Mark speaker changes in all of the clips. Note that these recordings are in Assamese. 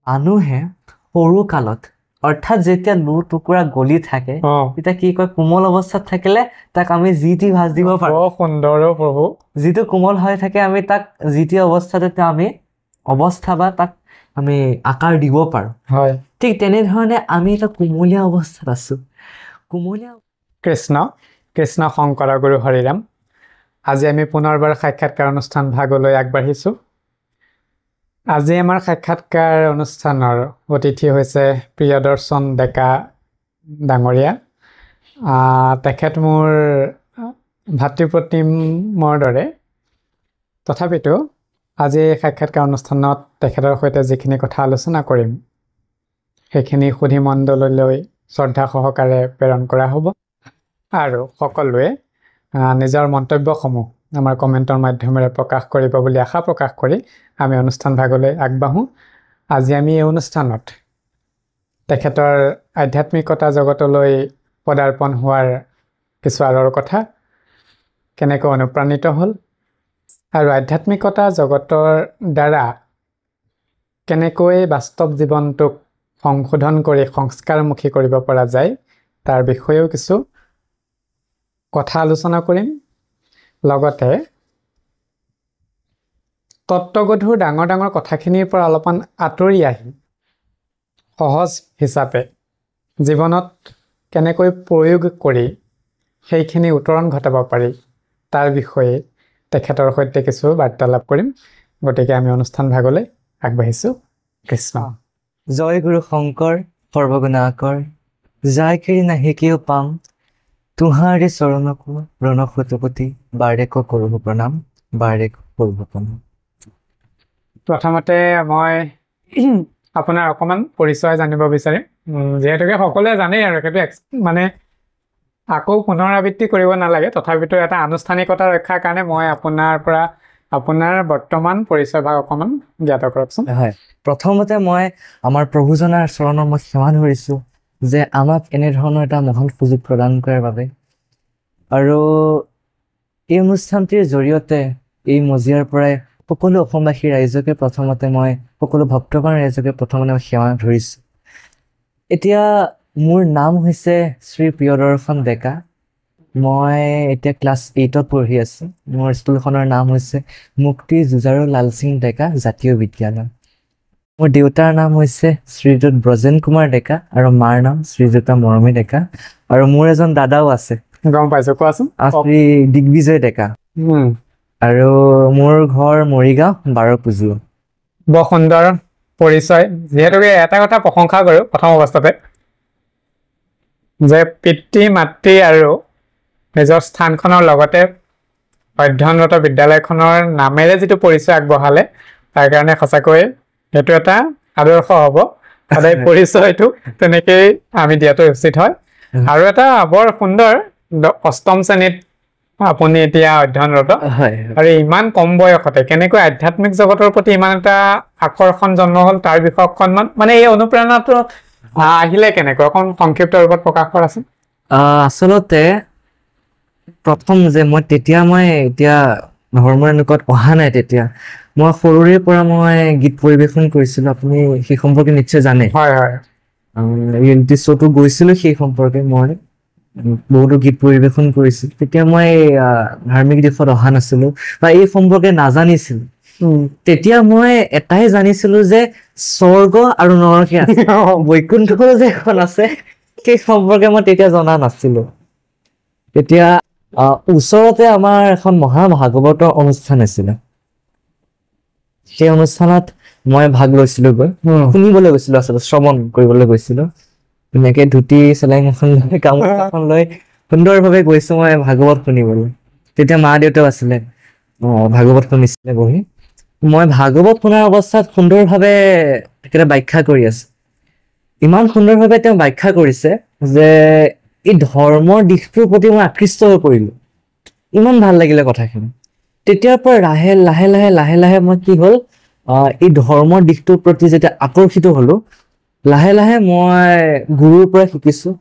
Speaker 1: মানুহে সৰু কালত অৰ্থাৎ যেতিয়া লো টুকুৰা গলি থাকে তেতিয়া কি কয় কোমল অৱস্থাত থাকিলে তাক আমি যি টি ভাজ দিব পাৰো
Speaker 2: বৰ সুন্দৰ প্ৰভু
Speaker 1: যিটো কোমল হৈ থাকে আমি তাক যি টি অৱস্থাতে আমি অৱস্থা বা তাক আমি আকাৰ দিব পাৰো
Speaker 2: হয়
Speaker 1: ঠিক তেনেধৰণে আমি এটা কোমলীয়া অৱস্থাত আছো কোমলীয়া
Speaker 2: কৃষ্ণ শংকৰ গুৰু হৰিৰাম আজি আমি পুনৰবাৰ সাক্ষাৎকাৰ অনুষ্ঠান ভাগলৈ আগবাঢ়িছো আজি আমাৰ সাক্ষাৎকাৰ অনুষ্ঠানৰ অতিথি হৈছে প্ৰিয়দৰ্শন ডেকা ডাঙৰীয়া তেখেত মোৰ ভাতৃপ্ৰতিমৰ দৰে তথাপিতো আজি সাক্ষাৎকাৰ অনুষ্ঠানত তেখেতৰ সৈতে যিখিনি কথা আলোচনা কৰিম সেইখিনি সুধি মণ্ডললৈ শ্ৰদ্ধা সহকাৰে প্ৰেৰণ কৰা হ'ব আৰু সকলোৱে নিজৰ মন্তব্যসমূহ আমাৰ কমেণ্টৰ মাধ্যমেৰে প্ৰকাশ কৰিব বুলি আশা প্ৰকাশ কৰি আমি অনুষ্ঠান ভাগলৈ আগবাঢ়োঁ আজি আমি এই অনুষ্ঠানত তেখেতৰ আধ্যাত্মিকতা জগতলৈ পদাৰ্পণ হোৱাৰ কিছু আঁৰৰ কথা কেনেকৈ অনুপ্ৰাণিত হ'ল আৰু আধ্যাত্মিকতা জগতৰ দ্বাৰা কেনেকৈ বাস্তৱ জীৱনটোক সংশোধন কৰি সংস্কাৰমুখী কৰিব পৰা যায় তাৰ বিষয়েও কিছু কথা আলোচনা কৰিম লগতে তত্ত্বগধুৰ ডাঙৰ ডাঙৰ কথাখিনিৰ পৰা অলপমান আঁতৰি আহি সহজ হিচাপে জীৱনত কেনেকৈ প্ৰয়োগ কৰি সেইখিনি উত্তৰণ ঘটাব পাৰি তাৰ বিষয়ে তেখেতৰ সৈতে কিছু বাৰ্তালাপ কৰিম গতিকে আমি অনুষ্ঠান ভাগলৈ আগবাঢ়িছোঁ কৃষ্ণ
Speaker 1: জয় গুৰু শংকৰ সৰ্বগুণাকৰ যাই কিৰি নাহিকেও পাম তুহাৰে চৰণকো ৰণসুতপতি বাৰেক কৰোঁ প্ৰণাম বাৰেক কৰোঁ প্ৰণাম
Speaker 2: প্ৰথমতে মই আপোনাৰ অকণমান পৰিচয় জানিব বিচাৰিম যিহেতুকে সকলোৱে জানেই আৰু সেইটো মানে আকৌ পুনৰাবৃত্তি কৰিব নালাগে তথাপিতো এটা আনুষ্ঠানিকতা ৰক্ষাৰ কাৰণে মই আপোনাৰ পৰা আপোনাৰ বৰ্তমান পৰিচয় ভাগ অকণমান জ্ঞাত কৰকচোন
Speaker 1: হয় প্ৰথমতে মই আমাৰ প্ৰভুজনাৰ চৰণৰ মই সেৱা ধৰিছোঁ যে আমাক এনেধৰণৰ এটা মহান সুযোগ প্ৰদান কৰাৰ বাবে আৰু এই অনুষ্ঠানটিৰ জৰিয়তে এই মজিয়াৰ পৰাই সকলো অসমবাসী ৰাইজকে প্ৰথমতে মই সকলো ভক্তগণ ৰাইজকে প্ৰথমতে মই সেৱা ধৰিছোঁ এতিয়া মোৰ নাম হৈছে শ্ৰী প্ৰিয়দৰ্শন ডেকা মই এতিয়া ক্লাছ 8ত পঢ়ি আছোঁ মোৰ স্কুলখনৰ নাম হৈছে মুক্তি যুঁজাৰু লাল সিং ডেকা জাতীয় বিদ্যালয় মোৰ দেউতাৰ নাম হৈছে শ্ৰীযুত ব্ৰজেন কুমাৰ ডেকা আৰু মাৰ নাম শ্ৰীযুতা মৰমী ডেকা আৰু মোৰ এজন দাদাও আছে
Speaker 2: গম পাইছোঁ কোৱাচোন
Speaker 1: শ্ৰী দিগ্বিজয় ডেকা আৰু মোৰ ঘৰ মৰিগাঁও বাৰপুজু
Speaker 2: বৰ সুন্দৰ পৰিচয় যিহেতুকে এটা কথা প্ৰশংসা কৰোঁ প্ৰথম অৱস্থাতে যে পিতৃ মাতৃ আৰু নিজৰ স্থানখনৰ লগতে অধ্যয়নৰত বিদ্যালয়খনৰ নামেৰে যিটো পৰিচয় আগবঢ়ালে তাৰ কাৰণে সঁচাকৈ সেইটো এটা আদৰ্শ হ'ব সদায় পৰিচয়টো তেনেকেই আমি দিয়াটো উচিত হয় আৰু এটা বৰ সুন্দৰ 8ম শ্ৰেণীত আপুনি এতিয়া অধ্যয়নৰত আৰু ইমান কম বয়সতে কেনেকৈ আধ্যাত্মিক জগতৰ প্ৰতি ইমান এটা আকৰ্ষণ জন্ম হ'ল তাৰ বিষয়ে অকণমান মানে এই অনুপ্ৰেৰণাটো আহিলে কেনেকৈ অকণ সংক্ষিপ্ত ৰূপত প্ৰকাশ কৰাচোন
Speaker 1: আচলতে প্ৰথম যে মই এতিয়া ধৰ্মৰ এনেকুৱাত অহা নাই তেতিয়া মই সৰুৰে পৰা মই গীত পৰিৱেশন কৰিছিলোঁ আপুনি সেই সম্পৰ্কে নিশ্চয় জানে
Speaker 2: হয় হয়
Speaker 1: ৰিয়েলিটি শ্ব'টো গৈছিলোঁ সেই সম্পৰ্কে মই বহুতো গীত পৰিৱেশন কৰিছিলোঁ তেতিয়া মই ধাৰ্মিক দিশত অহা নাছিলোঁ বা এই সম্পৰ্কে নাজানিছিলোঁ তেতিয়া মই এটাই জানিছিলোঁ যে স্বৰ্গ আৰু নৰকে আছে বৈকুণ্ঠ যে এখন আছে সেই সম্পৰ্কে মই তেতিয়া জনা নাছিলোঁ তেতিয়া ওচৰতে আমাৰ এখন মহাভাগৱতৰ অনুষ্ঠান আছিলে সেই অনুষ্ঠানত মই ভাগ লৈছিলোঁ গৈ শুনিবলৈ গৈছিলোঁ আচলতে শ্ৰৱণ কৰিবলৈ গৈছিলোঁ ধুনীয়াকৈ ধুতি চেলেং এখন লৈ গামোচা এখন লৈ সুন্দৰভাৱে গৈছোঁ মই ভাগৱত শুনিবলৈ তেতিয়া মা দেউতাও আছিলে ভাগৱত শুনিছিলে বহি মই ভাগৱত শুনাৰ অৱস্থাত সুন্দৰভাৱে তেখেতে ব্যাখ্যা কৰি আছে ইমান সুন্দৰভাৱে তেওঁ ব্যাখ্যা কৰিছে যে এই ধৰ্মৰ দিশটোৰ প্ৰতি মই আকৃষ্ট হৈ পৰিলোঁ ইমান ভাল লাগিলে কথাখিনি তেতিয়াৰ পৰা লাহে লাহে মই কি হ'ল এই ধৰ্মৰ দিশটোৰ প্ৰতি যেতিয়া আকৰ্ষিত হ'লোঁ লাহে লাহে মই গুৰুৰ পৰা শিকিছোঁ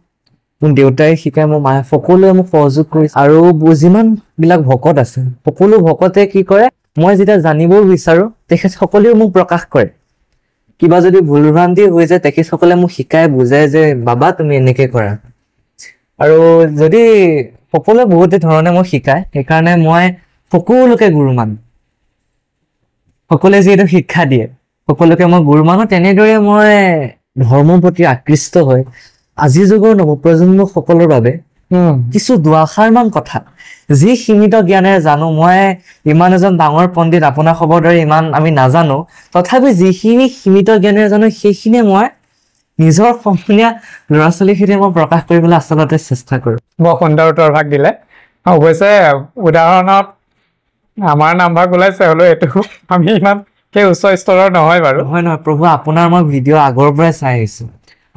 Speaker 1: মোৰ দেউতাই শিকাই মোৰ মায়ে সকলোৱে মোক সহযোগ কৰিছে আৰু যিমানবিলাক ভকত আছে সকলো ভকতে কি কৰে মই যেতিয়া জানিব বিচাৰোঁ তেখেত সকলোৱে মোক প্ৰকাশ কৰে কিবা যদি ভুল ভ্ৰান্তি হৈ যায় তেখেতসকলে মোক শিকাই বুজাই যে বাবা তুমি এনেকে কৰা। আৰু যদি সকলোৱে বহুতে ধৰণে মোক শিকায়, সেইকাৰণে মই সকলোকে গুৰু মানো। সকলোৱে যিহেতু শিক্ষা দিয়ে, সকলোকে মই গুৰু মানো। তেনেদৰে মই ধৰ্মৰ প্ৰতি আকৃষ্ট হৈ আজিৰ যুগৰ নৱপ্ৰজন্ম সকলৰ বাবে কিছু দুআষাৰমান কথা যি সীমিত জ্ঞানেৰে জানো, মই ইমান এজন ডাঙৰ পণ্ডিত আপোনাৰ খবৰ দৰে ইমান আমি নাজানো, তথাপি যিখিনি সীমিত জ্ঞানেৰে জানো সেইখিনিয়ে মই নিজৰ সমনীয়া ল'ৰা ছোৱালীৰ সৈতে মই প্ৰকাশ কৰিবলৈ আচলতে চেষ্টা কৰোঁ।
Speaker 2: বৰ সুন্দৰ উত্তৰভাগ দিলে। অৱশ্যে উদাহৰণত আমাৰ নামভাগ ওলাইছে, হ'লেও এইটো আমি ইমান সেই উচ্চ স্তৰৰ নহয় বাৰু।
Speaker 1: নহয় নহয় প্ৰভু, আপোনাৰ মই ভিডিঅ' আগৰ পৰাই চাই আহিছোঁ,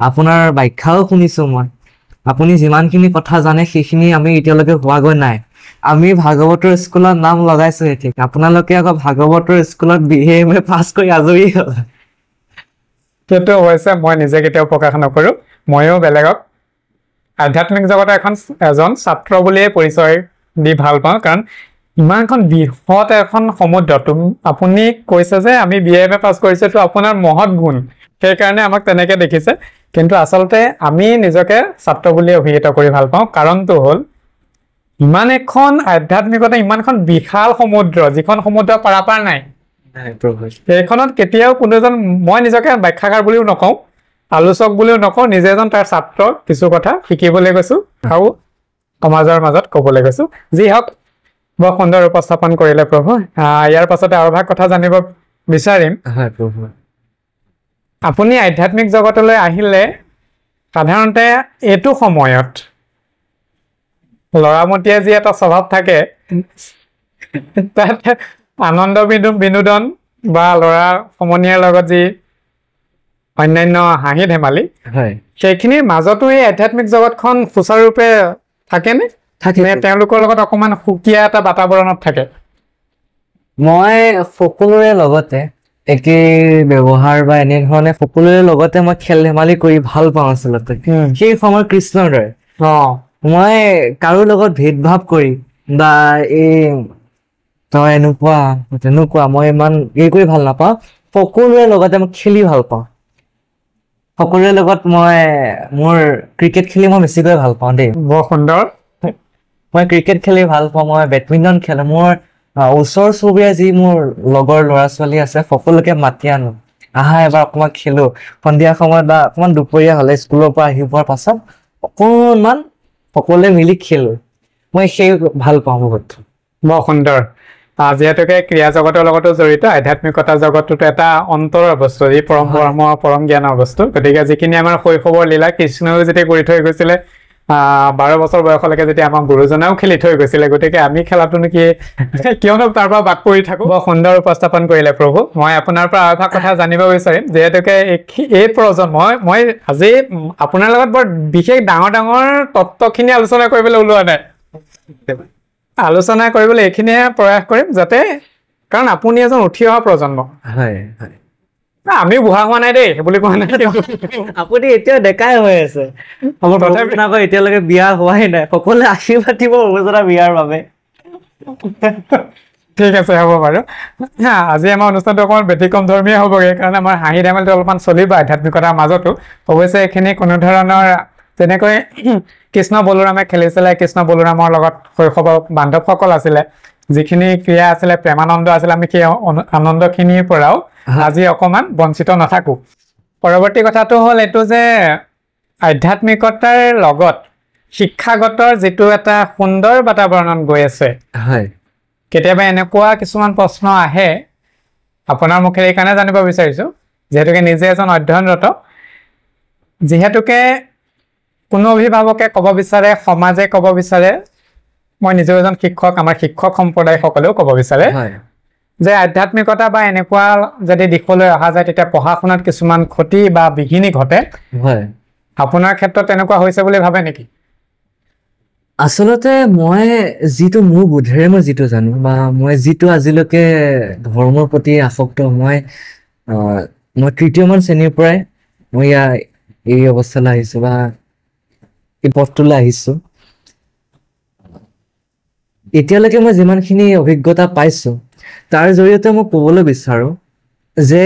Speaker 1: আপোনাৰ ব্যাখ্যাও শুনিছোঁ মই। আপুনি যিমানখিনি কথা জানে সেইখিনি আমি এতিয়ালৈকে হোৱাগৈ নাই। আমি ভাগৱতৰ স্কুলত নাম লগাইছোহে ঠিক, আপোনালোকে আকৌ ভাগৱতৰ স্কুলত BA পাছ কৰি আজৰি হ'ল।
Speaker 2: সেইটো অৱশ্যে মই নিজে কেতিয়াও প্ৰকাশ নকৰোঁ। ময়ো বেলেগক আধ্যাত্মিক জগতৰ এজন ছাত্ৰ বুলিয়েই পৰিচয় দি ভাল পাওঁ, কাৰণ ইমানখন বৃহৎ এখন সমুদ্ৰ। আপুনি কৈছে যে আমি BA পাছ কৰিছোঁ, তো আপোনাৰ মহৎ গুণ, সেইকাৰণে আমাক তেনেকৈ দেখিছে। কিন্তু আচলতে আমি নিজকে ছাত্ৰ বুলিয়ে অভিহিত কৰি ভাল পাওঁ। কাৰণটো হ'ল ইমান এখন আধ্যাত্মিকতা, ইমানখন বিশাল সমুদ্ৰ, যিখন সমুদ্ৰ পাৰাপাৰ নাই, সেইখনত কেতিয়াও কোনো এজন, মই নিজকে ব্যাখ্যাকাৰ বুলিও নকওঁ, আলোচক বুলিও নকওঁ, নিজে এজন তাৰ ছাত্ৰ, কিছু কথা শিকিবলৈ গৈছোঁ আৰু সমাজৰ মাজত ক'বলৈ গৈছোঁ। যি হওক, বৰ সুন্দৰ উপস্থাপন কৰিলে প্ৰভু। ইয়াৰ পাছতে আৰু ভাগ কথা জানিব বিচাৰিম। আপুনি আধ্যাত্মিক জগতলৈ আহিলে সাধাৰণতে এইটো সময়ত ল'ৰামতীয়া যি এটা স্বভাৱ থাকে, তাত আনন্দ বিনোদন বা ল'ৰা সমনীয়াৰ লগত যি অন্যান্য হাঁহি ধেমালি, সেইখিনিৰ মাজতো এই আধ্যাত্মিক জগতখন সুচাৰুৰূপে থাকেনে? নে তেওঁলোকৰ লগত অকণমান সুকীয়া এটা বাতাবৰণত থাকে?
Speaker 1: মই সকলোৰে লগতে একে ব্যৱহাৰ বা এনেধৰণে সকলোৰে লগতে মই খেল ধেমালি কৰি ভাল পাওঁ আচলতে। সেই সময় কৃষ্ণৰ দৰে মই কাৰো লগত ভেদভাৱ কৰি বা এই তই এনেকুৱা তেনেকুৱা মই ইমান কৰি ভাল নাপাওঁ। সকলোৰে লগতে মই খেলি ভাল পাওঁ। সকলোৰে লগত মোৰ ক্ৰিকেট খেলি মই বেছিকৈ ভাল পাওঁ দেই।
Speaker 2: বৰ সুন্দৰ।
Speaker 1: মই ক্ৰিকেট খেলি ভাল পাওঁ, মই বেডমিণ্টন খেলো। মোৰ ওচৰ চুবুৰীয়া যি মোৰ লগৰ ল'ৰা ছোৱালী আছে সকলোকে মাতি আনো, আহা এবাৰ অকণমান খেলো। সন্ধিয়া সময়ত বা অকণমান দুপৰীয়া হ'লে স্কুলৰ পৰা আহি পোৱাৰ পাছত অকণমান সকলোৱে মিলি খেলো। মই সেই ভাল পাওঁ বহুত।
Speaker 2: বৰ সুন্দৰ। যিহেতুকে ক্ৰীড়া জগতৰ লগতো জড়িত, আধ্যাত্মিকতা জগতটোতো এটা অন্তৰৰ বস্তু, যি পৰম ব্ৰহ্ম পৰম জ্ঞানৰ বস্তু। গতিকে যিখিনি আমাৰ শৈশৱৰ লীলা কৃষ্ণও যেতিয়া কৰি থৈ গৈছিলে, 12 বছৰ বয়সলৈকে যেতিয়া আমাক গুৰুজনাও খেলি থৈ গৈছিলে, গতিকে আমি খেলাটোনো কি, কিয়নো তাৰ পৰা বাদ পৰি থাকোঁ। বৰ সুন্দৰ উপস্থাপন কৰিলে প্ৰভু। মই আপোনাৰ পৰা আৰু এটা কথা জানিব বিচাৰিম, যিহেতুকে এই প্ৰজন্ম, মই আজি আপোনাৰ লগত বৰ বিশেষ ডাঙৰ তত্ত্বখিনি আলোচনা কৰিবলৈ ওলোৱা নাই। আলোচনা কৰিবলৈ এইখিনিয়ে প্ৰয়াস কৰিম, যাতে, কাৰণ আপুনি এজন উঠি অহা প্ৰজন্ম। আমি বুঢ়া হোৱা নাই দেই বুলি কোৱা নাই,
Speaker 1: আপুনি এতিয়াও ডেকাই হৈ আছে। এতিয়ালৈকে বিয়া হোৱাই নাই। সকলোৱে আশীৰ্বাদ দিব অভিজ্ঞতা বিয়াৰ বাবে।
Speaker 2: ঠিক আছে, হ'ব বাৰু। আজি আমাৰ অনুষ্ঠানটো অকণমান ব্যতিক্ৰম ধৰ্মীয় হ'বগৈ, কাৰণ আমাৰ হাঁহি ধেমালিটো অলপমান চলিব আধ্যাত্মিকতাৰ মাজতো। অৱশ্যে এইখিনি কোনো ধৰণৰ, যেনেকৈ কৃষ্ণ বলোৰামে খেলিছিলে, কৃষ্ণ বলোৰামৰ লগত শৈশৱৰ বান্ধৱসকল আছিলে, যিখিনি ক্ৰিয়া আছিলে, প্ৰেমানন্দ আছিলে, আমি সেই আনন্দখিনিৰ পৰাও আজি অকণমান বঞ্চিত নাথাকোঁ। পৰৱৰ্তী কথাটো হ'ল এইটো যে আধ্যাত্মিকতাৰ লগত শিক্ষাগতৰ যিটো এটা সুন্দৰ বাতাবৰণত গৈ আছে, কেতিয়াবা এনেকুৱা কিছুমান প্ৰশ্ন আহে, আপোনাৰ মুখেৰে এইকাৰণে জানিব বিচাৰিছোঁ, যিহেতুকে নিজে এজন অধ্যয়নৰত, যিহেতুকে কোনো অভিভাৱকে ক'ব বিচাৰে, সমাজে ক'ব বিচাৰে, মই নিজেও এজন শিক্ষক, আমাৰ শিক্ষক সম্প্ৰদায়সকলেও ক'ব বিচাৰে যে আধ্যাত্মিকতা বা এনেকুৱা যদি দিশলৈ অহা যায়, তেতিয়া পঢ়া শুনাত কিছুমান ক্ষতি বা বিঘিনি ঘটে। আপোনাৰ ক্ষেত্ৰত তেনেকুৱা হৈছে বুলি ভাবে নেকি?
Speaker 1: আচলতে মই যিটো মোৰ বোধেৰে মই যিটো জানো, বা মই যিটো আজিলৈকে ধৰ্মৰ প্ৰতি আসক্ত, মই 3য় শ্ৰেণীৰ পৰাই মই এই অৱস্থালৈ আহিছোঁ বা এই পথটোলৈ আহিছোঁ। এতিয়ালৈকে মই যিমানখিনি অভিজ্ঞতা পাইছোঁ, তাৰ জৰিয়তে মই ক'বলৈ বিচাৰোঁ যে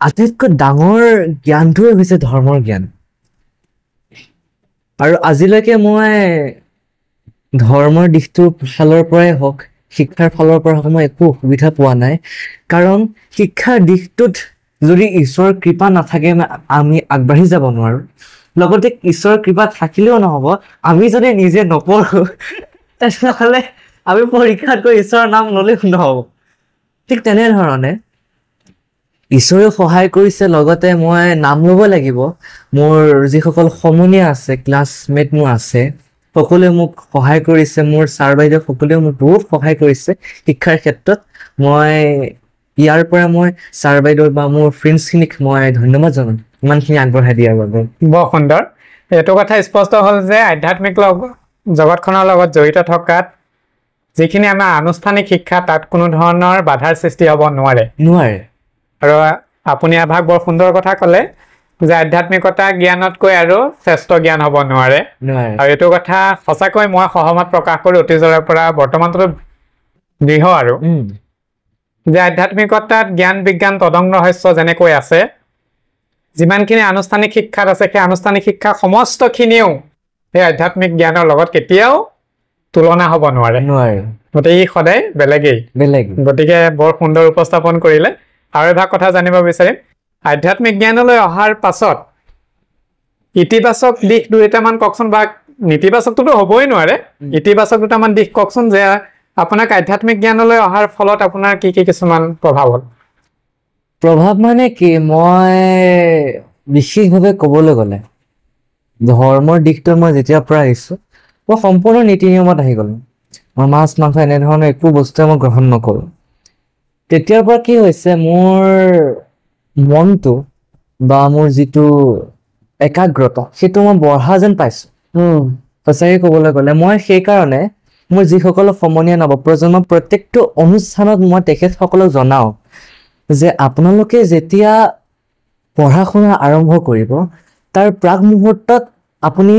Speaker 1: আটাইতকৈ ডাঙৰ জ্ঞানটোৱে হৈছে ধৰ্মৰ জ্ঞান। আৰু আজিলৈকে মই ধৰ্মৰ দিশটোৰ ফালৰ পৰাই হওক, শিক্ষাৰ ফালৰ পৰা হওক, মই একো অসুবিধা পোৱা নাই। কাৰণ শিক্ষাৰ দিশটোত যদি ঈশ্বৰৰ কৃপা নাথাকে আমি আগবাঢ়ি যাব নোৱাৰো। লগতে ঈশ্বৰৰ কৃপা থাকিলেও নহব, আমি যদি নিজে নপঢ়ো তেনেহ'লে আমি পৰীক্ষাত গৈ ঈশ্বৰৰ নাম ল'লেও নহব। ঠিক তেনেধৰণে ঈশ্বৰেও সহায় কৰিছে, লগতে মই নাম ল'ব লাগিব। মোৰ যিসকল সমনীয়া আছে, ক্লাছমেট মোৰ আছে, সকলোৱে মোক সহায় কৰিছে। মোৰ ছাৰ বাইদেউ সকলোৱেও মোক বহুত সহায় কৰিছে শিক্ষাৰ ক্ষেত্ৰত। মই ইয়াৰ পৰা মই ছাৰ বাইদেউ বা মোৰ ফ্ৰেণ্ডছখিনিক মই ধন্যবাদ জনাম ইমানখিনি আগবঢ়াই দিয়াৰ বাবে।
Speaker 2: বৰ সুন্দৰ। এইটো কথা স্পষ্ট হ'ল যে আধ্যাত্মিক জগতখনৰ লগত জড়িত থকাত যিখিনি আমাৰ আনুষ্ঠানিক শিক্ষা, তাত কোনো ধৰণৰ বাধাৰ সৃষ্টি হ'ব নোৱাৰে। আৰু আপুনি এভাগ বৰ সুন্দৰ কথা ক'লে যে আধ্যাত্মিকতা জ্ঞানতকৈ আৰু শ্ৰেষ্ঠ জ্ঞান হ'ব নোৱাৰে। আৰু এইটো কথা সঁচাকৈ মই সহমত প্ৰকাশ কৰোঁ অতীজৰে পৰা বৰ্তমানতো দৃঢ় আৰু যে আধ্যাত্মিকতাত জ্ঞান বিজ্ঞান তদংগ ৰহস্য যেনেকৈ আছে, যিমানখিনি আনুষ্ঠানিক শিক্ষাত আছে, সেই আনুষ্ঠানিক শিক্ষা সমস্তখিনিও সেই আধ্যাত্মিক জ্ঞানৰ লগত কেতিয়াও তুলনা হ'ব নোৱাৰে। গতিকে ই সদায় বেলেগেই। গতিকে বৰ সুন্দৰ উপস্থাপন কৰিলে। আৰু এভাগ কথা জানিব বিচাৰিম, আধ্যাত্মিক জ্ঞানলৈ অহাৰ পাছত ইতিবাচক দিশ দুটামান কওকচোন, বা নেতিবাচকটোতো হ'বই নোৱাৰে, ইতিবাচক দুটামান দিশ কওকচোন যে আপোনাক আধ্যাত্মিক জ্ঞানলৈ অহাৰ ফলত আপোনাৰ কি কি কিছুমান প্ৰভাৱ হ'ল?
Speaker 1: প্ৰভাৱ মানে কি, মই বিশেষভাৱে ক'বলৈ গ'লে ধৰ্মৰ দিশটো মই যেতিয়াৰ পৰা আহিছোঁ মই সম্পূৰ্ণ নীতি নিয়মত আহি গ'লো। মই মাছ মাংস এনেধৰণৰ একো বস্তুৱে মই গ্ৰহণ নকৰোঁ। তেতিয়াৰ পৰা কি হৈছে, মোৰ মনটো বা মোৰ যিটো একাগ্ৰতা সেইটো মই বঢ়া যেন পাইছোঁ। সঁচাকৈ ক'বলৈ গ'লে মই সেইকাৰণে মোৰ যিসকল সমনীয়া নৱপ্ৰজন্মৰ প্ৰত্যেকটো অনুষ্ঠানত মই তেখেতসকলক জনাওঁ যে আপোনালোকে যেতিয়া পঢ়া শুনা আৰম্ভ কৰিব, তাৰ প্ৰাক মুহূৰ্তত আপুনি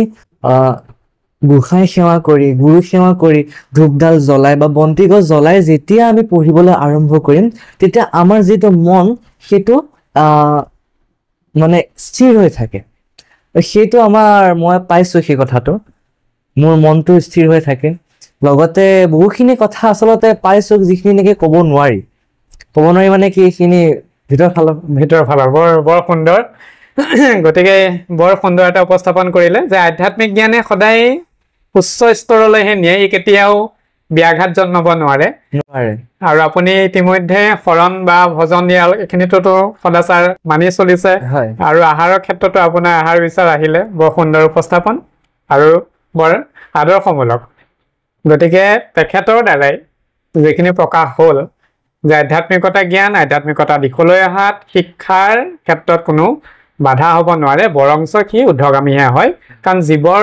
Speaker 1: গোসাঁই সেৱা কৰি, গুৰু সেৱা কৰি, ধূপডাল জ্বলাই বা বন্তি গছ জ্বলাই যেতিয়া আমি পঢ়িবলৈ আৰম্ভ কৰিম, তেতিয়া আমাৰ যিটো মন সেইটো মানে স্থিৰ হৈ থাকে। সেইটো মই পাইছোঁ সেই কথাটো, মোৰ মনটো স্থিৰ হৈ থাকে। লগতে বহুখিনি কথা আচলতে পাইছোঁ যিখিনি নেকি ক'ব নোৱাৰি মানে কি, এইখিনি
Speaker 2: ভিতৰৰ ফালৰ বৰ সুন্দৰ। গতিকে বৰ সুন্দৰ এটা উপস্থাপন কৰিলে যে আধ্যাত্মিক জ্ঞানে সদায় উচ্চ স্তৰলৈহে নিয়ে, ই কেতিয়াও ব্যাঘাত জন্মাব নোৱাৰে। আৰু আপুনি ইতিমধ্যে শৰণ বা ভজন দিয়া এইখিনিতো সদাচাৰ মানি চলিছে, আৰু আহাৰৰ ক্ষেত্ৰতো আপোনাৰ আহাৰ বিচাৰ আহিলে। বৰ সুন্দৰ উপস্থাপন আৰু বৰ আদৰ্শমূলক। গতিকে তেখেতৰ দ্বাৰাই যিখিনি প্ৰকাশ হ'ল যে আধ্যাত্মিকতা জ্ঞান, আধ্যাত্মিকতা দিশলৈ অহাত শিক্ষাৰ ক্ষেত্ৰত কোনো বাধা হ'ব নোৱাৰে, বৰঞ্চ সি ঊৰ্ধ্বগামীহে হয়। কাৰণ জীৱৰ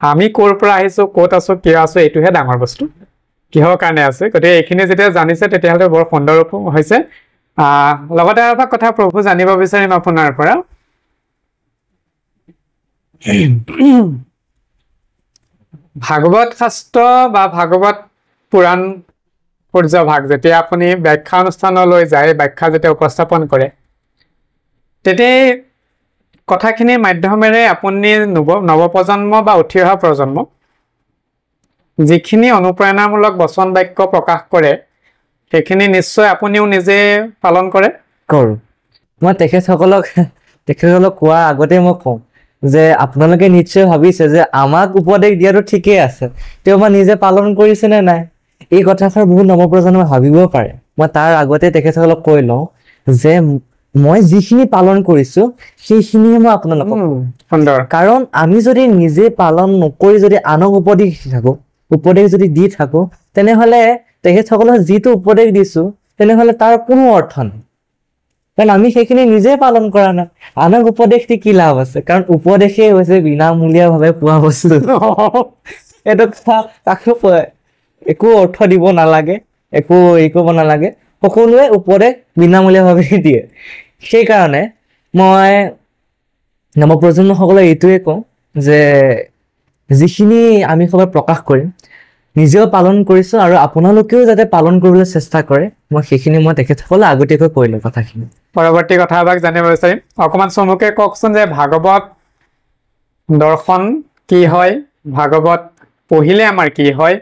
Speaker 2: আমি ক'ৰ পৰা আহিছোঁ, ক'ত আছোঁ, কিয় আছোঁ, এইটোহে ডাঙৰ বস্তু, কিহৰ কাৰণে আছে। গতিকে এইখিনি যেতিয়া জানিছে তেতিয়াহ'লে বৰ সুন্দৰ হৈছে। লগতে আৰু এটা কথা প্ৰভু জানিব বিচাৰিম আপোনাৰ পৰা, ভাগৱত শাস্ত্ৰ বা ভাগৱত পুৰাণ সূৰ্যভাগ যেতিয়া আপুনি ব্যাখ্যা অনুষ্ঠানলৈ যায়, ব্যাখ্যা যেতিয়া উপস্থাপন কৰে, তেতিয়া কথাখিনিৰ মাধ্যমেৰে আপুনি নৱপ্ৰজন্ম বা উঠি অহা প্ৰজন্মক যিখিনি অনুপ্ৰেৰণামূলক বচন বাক্য প্ৰকাশ কৰে, সেইখিনি নিশ্চয় আপুনিও নিজে পালন কৰে?
Speaker 1: কৰোঁ। মই তেখেতসকলক কোৱাৰ আগতে মই কওঁ যে আপোনালোকে নিশ্চয় ভাবিছে যে আমাক উপদেশ দিয়াটো ঠিকেই আছে, তেওঁ মই নিজে পালন কৰিছে নে নাই, এই কথাষাৰ বহুত নৱপ্ৰজন্মই ভাবিব পাৰে। মই তাৰ আগতে তেখেতসকলক কৈ লওঁ যে মই যিখিনি পালন কৰিছোঁ সেইখিনিহে মই আপোনালোকক
Speaker 2: সুন্দৰ।
Speaker 1: কাৰণ আমি যদি নিজে পালন নকৰি যদি আনক উপদেশ যদি দি থাকোঁ, তেনেহ'লে তেখেতসকলক যিটো উপদেশ দিছোঁ তেনেহ'লে তাৰ কোনো অৰ্থ নাই। কাৰণ আমি সেইখিনি নিজে পালন কৰা নাই, আনক উপদেশ দি কি লাভ আছে? কাৰণ উপদেশেই হৈছে বিনামূলীয়াভাৱে পোৱা বস্তু। এইটো কাকো একো অৰ্থ দিব নালাগে, একো কৰিব নালাগে, সকলোৱে উপদেশ বিনামূলীয়াভাৱে দিয়ে। সেইকাৰণে মই নৱপ্ৰজন্মসকলক এইটোৱে কওঁ যে যিখিনি আমি সবে প্ৰকাশ কৰিম নিজেও পালন কৰিছোঁ, আৰু আপোনালোকেও যাতে পালন কৰিবলৈ চেষ্টা কৰে, মই সেইখিনি তেখেতসকলে আগতীয়াকৈ কৈ লওঁ কথাখিনি।
Speaker 2: পৰৱৰ্তী কথা এবাক জানিব বিচাৰিম অকণমান চমুকে কওকচোন যে ভাগৱত দৰ্শন কি হয় ভাগৱত পঢ়িলে আমাৰ কি হয়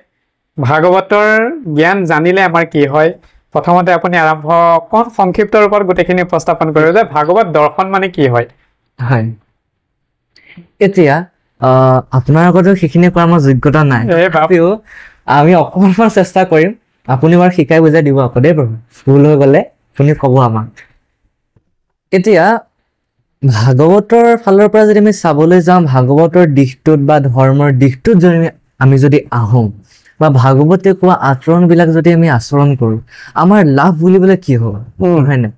Speaker 2: ভাগৱতৰ জ্ঞান জানিলে আমাৰ কি হয় প্ৰথমতে আপুনি আৰম্ভ অকণ সংক্ষিপ্ত ৰূপত গোটেইখিনি উপস্থাপন কৰিব যে ভাগৱত দৰ্শন মানে কি হয়
Speaker 1: হয় এতিয়া আপোনাৰ আগতো সেইখিনি কৰা আমাৰ যোগ্যতা নাই তথাপিও আমি অকণমান চেষ্টা কৰিম আপুনি বাৰু শিকাই বুজাই দিব আকৌ দেই বাৰু ভুল হৈ গ'লে আপুনি ক'ব আমাক এতিয়া ভাগৱতৰ ফালৰ পৰা যদি আমি চাবলৈ যাওঁ ভাগৱতৰ দিশটোত বা ধৰ্মৰ দিশটোত যদি আমি যদি আহোঁ বা ভাগৱতে কোৱা আচৰণবিলাক যদি আমি আচৰণ কৰোঁ আমাৰ লাভ বুলিবলৈ কি হ'ব হয়নে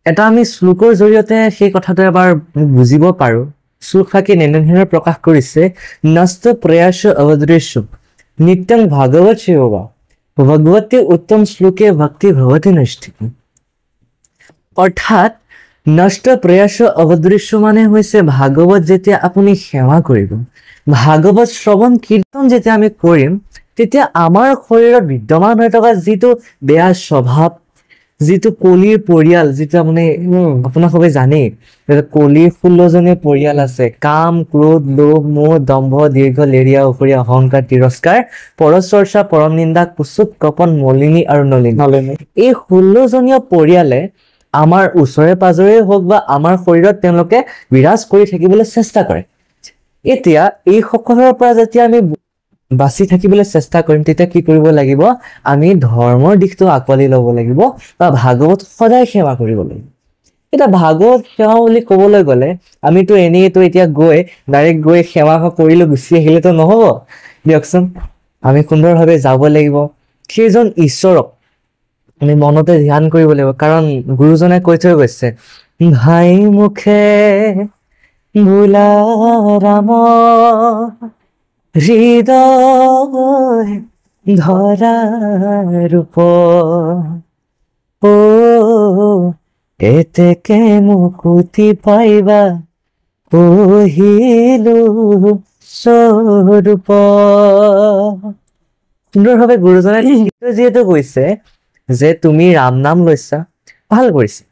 Speaker 1: এটা আমি শ্লোকৰ জৰিয়তে সেই কথাটো এবাৰ বুজিব পাৰোঁ শ্লোকফাঁকি এনেধৰণে প্ৰকাশ কৰিছে নষ্ট প্ৰয়াস অৱদৃশ্য নিত্যং ভাগৱত সেৱা ভগৱতী উত্তম শ্লোকে ভক্তি ভৱতি নষ্টি অৰ্থাৎ নষ্ট প্ৰয়াস অৱদৃশ্য মানে হৈছে ভাগৱত যেতিয়া আপুনি সেৱা কৰিব ভাগৱত শ্ৰৱণ কীৰ্তন যেতিয়া আমি কৰিম তেতিয়া আমাৰ শৰীৰত বিদ্যমান হৈ থকা যিটো বেয়া স্বভাৱ যিটো কলিৰ পৰিয়াল যিটো আপুনি আপোনাক সবে জানেই কলিৰ 16জনীয়া পৰিয়াল আছে কাম ক্ৰোধ লোভ মোহ দম্ভ দীৰ্ঘ লেৰিয়া উফৰীয়া অহংকাৰ তিৰস্কাৰ পৰচৰ্চা পৰম নিন্দা কুচুত কপন মলিনী আৰু নলিনী এই 16জনীয়া পৰিয়ালে আমাৰ ওচৰে পাজৰে হওক বা আমাৰ শৰীৰত তেওঁলোকে বিৰাজ কৰি থাকিবলৈ চেষ্টা কৰে এতিয়া এই সকলৰ পৰা যেতিয়া আমি বাচি থাকিবলৈ চেষ্টা কৰিম তেতিয়া কি কৰিব লাগিব আমি ধৰ্মৰ দিশটো আকোৱালি ল'ব লাগিব বা ভাগৱত সদায় সেৱা কৰিব লাগিব এতিয়া ভাগৱত সেৱা বুলি ক'বলৈ গ'লে আমিতো এনেইতো এতিয়া গৈ ডাইৰেক্ট গৈ সেৱা কৰিলে গুচি আহিলেতো নহ'ব দিয়কচোন আমি সুন্দৰভাৱে যাব লাগিব সেইজন ঈশ্বৰক আমি মনতে ধ্যান কৰিব লাগিব কাৰণ গুৰুজনে কৈ থৈ গৈছে ভাই মুখে বোলা ৰাম হৃদয় ধৰা ৰূপ এতেকে মুকুতি পাইবা পহিলো স্বৰূপ সুন্দৰভাৱে গুৰুজনে যিহেতু কৈছে যে তুমি ৰাম নাম লৈছা ভাল কৰিছা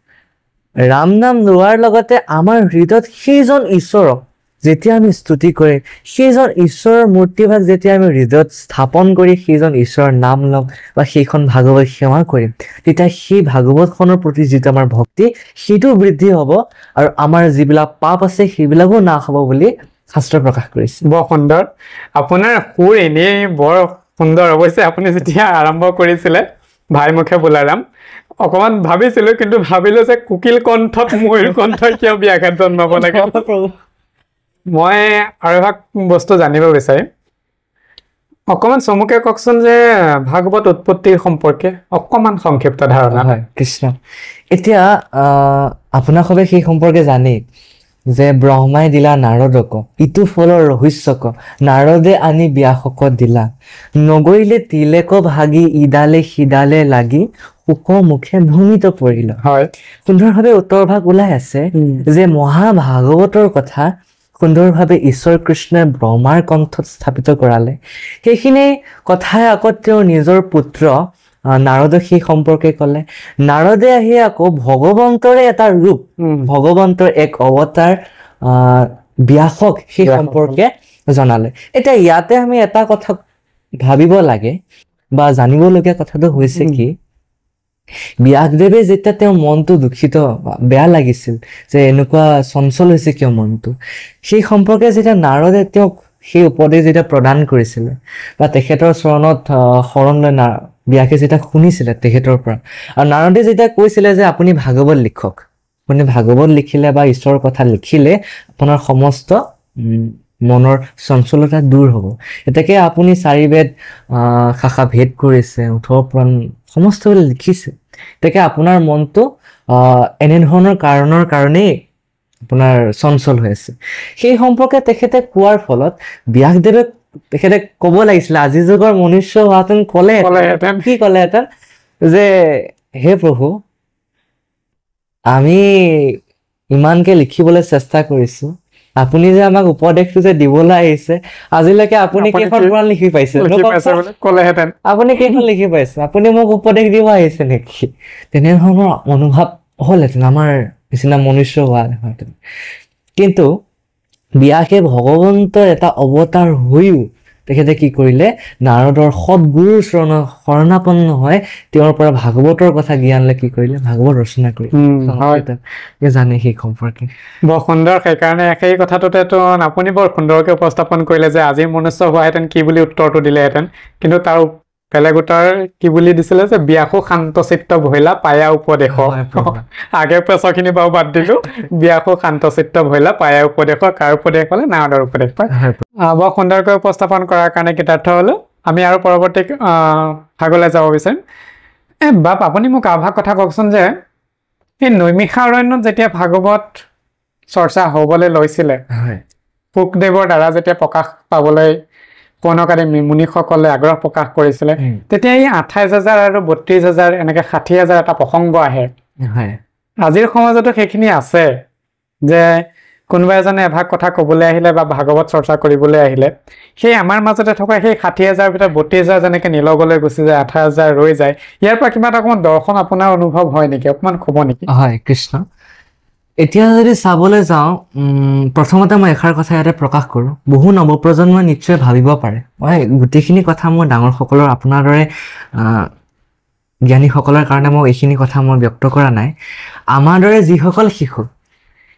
Speaker 1: ৰাম নাম লোৱাৰ লগতে আমাৰ হৃদয়ত সেইজন ঈশ্বৰক যেতিয়া আমি স্তুতি কৰিম সেইজন ঈশ্বৰৰ মূৰ্তিভাগ যেতিয়া আমি হৃদয়ত স্থাপন কৰি সেইজন ঈশ্বৰৰ নাম ল'ম বা সেইখন ভাগৱত সেৱা কৰিম তেতিয়া সেই ভাগৱতখনৰ প্ৰতি যিটো আমাৰ ভক্তি সেইটো বৃদ্ধি হ'ব আৰু আমাৰ যিবিলাক পাপ আছে সেইবিলাকো নাশ হ'ব বুলি শাস্ত্ৰ প্ৰকাশ কৰিছে
Speaker 2: বৰ সুন্দৰ আপোনাৰ সুৰ এনেই বৰ সুন্দৰ অৱশ্যে আপুনি যেতিয়া আৰম্ভ কৰিছিলে ভাই মুখে বোলাৰাম অকণমান ভাবিছিলোঁ কিন্তু ভাবিলোঁ যে কুকিল কণ্ঠত ময়ূৰ কণ্ঠই কিয় ব্যাঘাত জন্মাব লাগে মই আৰু এভাগ বস্তু জানিব বিচাৰিম অকণমান চমুকে কওকচোন যে ভাগৱত উৎপত্তিৰ সম্পৰ্কে অকণমান সংক্ষিপ্ত ধাৰণা
Speaker 1: হয় কৃষ্ণ এতিয়া আপোনাক সবে সেই সম্পৰ্কে জানেই যে ব্ৰহ্মাই দিলা নাৰদক ইটো ফলৰ ৰহস্যক নাৰদে আনি ব্যাসক দিলা নগৰিলে তিলেক ভাগি ইডালে সিডালে লাগি সুখ মুখে ভূমিত পৰিল
Speaker 2: হয়
Speaker 1: সুন্দৰভাৱে উত্তৰভাগ ওলাই আছে যে মহাভাগৱতৰ কথা সুন্দৰভাৱে ঈশ্বৰ কৃষ্ণই ব্ৰহ্মাৰ কণ্ঠত স্থাপিত কৰালে সেইখিনি কথাই আকৌ তেওঁৰ নিজৰ পুত্ৰ নাৰদে সেই সম্পৰ্কে ক'লে নাৰদে আহি আকৌ ভগৱন্তৰে এটা ৰূপ ভগৱন্তৰ এক অৱতাৰ ব্যাসক সেই সম্পৰ্কে জনালে এতিয়া ইয়াতে আমি এটা কথা ভাবিব লাগে বা জানিবলগীয়া কথাটো হৈছে কি ব্যাসদেৱে যেতিয়া তেওঁৰ মনটো দুখিত বেয়া লাগিছিল যে এনেকুৱা চঞ্চল হৈছে কিয় মনটো সেই সম্পৰ্কে যেতিয়া নাৰদে তেওঁক সেই উপদেশ যেতিয়া প্ৰদান কৰিছিলে বা তেখেতৰ চৰণত শৰণ লৈ ব্যাসে যেতিয়া শুনিছিলে তেখেতৰ পৰা আৰু নাৰদে যেতিয়া কৈছিলে যে আপুনি ভাগৱত লিখক আপুনি ভাগৱত লিখিলে বা ঈশ্বৰৰ কথা লিখিলে আপোনাৰ সমস্ত মনৰ চঞ্চলতা দূৰ হ'ব এতেকে আপুনি 4 বেদ শাখা ভেদ কৰিছে 18 পুৰাণ সমস্তবিলাক লিখিছে তেকে আপোনাৰ মনটো এনেধৰণৰ কাৰণৰ কাৰণেই আপোনাৰ চঞ্চল হৈ আছে সেই সম্পৰ্কে তেখেতে কোৱাৰ ফলত ব্যাসদেৱে তেখেতে ক'ব লাগিছিলে আজি যুগৰ মনুষ্য হোৱাতেন ক'লেহেঁতেন কি ক'লেহেঁতেন যে হে প্ৰভু আমি ইমানকে লিখিবলৈ চেষ্টা কৰিছোঁ আপুনি যে আমাক উপদেশটো যে দিবলৈ আহিছে আজিলৈকে আপুনি কেইখন পুৰাণ লিখি পাইছে
Speaker 2: ক'লেহেঁতেন
Speaker 1: আপুনি কেইখন লিখি পাইছে আপুনি মোক উপদেশ দিব আহিছে নেকি তেনেধৰণৰ মনোভাৱ হ'লহেঁতেন, আমাৰ নিচিনা মনুষ্য হোৱাহেঁতেন। কিন্তু ব্যাসে ভগৱন্তৰ এটা অৱতাৰ হৈও তেখেতে কি কৰিলে, নাৰদৰ সৎগুৰুৰ শৰণাপন্ন হয় তেওঁৰ পৰা ভাগৱতৰ কথা জ্ঞান লৈ কি কৰিলে, ভাগৱত ৰচনা কৰিলে।
Speaker 2: হয়।
Speaker 1: জানে সেই সম্পৰ্কে
Speaker 2: বৰ সুন্দৰ। সেইকাৰণে সেই কথাটোতেতো আপুনি বৰ সুন্দৰকৈ উপস্থাপন কৰিলে যে আজি মনুষ্য হোৱাহেঁতেন কি বুলি উত্তৰটো দিলেহেঁতেন, কিন্তু তাৰ বেলেগ উত্তৰ কি বুলি দিছিলে যে ব্যাসো শান্তচিত্ত ভৈলা পায়া উপদেশ।
Speaker 1: হয়, প্ৰভু।
Speaker 2: আগে পেছৰখিনি বাৰু বাদ দিলো। ব্যাসো শান্তচিত্ত ভৈলা পায়া উপদেশ, কাৰ উপদেশ পালে? নাৰদৰ উপদেশ পায়।
Speaker 1: হয়,
Speaker 2: বৰ সুন্দৰকৈ উপস্থাপন কৰাৰ কাৰণে কৃতাৰ্থ হ'লো। আমি আৰু পৰৱৰ্তী ভাগলৈ যাব বিচাৰিম। বাপ, আপুনি মোক আভাস কথা কওকচোন যে এই নৈমিষাৰণ্যত যেতিয়া ভাগৱত চৰ্চা হ'বলৈ লৈছিলে,
Speaker 1: হয়,
Speaker 2: শুকদেৱৰ দ্বাৰা যেতিয়া প্ৰকাশ পাবলৈ পৌনকাৰী মুনিসকলে আগ্ৰহ প্ৰকাশ কৰিছিলে, তেতিয়া এই 28,000 আৰু 32,000 এনেকে 60,000 এটা প্ৰসংগ আহে।
Speaker 1: হয়,
Speaker 2: আজিৰ সমাজতো সেইখিনি আছে যে কোনোবা এজনে এভাগ কথা ক'বলৈ আহিলে বা ভাগৱত চৰ্চা কৰিবলৈ আহিলে, সেই আমাৰ মাজতে থকা সেই 60,000 ভিতৰত 32,000 যেনেকে নিলগলৈ গুচি যায়, 28,000 ৰৈ যায়। ইয়াৰ পৰা কিবা এটা অকণমান দৰ্শন আপোনাৰ অনুভৱ হয় নেকি? অকণমান ক'ব নেকি?
Speaker 1: হয়, কৃষ্ণ। এতিয়া যদি চাবলৈ যাওঁ, প্ৰথমতে মই এষাৰ কথা ইয়াতে প্ৰকাশ কৰোঁ। বহু নৱপ্ৰজন্মই নিশ্চয় ভাবিব পাৰে, মই গোটেইখিনি কথা মোৰ ডাঙৰসকলৰ আপোনাৰ দৰে জ্ঞানীসকলৰ কাৰণে মই এইখিনি কথা মই ব্যক্ত কৰা নাই। আমাৰ দৰে যিসকল শিশু,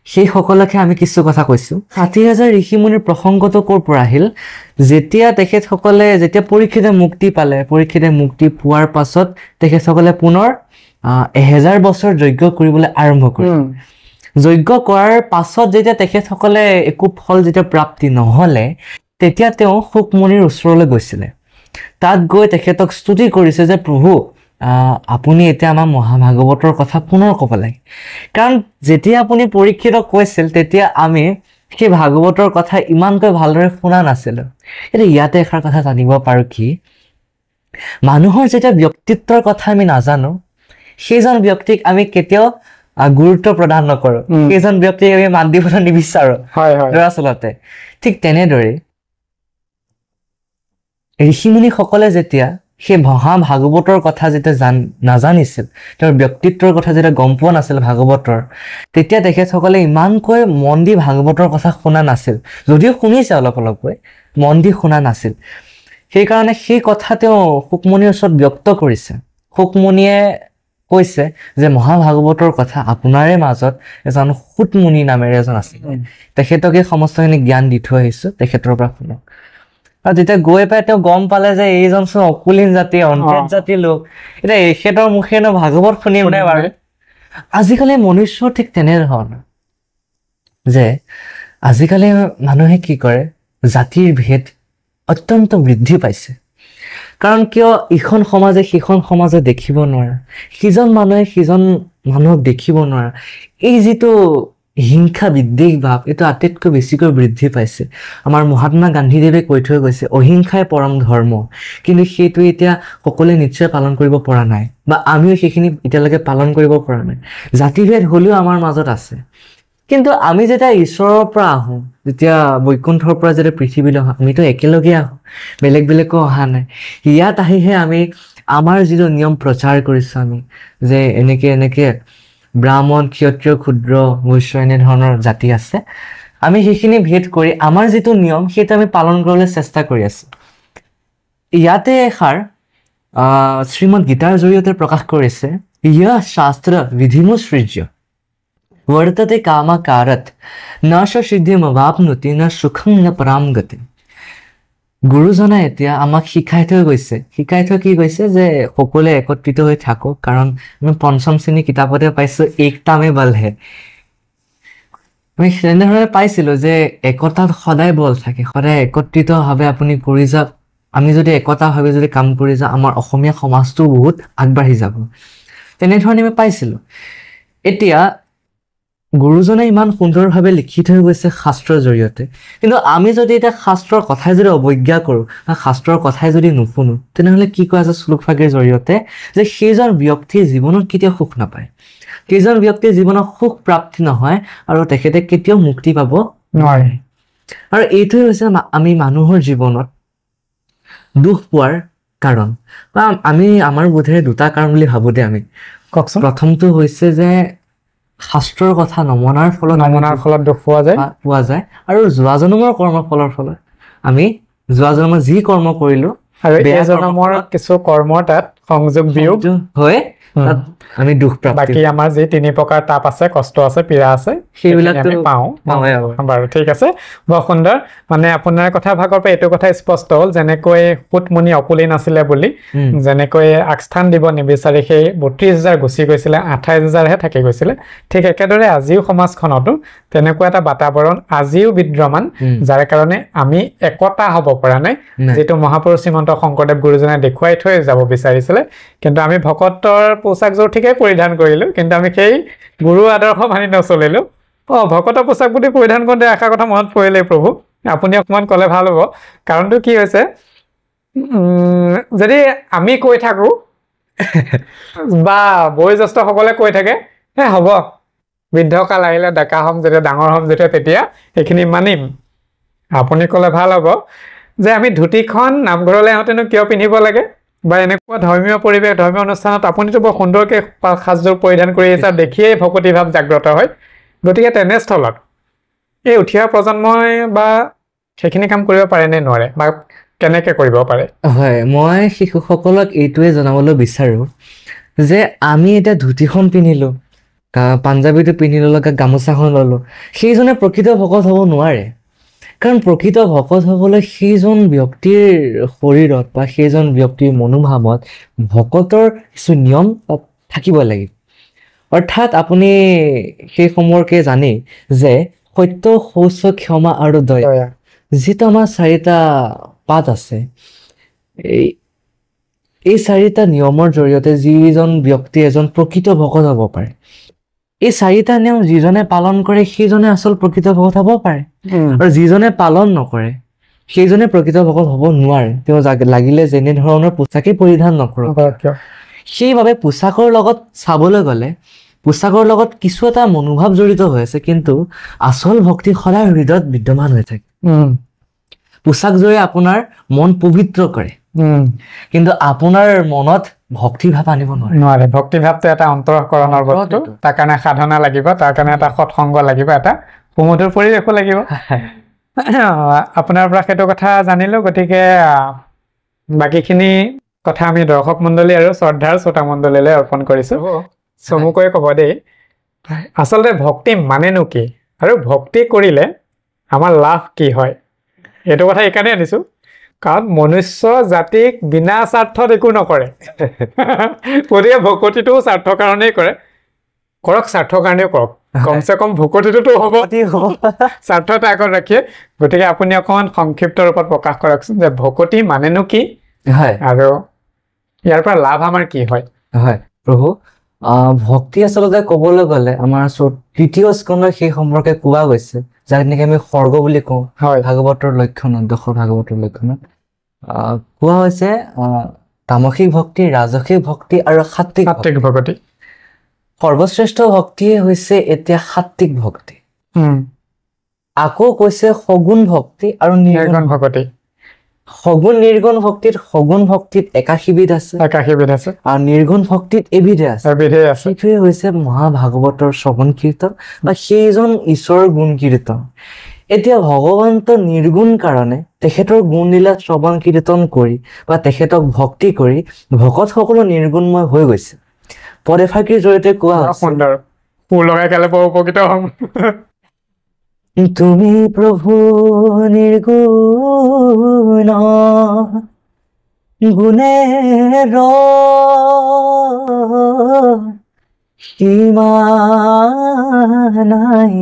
Speaker 1: সেইসকলকে আমি কিছু কথা কৈছোঁ। 60,000 ঋষিমুনিৰ প্ৰসংগটো ক'ৰ পৰা আহিল? যেতিয়া তেখেতসকলে পৰীক্ষিতে মুক্তি পালে, পৰীক্ষিতে মুক্তি পোৱাৰ পাছত তেখেতসকলে পুনৰ 1000 বছৰ যজ্ঞ কৰিবলৈ আৰম্ভ কৰিলে। যজ্ঞ কৰাৰ পাছত যেতিয়া তেখেতসকলে একো ফল প্ৰাপ্তি নহ'লে, তেতিয়া তেওঁ শুকমুনিৰ ওচৰলৈ গৈছিলে। তাত গৈ তেখেতক স্তুতি কৰিছে যে প্ৰভু, আপুনি এতিয়া আমাৰ মহাভাগৱতৰ কথা পুনৰ ক'ব লাগে। কাৰণ যেতিয়া আপুনি পৰীক্ষিতক কৈছিল, তেতিয়া আমি সেই ভাগৱতৰ কথা ইমানকৈ ভালদৰে শুনা নাছিলোঁ। এতিয়া ইয়াতে এষাৰ কথা জানিব পাৰোঁ কি, মানুহৰ যেতিয়া ব্যক্তিত্বৰ কথা আমি নাজানো, সেইজন ব্যক্তিক আমি কেতিয়াও গুৰুত্ব প্ৰদান নকৰোঁ, সেইজন ব্যক্তিক আমি মাত দিবলৈ নিবিচাৰোঁ দৰাচলতে। ঠিক তেনেদৰে ঋষিমুনিসকলে যেতিয়া সেই ভাগৱতৰ কথা নাজানিছিল, তেওঁৰ ব্যক্তিত্বৰ কথা গম পোৱা নাছিল ভাগৱতৰ, তেতিয়া তেখেতসকলে ইমানকৈ মন দি ভাগৱতৰ কথা শুনা নাছিল। যদিও শুনিছে অলপ অলপকৈ, মন দি শুনা নাছিল। সেইকাৰণে সেই কথা তেওঁ শুকমুনিৰ ওচৰত ব্যক্ত কৰিছে। শুকমুনিয়ে কৈছে যে মহাভাগৱতৰ কথা আপোনাৰে মাজত এজন শুকমুনি নামেৰে এজন আছিল, তেখেতকে সমস্তখিনি জ্ঞান দি থৈ আহিছোঁ, তেখেতৰ পৰা শুনক। আৰু যেতিয়া গৈ পাই তেওঁ গম পালে যে এইজন চোন অকুলীন জাতি, অন্তেজ জাতিৰ লোক, এতিয়া এখেতৰ মুখেনো ভাগৱত শুনিম নে বাৰু? আজিকালি মনুষ্য ঠিক তেনেধৰণৰ যে আজিকালি মানুহে কি কৰে, জাতিৰ ভেদ অত্যন্ত বৃদ্ধি পাইছে। কাৰণ কিয়, ইখন সমাজে সিখন সমাজে দেখিব নোৱাৰা, সিজন মানুহে সিজন মানুহক দেখিব নোৱাৰা, এই যিটো হিংসা বিদ্বেষ ভাৱ, এইটো আটাইতকৈ বেছিকৈ বৃদ্ধি পাইছে। আমাৰ মহাত্মা গান্ধীদেৱে কৈ থৈ গৈছে, অহিংসাই পৰম ধৰ্ম। কিন্তু সেইটো এতিয়া সকলোৱে নিশ্চয় পালন কৰিব পৰা নাই, বা আমিও সেইখিনি এতিয়ালৈকে পালন কৰিব পৰা নাই। জাতিভেদ হ'লেও আমাৰ মাজত আছে। কিন্তু আমি যেতিয়া ঈশ্বৰৰ পৰা আহোঁ, যেতিয়া বৈকুণ্ঠৰ পৰা যেতিয়া পৃথিৱীলৈ আহোঁ, আমিতো একেলগে আহোঁ, বেলেগ বেলেগকৈ অহা নাই। ইয়াত আহিহে আমি আমাৰ যিটো নিয়ম প্ৰচাৰ কৰিছোঁ, আমি যে এনেকে ব্ৰাহ্মণ, ক্ষত্ৰিয়, ক্ষুদ্ৰ, বৈশ্য এনেধৰণৰ জাতি আছে, আমি সেইখিনি ভেদ কৰি আমাৰ যিটো নিয়ম সেইটো আমি পালন কৰিবলৈ চেষ্টা কৰি আছোঁ। ইয়াতে এষাৰ শ্ৰীমদ গীতাৰ জৰিয়তে প্ৰকাশ কৰিছে, ইয়া শাস্ত্ৰ বিধিমুৎসৃজ্য वर्तते कामाकारात् न सिद्धिमवाप्नोति न सुखं न पराम गति। গুৰুজনাই এতিয়া আমাক শিকাই থৈ কি কৈছে যে সকলোৱে একত্ৰিত হৈ থাকক, কাৰণ আমি পঞ্চম শ্ৰেণী কিতাপতে পাইছোঁ একতা মে বল হে। আমি তেনেধৰণে পাইছিলোঁ যে একতাত সদায় বল থাকে, সদায় একত্ৰিতভাৱে আপুনি কৰি যাওক। আমি যদি একতাভাৱে যদি কাম কৰি যাওঁ, আমাৰ অসমীয়া সমাজটো বহুত আগবাঢ়ি যাব, তেনেধৰণে আমি পাইছিলোঁ। এতিয়া গুৰুজনে ইমান সুন্দৰভাৱে লিখি থৈ গৈছে শাস্ত্ৰৰ জৰিয়তে, কিন্তু আমি যদি এতিয়া শাস্ত্ৰৰ কথাই যদি অৱজ্ঞা কৰোঁ বা শাস্ত্ৰৰ কথাই যদি নুশুনো, তেনেহ'লে কি কোৱা আছে শ্লোকভাগীৰ জৰিয়তে, যে সেইজন ব্যক্তিয়ে জীৱনত কেতিয়াও সুখ নাপায়, সেইজন ব্যক্তিয়ে জীৱনত সুখ প্ৰাপ্তি নহয়, আৰু তেখেতে কেতিয়াও মুক্তি পাব নোৱাৰে। আৰু এইটোৱে হৈছে আমি মানুহৰ জীৱনত দুখ পোৱাৰ কাৰণ, বা আমি আমাৰ বোধেৰে দুটা কাৰণ বুলি ভাবোঁ দে আমি। কওকচোন। প্ৰথমটো হৈছে যে শাস্ত্ৰৰ কথা নমনাৰ ফলত
Speaker 2: নমনাৰ ফলত দুখ পোৱা যায়
Speaker 1: পোৱা যায় আৰু যোৱা জন্মৰ কৰ্মৰ ফলৰ ফলত আমি যোৱা জন্মত যি কৰ্ম কৰিলো
Speaker 2: আৰু
Speaker 1: বেয়া
Speaker 2: এই জন্মৰ কিছু কৰ্মৰ তাত সংযোগ বিয়োগ
Speaker 1: হয় তাত আমি দুখ প্ৰাপ্তি
Speaker 2: বাকী আমাৰ যি 3 প্ৰকাৰ তাপ আছে কষ্ট আছে পীড়া আছে
Speaker 1: সেইবিলাকতো
Speaker 2: আমি পাওঁ বাৰু ঠিক আছে বৰ সুন্দৰ মানে আপোনাৰ কথা ভাগৰ পৰা এইটো কথা স্পষ্ট হ'ল যেনেকৈ পুতমণি অকুলি নাছিলে বুলি যেনেকৈ আগস্থান দিব নিবিচাৰি সেই ৩২,০০০ গুচি গৈছিলে ২৮,০০০হে থাকি গৈছিলে ঠিক একেদৰে আজিও সমাজখনতো তেনেকুৱা এটা বাতাবৰণ আজিও বিদ্যমান যাৰ কাৰণে আমি একতা হ'ব পৰা নাই যেটো মহাপুৰুষ শ্ৰীমন্ত শংকৰদেৱ গুৰুজনে দেখুৱাই থৈ যাব বিচাৰিছিলে কিন্তু আমি ভকতৰ পোছাকযোৰ ঠিকই পৰিধান কৰিলো কিন্তু আমি সেই গুৰু আদৰ্শ মানি নচলিলো ভকতৰ পোছাক বুলি পৰিধান কৰোঁতে এষাৰ কথা মনত পৰিলে প্ৰভু আপুনি অকমান ক'লে ভাল হ'ব কাৰণটো কি হৈছে যদি আমি কৈ থাকো বা বয়োজ্যেষ্ঠসকলে কৈ থাকে হে হ'ব বৃদ্ধকাল আহিলে ডেকা হ'ম যেতিয়া ডাঙৰ হ'ম যেতিয়া তেতিয়া এইখিনি মানিম আপুনি ক'লে ভাল হ'ব যে আমি ধুতিখন নামঘৰলৈ আহোঁতেনো কিয় পিন্ধিব লাগে বা এনেকুৱা ধৰ্মীয় পৰিৱেশ ধৰ্মীয় অনুষ্ঠানত আপুনিতো বৰ সুন্দৰকৈ সাজযোৰ পৰিধান কৰি আহিছে দেখিয়েই ভকতি ভাৱ জাগ্ৰত হয় গতিকে তেনেস্থলত এই উঠি অহা প্ৰজন্মই বা সেইখিনি কাম কৰিব পাৰে নে নোৱাৰে বা কেনেকৈ কৰিব পাৰে
Speaker 1: হয় মই শিশুসকলক এইটোৱে জনাবলৈ বিচাৰোঁ যে আমি এতিয়া ধুতিখন পিন্ধিলোঁ পাঞ্জাবীটো পিন্ধি ল'লোঁ গামোচাখন ল'লোঁ সেইজনে প্ৰকৃত ভকত হ'ব নোৱাৰে কাৰণ প্ৰকৃত ভকত হ'বলৈ সেইজন ব্যক্তিৰ শৰীৰত বা সেইজন ব্যক্তিৰ মনোভাৱত ভকতৰ কিছু নিয়ম থাকিব লাগিব অৰ্থাৎ আপুনি সেই সম্পৰ্কে জানেই যে সত্য শৌচ ক্ষমা আৰু দয়া যিটো আমাৰ 4টা পাত আছে এই 4টা নিয়মৰ জৰিয়তে যিজন ব্যক্তি এজন প্ৰকৃত ভকত হ'ব পাৰে এই 4টা নিয়ম যিজনে পালন কৰে সেইজনে আচল প্ৰকৃত ভকত হ'ব পাৰে আৰু যিজনে পালন নকৰে সেইজনে প্ৰকৃত ভকত হ'ব নোৱাৰে তেওঁ লাগিলে যেনে ধৰণৰ পোছাকেই পৰিধান নকৰক সেইবাবে পোছাকৰ লগত চাবলৈ গ'লে পোছাকৰ লগত কিছু এটা মনোভাৱ জড়িত হৈ আছে কিন্তু আচল ভক্তি সদায় হৃদয়ত বিদ্যমান হৈ থাকে পোছাকযোৰে আপোনাৰ মন পবিত্ৰ কৰে কিন্তু আপোনাৰ মনত ভক্তিভাৱ আনিব নোৱাৰে
Speaker 2: ভক্তিভাৱটো এটা অন্তৰকৰণৰ বস্তু তাৰ কাৰণে সাধনা লাগিব তাৰ কাৰণে এটা সৎসংগ লাগিব এটা সুমধুৰ পৰিৱেশো লাগিব আপোনাৰ পৰা সেইটো কথা জানিলো গতিকে বাকীখিনি কথা আমি দৰ্শক মণ্ডলী আৰু শ্ৰদ্ধাৰ শ্ৰোতা মণ্ডলীলৈ অৰ্পণ কৰিছো চমুকৈ ক'ব দেই আচলতে ভক্তি মানেনো কি আৰু ভক্তি কৰিলে আমাৰ লাভ কি হয় এইটো কথা এইকাৰণে আনিছো কাৰণ মনুষ্য জাতিক বিনা স্বাৰ্থত একো নকৰে গতিকে ভকতিটো স্বাৰ্থৰ কাৰণেই কৰে কৰক স্বাৰ্থৰ কাৰণেও কৰক কমচে কম ভকতিটোতো হ'ব স্বাৰ্থ এটা আগত ৰাখিয়ে গতিকে আপুনি অকণমান সংক্ষিপ্ত ৰূপত প্ৰকাশ কৰকচোন যে ভকতি মানেনো কি আৰু ইয়াৰ পৰা লাভ আমাৰ কি হয়
Speaker 1: প্ৰভু ভক্তি আচলতে ক'বলৈ গ'লে আমাৰ 3য় স্কন্ধৰ সেই সম্পৰ্কে কোৱা গৈছে যাক নেকি আমি স্বৰ্গ বুলি কওঁ ভাগৱতৰ লক্ষণত দশৰ ভাগৱতৰ লক্ষণত কোৱা হৈছে তামসিক ভক্তি ৰাজসিক ভক্তি আৰু সাত্বিক
Speaker 2: ভক্তি
Speaker 1: সৰ্বশ্ৰেষ্ঠ ভক্তিয়ে হৈছে এতিয়া সাত্বিক ভক্তি আকৌ কৈছে সগুণ ভক্তি আৰু নিৰ্গুণ ভক্তি সগুণ নিৰ্গুণ ভক্তিত সগুণ ভক্তিত 81 বিধ আছে আৰু নিৰ্গুণ ভক্তিত এবিধে আছে সেইটোৱে হৈছে মহাভাগৱতৰ শ্ৰৱণ কীৰ্তন বা সেইজন ঈশ্বৰৰ গুণ কীৰ্তন এতিয়া ভগৱন্ত নিৰ্গুণ কাৰণে তেখেতৰ গুণলীলা শ্ৰৱণ কীৰ্তন কৰি বা তেখেতক ভক্তি কৰি ভকত সকলো নিৰ্গুণময় হৈ গৈছে পদেফাকিৰ জৰিয়তে কোৱা
Speaker 2: সুন্দৰ ফুল লগাই কালে উপকৃত হ'ম
Speaker 1: তুমি প্ৰভু নিৰ্গুণ গুণেৰ সীমা নাই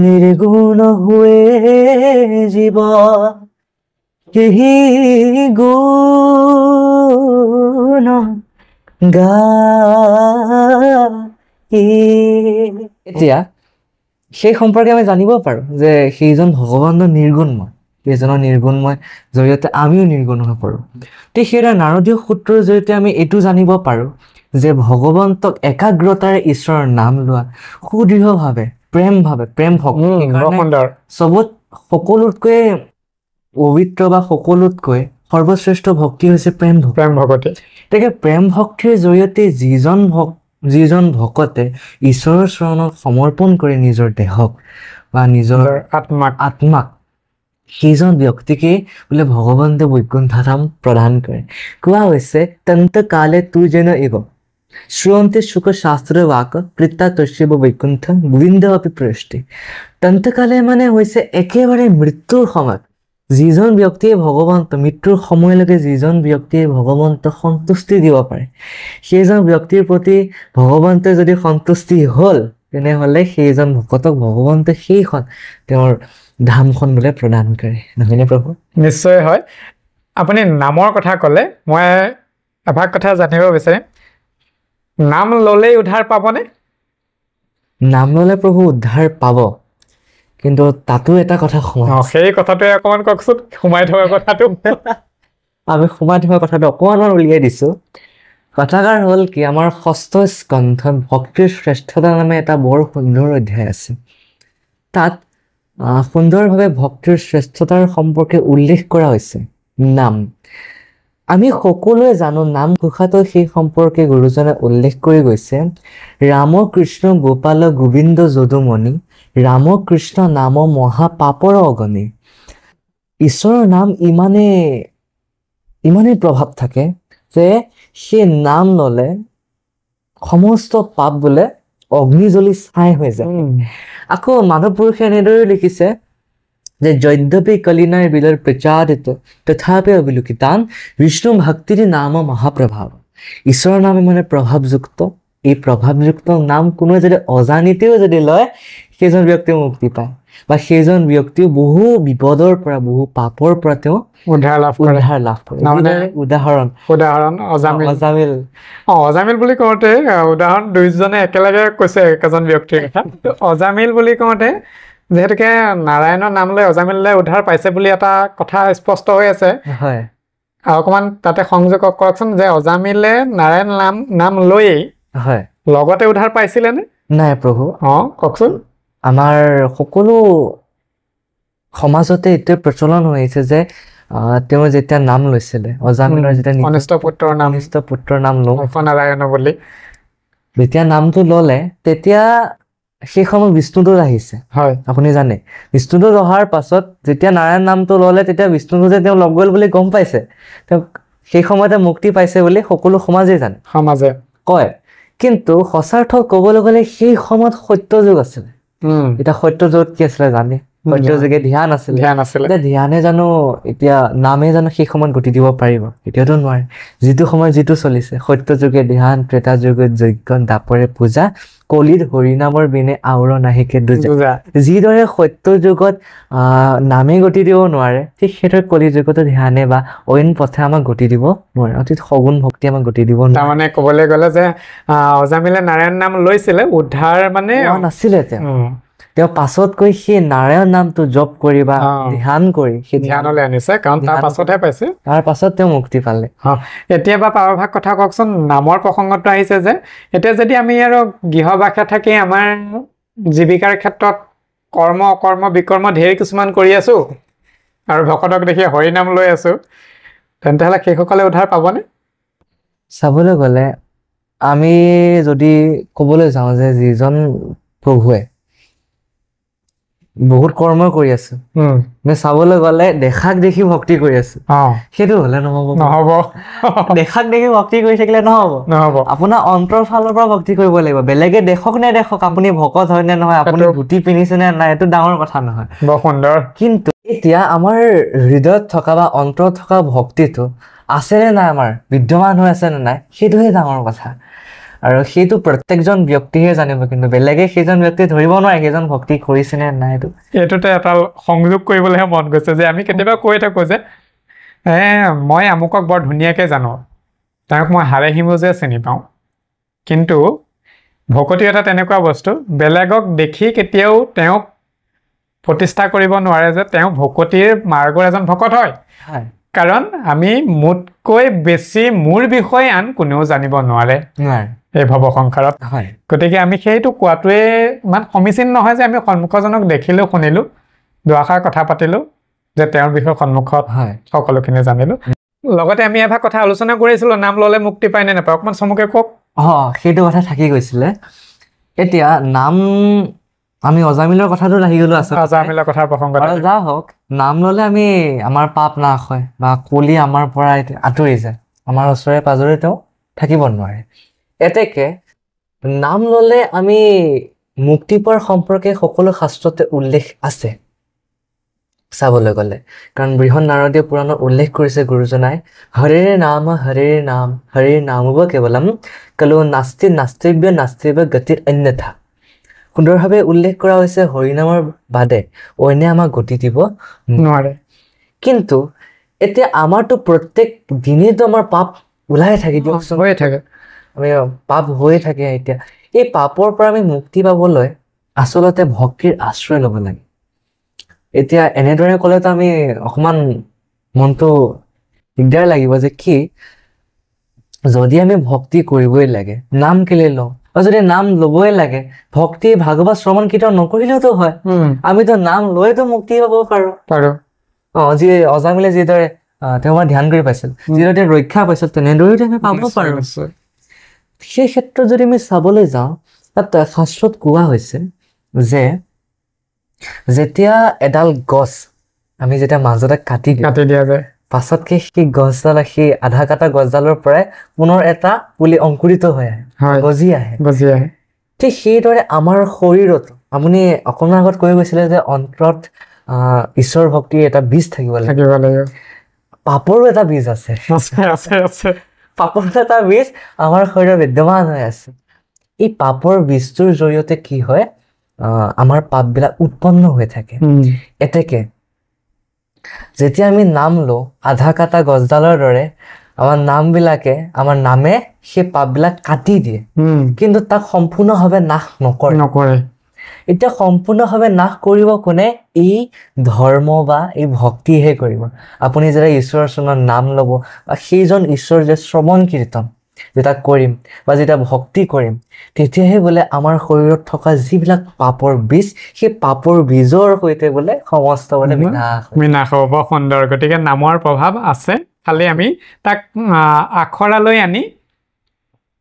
Speaker 1: নিৰ্গুণ হুৱে জীৱ কেহি গুণ এতিয়া সেই সম্পৰ্কে আমি জানিব পাৰো যে সেইজন ভগৱানৰ নিৰ্গুণময় সেইজনৰ নিৰ্গুণময় জৰিয়তে আমিও নিৰ্গুণ হৈ পৰো সেইদৰে নাৰদীয় সূত্ৰৰ জৰিয়তে আমি এইটো জানিব পাৰো যে ভগৱন্তক একাগ্ৰতাৰে ঈশ্বৰৰ নাম লোৱা সুদৃঢ়ভাৱে প্ৰেম ভক্তি চবত সকলোতকৈ পবিত্ৰ বা সকলোতকৈ সৰ্বশ্ৰেষ্ঠ ভক্তি হৈছে প্ৰেম ভক্তি গতিকে প্ৰেম ভক্তিৰ জৰিয়তে যিজন যিজন ভকতে ঈশ্বৰৰ চৰণত সমৰ্পণ কৰে নিজৰ দেহক বা নিজৰ আত্মাক সেইজন ব্যক্তিকে বোলে ভগৱন্তে বৈকুণ্ঠ ধাম প্ৰদান কৰে কোৱা হৈছে তন্ত কালে তু যেন এব শ্ৰুয়ন্তে শুক শাস্ত্ৰ বাক কৃতা তস্যব বৈকুণ্ঠ গোবিন্দ অপি প্ৰষ্টি তন্তকালে মানে হৈছে একেবাৰে মৃত্যুৰ সময়ত যিজন ব্যক্তিয়ে ভগৱন্ত মৃত্যুৰ সময়লৈকে যিজন ব্যক্তিয়ে ভগৱন্তক সন্তুষ্টি দিব পাৰে সেইজন ব্যক্তিৰ প্ৰতি ভগৱন্তে যদি সন্তুষ্টি হ'ল তেনেহ'লে সেইজন ভকতক ভগৱন্তে সেইখন তেওঁৰ ধামখন বোলে প্ৰদান কৰে নহয়নে প্ৰভু
Speaker 2: নিশ্চয় হয় আপুনি নামৰ কথা ক'লে মই এভাগ কথা জানিব বিচাৰিম নাম ল'লেই উদ্ধাৰ পাবনে
Speaker 1: নাম ল'লে প্ৰভু উদ্ধাৰ পাব কিন্তু তাতো এটা কথা
Speaker 2: সেই কথাটোৱে অকণমান কওকচোন সোমাই থকা কথাটো
Speaker 1: আমি সোমাই থকা কথাটো অকণমান উলিয়াই দিছোঁ কথাষাৰ হ'ল কি আমাৰ ষষ্ঠ স্কন্ধত ভক্তিৰ শ্ৰেষ্ঠতা নামে এটা বৰ সুন্দৰ অধ্যায় আছে তাত সুন্দৰভাৱে ভক্তিৰ শ্ৰেষ্ঠতাৰ সম্পৰ্কে উল্লেখ কৰা হৈছে নাম আমি সকলোৱে জানো নাম ঘোষাটো সেই সম্পৰ্কে গুৰুজনে উল্লেখ কৰি গৈছে ৰাম কৃষ্ণ গোপাল গোবিন্দ যদুমণি ৰাম কৃষ্ণ নাম মহা পাপৰ অগণি ঈশ্বৰৰ নাম ইমানেই প্ৰভাৱ থাকে যে সেই নাম ল'লে সমস্ত পাপ বোলে অগ্নি জ্বলি ছাই হৈ যায় আকৌ মাধৱ পুৰুষে এনেদৰে লিখিছে যে যদ্যপি কলিনায় বিলৰ প্ৰচাৰিত তথাপি অবিলোকিতান বিষ্ণু ভক্তিৰ নাম মহাপ্ৰভাৱ ঈশ্বৰৰ নাম মানে প্ৰভাৱযুক্ত এই প্ৰভাৱযুক্ত নাম কোনোৱে যদি অজানিতেও যদি লয় সেইজন ব্যক্তিও মুক্তি পায় বা সেইজন ব্যক্তিও বহু বিপদৰ পৰা বহু পাপৰ পৰা তেওঁ উদ্ধাৰ লাভ কৰে উদাহৰণ
Speaker 2: অজামিল বুলি কওঁতে উদাহৰণ দুইজনে একেলগে কৈছে একেজন ব্যক্তিৰ কথা অজামিল বুলি কওঁতে যিহেতুকে নাৰায়ণৰ নাম লৈ অজামিললৈ উদ্ধাৰ পাইছে বুলি এটা কথা স্পষ্ট হৈ আছে
Speaker 1: হয়
Speaker 2: আৰু অকণমান তাতে সংযোগ কৰকচোন যে অজামিলে নাৰায়ণ নাম লৈয়েই
Speaker 1: হয়
Speaker 2: লগতে উদ্ধাৰ পাইছিলে নে
Speaker 1: নাই প্ৰভু
Speaker 2: কওকচোন
Speaker 1: আমাৰ সকলো সমাজতে এইটোৱে প্ৰচলন হৈ আহিছে যে তেওঁ যেতিয়া নাম লৈছিলে অজামিলৰ যেতিয়া
Speaker 2: কনিষ্ঠ
Speaker 1: পুত্ৰৰ নাম
Speaker 2: নাৰায়ণ বুলি
Speaker 1: যেতিয়া নামটো ল'লে তেতিয়া সেই সময়ত বিষ্ণুদূত আহিছে
Speaker 2: হয়
Speaker 1: আপুনি জানে বিষ্ণুদূত অহাৰ পাছত যেতিয়া নাৰায়ণ নামটো ল'লে তেতিয়া বিষ্ণুদূতে তেওঁ লগ গ'ল বুলি গম পাইছে তেওঁ সেই সময়তে মুক্তি পাইছে বুলি সকলো সমাজে কয় কিন্তু সঁচাৰ্থ ক'বলৈ গ'লে সেই সময়ত সত্য যুগ আছিলে এতিয়া সত্য যুগত কি আছিলে জানে সত্য যুগে ধ্যান আছিলে এতিয়া ধ্যানে জানো এতিয়া নামে জানো সেই সময়ত গতি দিব পাৰিব এতিয়াতো নোৱাৰে যিটো সময় যিটো চলিছে সত্য যুগে ধ্যান ত্ৰেতা যুগত যজ্ঞ দাপৰে পূজা কলিত হৰিনামৰ বিনে আউৰ নাহিকে দুজা যিদৰে সত্য যুগত নামে গতি দিব নোৱাৰে ঠিক সেইদৰে কলি যুগতো ধ্যানে বা অইন পথে আমাক গতি দিব নোৱাৰে অতি সগুণ ভক্তি আমাক গতি দিব নোৱাৰে
Speaker 2: তাৰমানে ক'বলৈ গ'লে যে অজামিলে নাৰায়ণ নাম লৈছিলে উদ্ধাৰ মানে
Speaker 1: নাছিলে তেওঁ পাছতকৈ সেই নাৰায়ণ নামটো জপ কৰি বা ধ্যান কৰি সেই
Speaker 2: ধ্যানলৈ আনিছে কাৰণ তাৰ পাছতহে পাইছে
Speaker 1: তাৰ পাছত তেওঁ মুক্তি পালে
Speaker 2: এতিয়া বা পাৰভাগ কথা কওকচোন নামৰ প্ৰসংগটো আহিছে যে এতিয়া যদি আমি আৰু গৃহবাসে থাকি আমাৰ জীৱিকাৰ ক্ষেত্ৰত কৰ্ম অকৰ্ম বিকৰ্ম ঢেৰ কিছুমান কৰি আছো আৰু ভকতক দেখি হৰি নাম লৈ আছো তেন্তে হ'লে সেইসকলে উদ্ধাৰ পাবনে
Speaker 1: চাবলৈ গ'লে আমি যদি ক'বলৈ যাওঁ যে যিজন প্ৰভুৱে বহুত কৰ্ম কৰি আছে চাবলৈ গ'লে দেখাক দেখি ভক্তি কৰি আছে সেইটো হ'লে নহ'ব দেখাক দেখি ভক্তি কৰি থাকিলে নহ'ব আপোনাৰ অন্তৰ ফালৰ পৰা ভক্তি কৰিব লাগিব বেলেগে দেখক নে দেখক আপুনি ভকত হয় নে নহয় আপুনি ধুতি পিন্ধিছে নে নাই এইটো ডাঙৰ কথা নহয়
Speaker 2: বৰ সুন্দৰ
Speaker 1: কিন্তু এতিয়া আমাৰ হৃদয়ত থকা বা অন্তৰত থকা ভক্তিটো আছে নে নাই আমাৰ বিদ্যমান হৈ আছে নে নাই সেইটোহে ডাঙৰ কথা আৰু সেইটো প্ৰত্যেকজন ব্যক্তিহে জানিব কিন্তু বেলেগে সেইজন ব্যক্তি ধৰিব নোৱাৰে সেইজন ভক্তি কৰিছে নে নাই
Speaker 2: এইটোতে এটা সংযোগ কৰিবলৈহে মন গৈছে যে আমি কেতিয়াবা কৈ থাকোঁ যে মই আমুকক বৰ ধুনীয়াকৈ জানো তেওঁক মই হাড়ে সিমজে চিনি পাওঁ কিন্তু ভকতি এটা তেনেকুৱা বস্তু বেলেগক দেখি কেতিয়াও তেওঁক প্ৰতিষ্ঠা কৰিব নোৱাৰে যে তেওঁ ভকতিৰ মাৰ্গৰ এজন ভকত হয় কাৰণ আমি মোতকৈ বেছি মোৰ বিষয়ে আন কোনেও জানিব নোৱাৰে এই ভৱ সংসাৰত গতিকে আমি সেইটো কোৱাটোৱে ইমান সমীচীন নহয় যে আমি সন্মুখজনক দেখিলো শুনিলো দুআষাৰ কথা পাতিলো যে তেওঁৰ বিষয়ে সন্মুখত সকলোখিনি জানিলো লগতে আমি এভাগ কথা আলোচনা কৰিছিলো নাম ল'লে মুক্তি পায় নে নাপায় অকণমান চমুকে কওক
Speaker 1: সেইটো কথা থাকি গৈছিলে এতিয়া নাম আমি অজামিলৰ কথাটো আহি গলো আচলতে
Speaker 2: অজামিলৰ কথাৰ প্ৰসংগত
Speaker 1: আৰু যা হওক নাম ললে আমি আমাৰ পাপ নাশ হয় বা কলি আমাৰ পৰা আঁতৰি যায় আমাৰ ওচৰে পাজৰে তেওঁ থাকিব নোৱাৰে এতেকে নাম ললে আমি মুক্তি পোৱাৰ সম্পৰ্কে সকলো শাস্ত্ৰতে উল্লেখ আছে চাবলৈ গ'লে কাৰণ বৃহৎ নাৰদীয় পুৰাণত উল্লেখ কৰিছে গুৰুজনাই হৰেৰ নাম কেৱলম কলো নাস্তি নাস্তিব্য গতিৰ অন্যথা সুন্দৰভাৱে উল্লেখ কৰা হৈছে হৰিনামৰ বাদে অন্যে আমাক গতি দিব
Speaker 2: নোৱাৰে
Speaker 1: কিন্তু এতিয়া আমাৰতো প্ৰত্যেক দিনেতো আমাৰ পাপ ওলাই থাকে দিয়কচোন
Speaker 2: হৈয়ে থাকে
Speaker 1: আমি পাপ হৈয়ে থাকে এতিয়া এই পাপৰ পৰা আমি মুক্তি পাবলৈ আচলতে ভক্তিৰ আশ্ৰয় ল'ব লাগে এতিয়া এনেদৰে ক'লেতো আমি অকমান মনটো দিগদাৰ লাগিব যে কি যদি আমি ভক্তি কৰিবই লাগে নাম কেলে লওঁ আৰু যদি নাম ল'বই লাগে ভক্তি ভাগৱত শ্ৰৱণ কীৰ্তন নকৰিলেওতো হয় আমিতো নাম লৈতো মুক্তি পাব পাৰো যি অজামিলে যিদৰে তেওঁ ধ্যান কৰি পাইছিল যিদৰে ৰক্ষা পাইছিল তেনেদৰেতো আমি পাব পাৰো সেই ক্ষেত্ৰত যদি আমি চাবলৈ যাওঁ তাত শাস্ত্ৰত কোৱা হৈছে যে যেতিয়া এডাল গছ আমি যেতিয়া মাজতে কাটি
Speaker 2: দিয়া যায়
Speaker 1: পাছতকে সেই গছডাল সেই আধা কাটা গছডালৰ পৰাই পুনৰ এটা পুলি অংকুৰিত হৈ আহে গজি আহে ঠিক সেইদৰে আমাৰ শৰীৰত আপুনি অকণমান আগত কৈ গৈছিলে যে অন্তৰত ঈশ্বৰ ভক্তিৰ এটা বীজ থাকিব লাগে পাপৰো এটা বীজ আছে পাপৰ এটা বীজ আমাৰ শৰীৰত বিদ্যমান হৈ আছে এই পাপৰ বীজটোৰ জৰিয়তে কি হয় আমাৰ পাপবিলাক উৎপন্ন হৈ থাকে এতেকে যেতিয়া আমি নাম লওঁ আধা কাটা গছডালৰ দৰে আমাৰ নামবিলাকে আমাৰ নামে সেই পাপবিলাক কাটি দিয়ে কিন্তু তাক সম্পূৰ্ণভাৱে নাশ নকৰে এতিয়া সম্পূৰ্ণভাৱে নাশ কৰিব কোনে এই ধৰ্ম বা এই ভক্তিহে কৰিব আপুনি যেতিয়া ঈশ্বৰৰ চৰণৰ নাম ল'ব বা সেইজন ঈশ্বৰ যে শ্ৰৱণ কীৰ্তন যেতিয়া কৰিম বা যেতিয়া ভক্তি কৰিম তেতিয়াহে বোলে আমাৰ শৰীৰত থকা যিবিলাক পাপৰ বীজ সেই পাপৰ বীজৰ সৈতে বোলে সমস্ত বোলে
Speaker 2: বিনাশ হ'ব সুন্দৰ গতিকে নামৰ প্ৰভাৱ আছে খালি আমি তাক আখৰালৈ আনি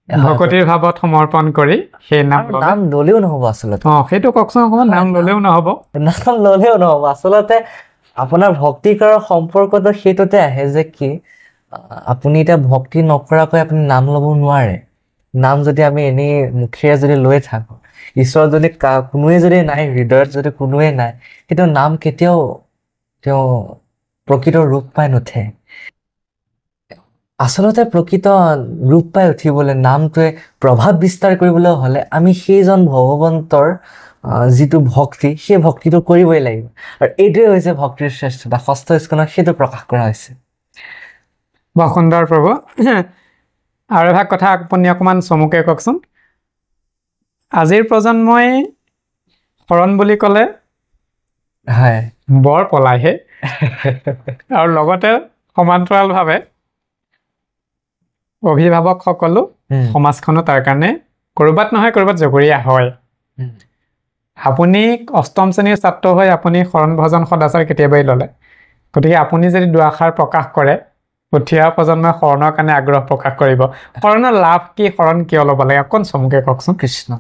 Speaker 2: ভকতিৰ ভাৱত সমৰ্পণ কৰি সেই নাম
Speaker 1: ল'লেও নহ'ব আচলতে
Speaker 2: সেইটো কওকচোন অকণমান নাম ল'লেও নহ'ব
Speaker 1: আচলতে আপোনাৰ ভক্তি কৰাৰ সম্পৰ্কটো সেইটোতে আহে যে কি আপুনি এতিয়া ভক্তি নকৰাকৈ আপুনি নাম ল'ব নোৱাৰে নাম যদি আমি এনেই মুখেৰে যদি লৈ থাকো ঈশ্বৰ যদি কোনোৱে যদি নাই হৃদয়ত যদি কোনোৱে নাই সেইটো নাম কেতিয়াও তেওঁ প্ৰকৃত ৰূপ পাই নুঠে আচলতে প্ৰকৃত ৰূপ পাই উঠিবলৈ নামটোৱে প্ৰভাৱ বিস্তাৰ কৰিবলৈ হ'লে আমি সেইজন ভগৱন্তৰ যিটো ভক্তি সেই ভক্তিটো কৰিবই লাগিব আৰু এইটোৱে হৈছে ভক্তিৰ শ্ৰেষ্ঠতা ষষ্ঠ স্কন্ধত সেইটো প্ৰকাশ কৰা হৈছে
Speaker 2: বৰ সুন্দৰ প্ৰভু আৰু এভাগ কথা আপুনি অকণমান চমুকে কওকচোন আজিৰ প্ৰজন্মই শৰণ বুলি ক'লে
Speaker 1: হয়
Speaker 2: বৰ পলাইহে আৰু লগতে সমান্তৰালভাৱে অভিভাৱকসকলো সমাজখনো তাৰ কাৰণে ক'ৰবাত নহয় ক'ৰবাত জগৰীয়া হয় আপুনি অষ্টম শ্ৰেণীৰ ছাত্ৰ হৈ আপুনি শৰণ ভজন সদাচাৰ কেতিয়াবাই ল'লে গতিকে আপুনি যদি দুআষাৰ প্ৰকাশ কৰে উঠি অহা প্ৰজন্মই শৰণৰ কাৰণে আগ্ৰহ প্ৰকাশ কৰিব শৰণৰ লাভ কি শৰণ কিয় ল'ব লাগে অকণ চমুকে কওকচোন
Speaker 1: কৃষ্ণ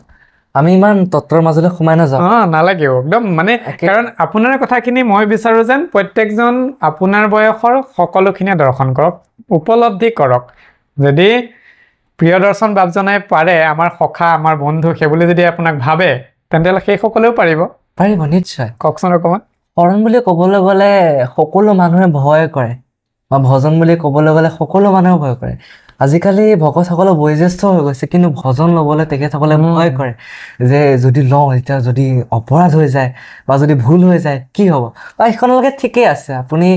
Speaker 1: আমি ইমান তত্ত্বৰ মাজলৈ সোমাই নাযাওঁ
Speaker 2: নালাগেও একদম মানে কাৰণ আপোনাৰ কথাখিনি মই বিচাৰোঁ যেন প্ৰত্যেকজন আপোনাৰ বয়সৰ সকলোখিনিয়ে দৰ্শন কৰক উপলব্ধি কৰক যদি প্ৰিয় দৰ্শন বাপজনাই পাৰে আমাৰ সখা আমাৰ বন্ধু সেইবুলি যদি আপোনাক ভাবে তেন্তে সেই সকলেও পাৰিব
Speaker 1: নিশ্চয়
Speaker 2: কওকচোন অকণমান
Speaker 1: শৰণ বুলি ক'বলৈ গ'লে সকলো মানুহে ভয় কৰে বা ভজন বুলি ক'বলৈ গ'লে সকলো মানুহে ভয় কৰে আজিকালি ভকতসকলৰ বয়োজ্যেষ্ঠ হৈ গৈছে কিন্তু ভজন ল'বলৈ তেখেতসকলে ভয় কৰে যে যদি লওঁ এতিয়া যদি অপৰাধ হৈ যায় বা যদি ভুল হৈ যায় কি হ'ব বা সেইখনলৈকে ঠিকেই আছে আপুনি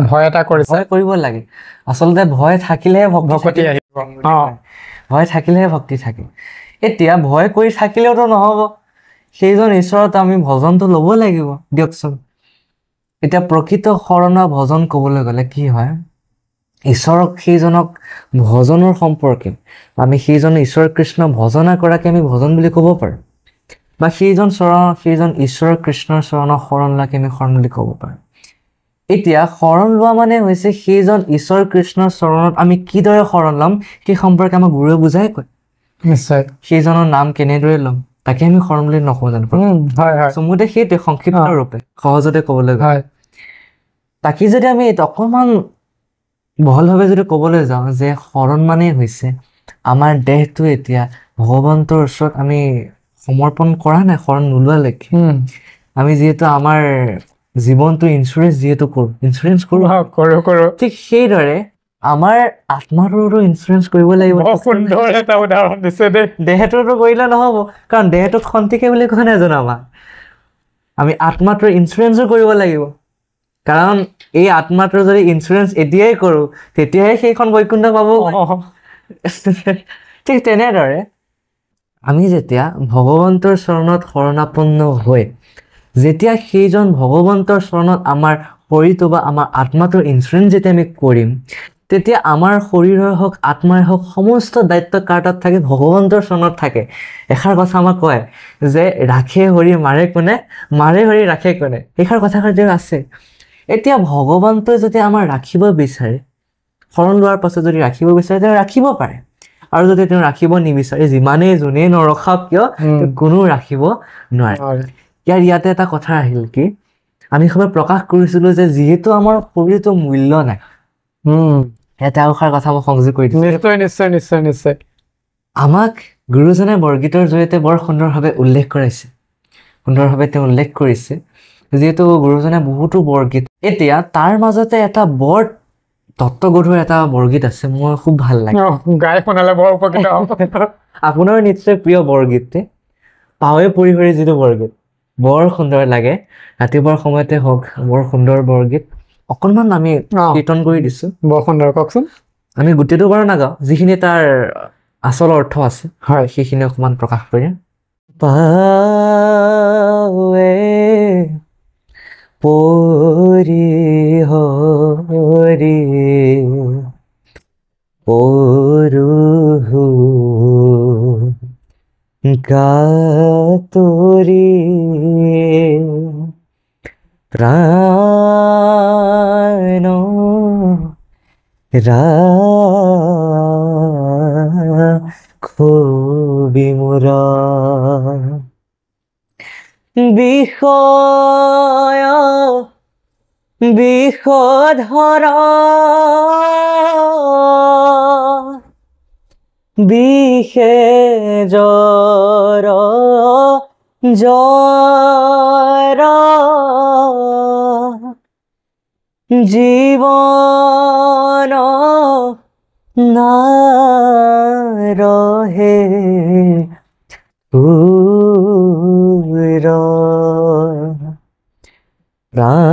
Speaker 2: ভয় এটা
Speaker 1: ভয় কৰিব লাগে আচলতে ভয় থাকিলেহে ভক্তি
Speaker 2: আহিব
Speaker 1: ভয় থাকিলেহে ভক্তি থাকে এতিয়া ভয় কৰি থাকিলেওতো নহ'ব সেইজন ঈশ্বৰত আমি ভজনটো ল'ব লাগিব দিয়কচোন এতিয়া প্ৰকৃত শৰণৰ ভজন ক'বলৈ গ'লে কি হয় ঈশ্বৰক সেইজনক ভজনৰ সম্পৰ্কে আমি সেইজন ঈশ্বৰ কৃষ্ণ ভজনা কৰাকে আমি ভজন বুলি ক'ব পাৰোঁ বা সেইজন ঈশ্বৰ কৃষ্ণৰ চৰণৰ শৰণ লোৱাকে আমি শৰণ বুলি ক'ব পাৰোঁ এতিয়া শৰণ লোৱা মানে হৈছে সেইজন ঈশ্বৰ কৃষ্ণৰ চৰণত আমি কিদৰে শৰণ ল'ম সেই সম্পৰ্কে আমাক গুৰুৱে বুজাই কয়
Speaker 2: নিশ্চয়
Speaker 1: সেইজনৰ নাম কেনেদৰে ল'ম তাকে আমি শৰণ বুলি নকওঁ জানো
Speaker 2: হয় হয়
Speaker 1: চমুতে সেইটোৱে সংক্ষিপ্ত ৰূপে সহজতে ক'বলৈ গ'লে
Speaker 2: হয়
Speaker 1: তাকে যদি আমি অকণমান বহলভাৱে যদি ক'বলৈ যাওঁ যে শৰণ মানেই হৈছে আমাৰ দেহটো এতিয়া ভগৱন্তৰ ওচৰত আমি সমৰ্পণ কৰা নাই শৰণ নোলোৱালৈকে আমি যিহেতু আমাৰ জীৱনটো ইঞ্চুৰেঞ্চ যিহেতু কৰোঁ
Speaker 2: কৰো
Speaker 1: ঠিক সেইদৰে আমাৰ আত্মাটোৰো ইঞ্চুৰেঞ্চ কৰিব লাগিব
Speaker 2: বৰ সুন্দৰ এটা উদাহৰণ দিছে দেই
Speaker 1: দেহটোতো কৰিলে নহ'ব কাৰণ দেহটোত খন্তিকে বুলি কোৱা নাই জানো আমাক আমি আত্মাটোৰ ইঞ্চুৰেঞ্চো কৰিব লাগিব কাৰণ এই আত্মাটোৰ যদি ইঞ্চুৰেঞ্চ এতিয়াই কৰোঁ তেতিয়াহে সেইখন বৈকুণ্ঠ পাব ঠিক তেনেদৰে আমি যেতিয়া ভগৱন্তৰ চৰণত শৰণাপন্ন হৈ যেতিয়া সেইজন ভগৱন্তৰ চৰণত আমাৰ শৰীৰটো বা আমাৰ আত্মাটোৰ ইঞ্চুৰেঞ্চ যেতিয়া আমি কৰিম তেতিয়া আমাৰ শৰীৰৰ হওক আত্মাৰ হওক সমস্ত দায়িত্ব কাৰ তাত থাকে ভগৱন্তৰ চৰণত থাকে এষাৰ কথা আমাক কয় যে ৰাখে হৰি মাৰে কোনে মাৰে হৰি ৰাখে কোনে এইষাৰ কথাষাৰ যে আছে এতিয়া ভগৱন্তই যদি আমাৰ ৰাখিব বিচাৰে শৰণ লোৱাৰ পাছত যদি ৰাখিব বিচাৰে তেওঁ ৰাখিব পাৰে আৰু যদি তেওঁ ৰাখিব নিবিচাৰে যিমানেই যোনেই নৰখাওক কিয় কোনো ৰাখিব নোৱাৰে ইয়াতে এটা কথা আহিল কি আমি সবে প্ৰকাশ কৰিছিলো যে যিহেতু আমাৰ শৰীৰটো মূল্য নাই এটা আশাৰ কথা মই সংযোগ কৰি দিছোঁ
Speaker 2: নিশ্চয়
Speaker 1: আমাক গুৰুজনে বৰগীতৰ জৰিয়তে বৰ সুন্দৰভাৱে উল্লেখ কৰাইছে সুন্দৰভাৱে তেওঁ উল্লেখ কৰিছে যিহেতু গুৰুজনে বহুতো বৰগীত এতিয়া তাৰ মাজতে এটা বৰ তত্ত্বগধুৰ এটা বৰগীত আছে মোৰ খুব ভাল লাগে
Speaker 2: গাই শুনালে বৰ উপকৃত
Speaker 1: আপোনাৰ নিশ্চয় প্ৰিয় বৰগীত পাৱে পৰিহৰি যিটো বৰগীত বৰ সুন্দৰ লাগে ৰাতিপুৱাৰ সময়তে হওক বৰ সুন্দৰ বৰগীত অকণমান আমি কীৰ্তন কৰি দিছোঁ
Speaker 2: বৰ সুন্দৰ কওকচোন
Speaker 1: আমি গোটেইটো বাৰু নাগাওঁ যিখিনি তাৰ আচল অৰ্থ আছে
Speaker 2: হয়
Speaker 1: সেইখিনি অকণমান প্ৰকাশ কৰিম পাৱে পৰিহৰি পৰুহু গাতৰি প্ৰাণ ৰাখো বিমুৰা বিষয় বিষধৰ বিষে জ্বৰ জ্বৰ জীৱন নাৰহে প্ৰাণ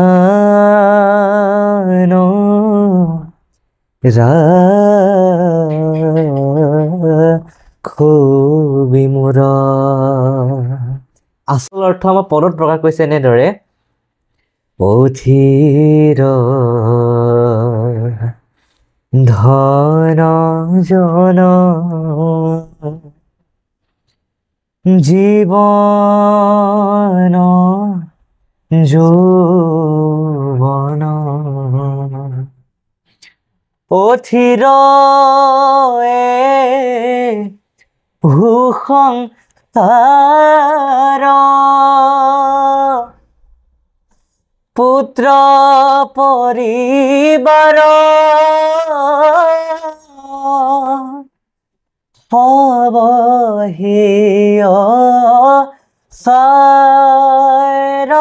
Speaker 1: ৰাখো বিমুৰা আচল অৰ্থ আমাৰ পদত প্ৰকাশ কৰিছে এনেদৰে অধীৰ ধন জন জীৱন যৌৱন অথিৰ ভূষংসাৰ পুত্ৰ পৰিবাৰ সবহিয় সাৰ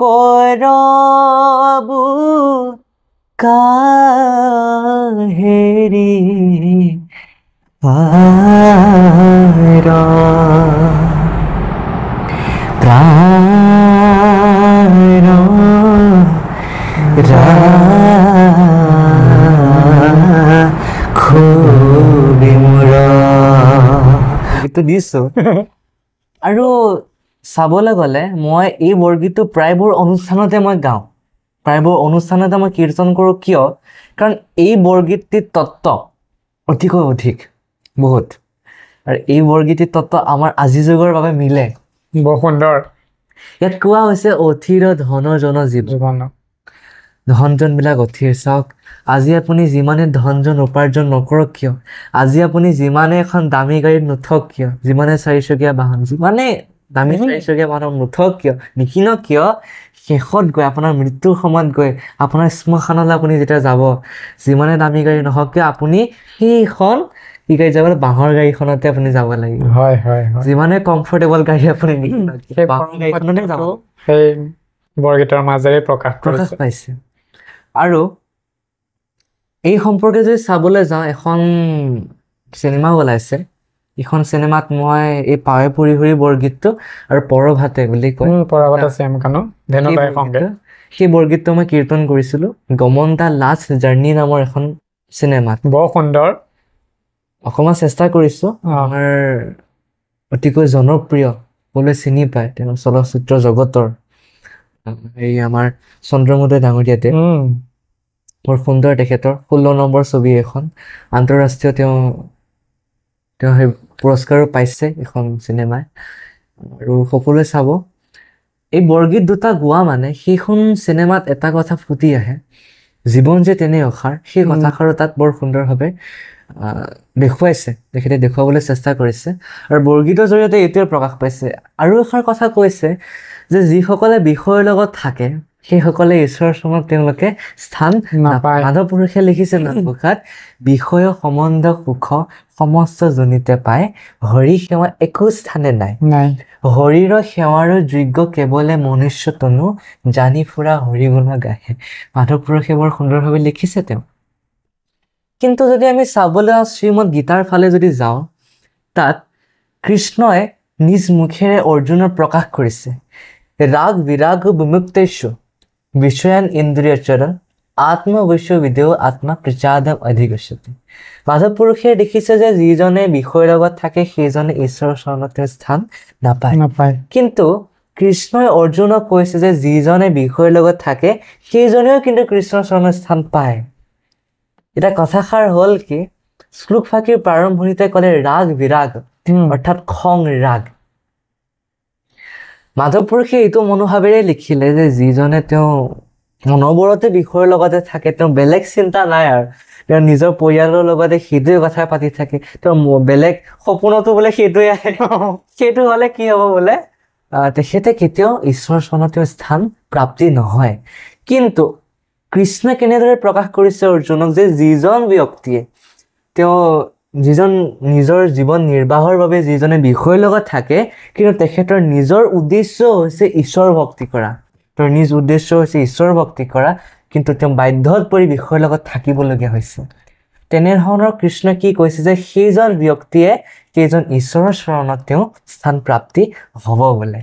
Speaker 1: কৰবু কাহেৰি পাৰ প্ৰাণ ৰাখো বিমুৰা গীতটো দিছোঁ আৰু চাবলৈ গ'লে মই এই বৰগীতটো প্ৰায়বোৰ অনুষ্ঠানতে মই গাওঁ প্ৰায়বোৰ অনুষ্ঠানতে মই কীৰ্তন কৰোঁ কিয় কাৰণ এই বৰগীতটিৰ তত্ত্ব অতিকৈ অধিক বহুত আৰু এই বৰগীতটিৰ তত্ত্ব আমাৰ আজিৰ যুগৰ বাবে মিলে
Speaker 2: বৰ সুন্দৰ
Speaker 1: ইয়াত কোৱা হৈছে অথিৰ ধন জন জীৱন ধনজনবিলাক অথিৰ চাওক আজি আপুনি যিমানে ধনজন উপাৰ্জন নকৰক কিয় আজি আপুনি যিমানে এখন দামী গাড়ীত নুঠক কিয় যিমানে চাৰিচকীয়া বাহন যিমানে দামী চাৰিচকীয়া বাহন নুঠক কিয় নিকিনক কিয় শেষত গৈ আপোনাৰ মৃত্যুৰ সময়ত গৈ আপোনাৰ শ্মশানলৈ আপুনি যেতিয়া যাব যিমানে দামী গাড়ী নহওক কিয় আপুনি সেইখন কি গাড়ী যাব বাঁহৰ গাড়ীখনতে আপুনি যাব লাগিব
Speaker 2: হয় হয় হয়
Speaker 1: যিমানে কমফৰ্টেবল গাড়ী আপুনি নিকিনক কিয়,
Speaker 2: সেই
Speaker 1: বাঁহৰ গাড়ীখনতে যাব
Speaker 2: সেই বৰগীতৰ মাজেৰে প্ৰকাশ
Speaker 1: প্ৰকাশ
Speaker 2: কৰিছে
Speaker 1: পাইছে আৰু এই সম্পৰ্কে যদি চাবলৈ যাওঁ এখন চিনেমাও ওলাইছে এইখন চিনেমাত মই এই পাৱে পুৰি হুৰি বৰগীতটো আৰু পৰভাতে বুলি কয়
Speaker 2: পৰাগত শ্যাম কানু ধেনুদাই সংগে
Speaker 1: সেই বৰগীতটো মই কীৰ্তন কৰিছিলোঁ গমন দা লাষ্ট জাৰ্ণি নামৰ এখন চিনেমাত
Speaker 2: বৰ সুন্দৰ
Speaker 1: অকণমান চেষ্টা কৰিছোঁ আমাৰ অতিকৈ জনপ্ৰিয় সকলোৱে চিনি পায় তেওঁৰ চলচ্চিত্ৰ জগতৰ এই আমাৰ চন্দ্ৰমোদয় ডাঙৰীয়াতে বৰ সুন্দৰ তেখেতৰ 16 নম্বৰ ছবি এখন আন্তঃৰাষ্ট্ৰীয় তেওঁ সেই পুৰস্কাৰো পাইছে এখন চিনেমাই আৰু সকলোৱে চাব এই বৰগীত দুটা গোৱা মানে সেইখন চিনেমাত এটা কথা ফুটি আহে জীৱন যে তেনে অসাৰ সেই কথাষাৰো তাত বৰ সুন্দৰভাৱে দেখুৱাইছে তেখেতে দেখুৱাবলৈ চেষ্টা কৰিছে আৰু বৰগীতৰ জৰিয়তে এইটোৱে প্ৰকাশ পাইছে আৰু এষাৰ কথা কৈছে যে যিসকলে বিষয়ৰ লগত থাকে সেইসকলে ঈশ্বৰৰ চৰণত তেওঁলোকে স্থান নাপায় মাধৱ পুৰুষে লিখিছে নামঘোষাত বিষয় সম্বন্ধ সুখ সমস্ত জনিতে পায় হৰি সেৱা একো স্থানে নাই হৰিৰ সেৱাৰো যোগ্য কেৱলে মনুষ্য তনু জানি ফুৰা হৰি গুণ গাহে মাধৱ পুৰুষে বৰ সুন্দৰভাৱে লিখিছে তেওঁ কিন্তু যদি আমি চাবলৈ শ্ৰীমদ গীতাৰ ফালে যদি যাওঁ তাত কৃষ্ণই নিজ মুখেৰে অৰ্জুনৰ প্ৰকাশ কৰিছে ৰাগ বিৰাগ বিমুক্তেশ্ব বিষয়ান ইন্দ্ৰিয় চৰণ আত্মবিশ্ববিদেও আত্মা প্ৰচাদম অধিগচ্ছতি মাধৱ পুৰুষে দেখিছে যে যিজনে বিষয়ৰ লগত থাকে সেইজনে ঈশ্বৰৰ চৰণত স্থান নাপায় কিন্তু কৃষ্ণই অৰ্জুনক কৈছে যে যিজনে বিষয়ৰ লগত থাকে সেইজনেও কিন্তু কৃষ্ণৰ চৰণৰ স্থান পায় এটা কথাষাৰ হ'ল কি শ্লোক ফাঁকিৰ প্ৰাৰম্ভণিতে ক'লে ৰাগ বিৰাগ অৰ্থাৎ খং ৰাগ মাধৱ পুৰুষে এইটো মনোভাৱেৰে লিখিলে যে যিজনে তেওঁ অনবৰতে বিষয়ৰ লগতে থাকে তেওঁ বেলেগ চিন্তা নাই আৰু তেওঁ নিজৰ পৰিয়ালৰ লগতে সেইটোৱে কথা পাতি থাকে তেওঁ বেলেগ সপোনতো বোলে সেইটোৱে আহে সেইটো হ'লে কি হ'ব বোলে তেখেতে কেতিয়াও ঈশ্বৰৰ চৰণত স্থান প্ৰাপ্তি নহয় কিন্তু কৃষ্ণই কেনেদৰে প্ৰকাশ কৰিছে অৰ্জুনক যে যিজন ব্যক্তিয়ে তেওঁ যিজন নিজৰ জীৱন নিৰ্বাহৰ বাবে যিজনে বিষয়ৰ লগত থাকে কিন্তু তেখেতৰ নিজৰ উদ্দেশ্য হৈছে ঈশ্বৰ ভক্তি কৰা তেওঁৰ নিজ উদ্দেশ্য হৈছে ঈশ্বৰ ভক্তি কৰা কিন্তু তেওঁ বাধ্যত পৰি বিষয়ৰ লগত থাকিবলগীয়া হৈছে তেনেধৰণৰ কৃষ্ণই কি কৈছে যে সেইজন ব্যক্তিয়ে সেইজন ঈশ্বৰৰ চৰণত তেওঁ স্থান প্ৰাপ্তি হ'ব বোলে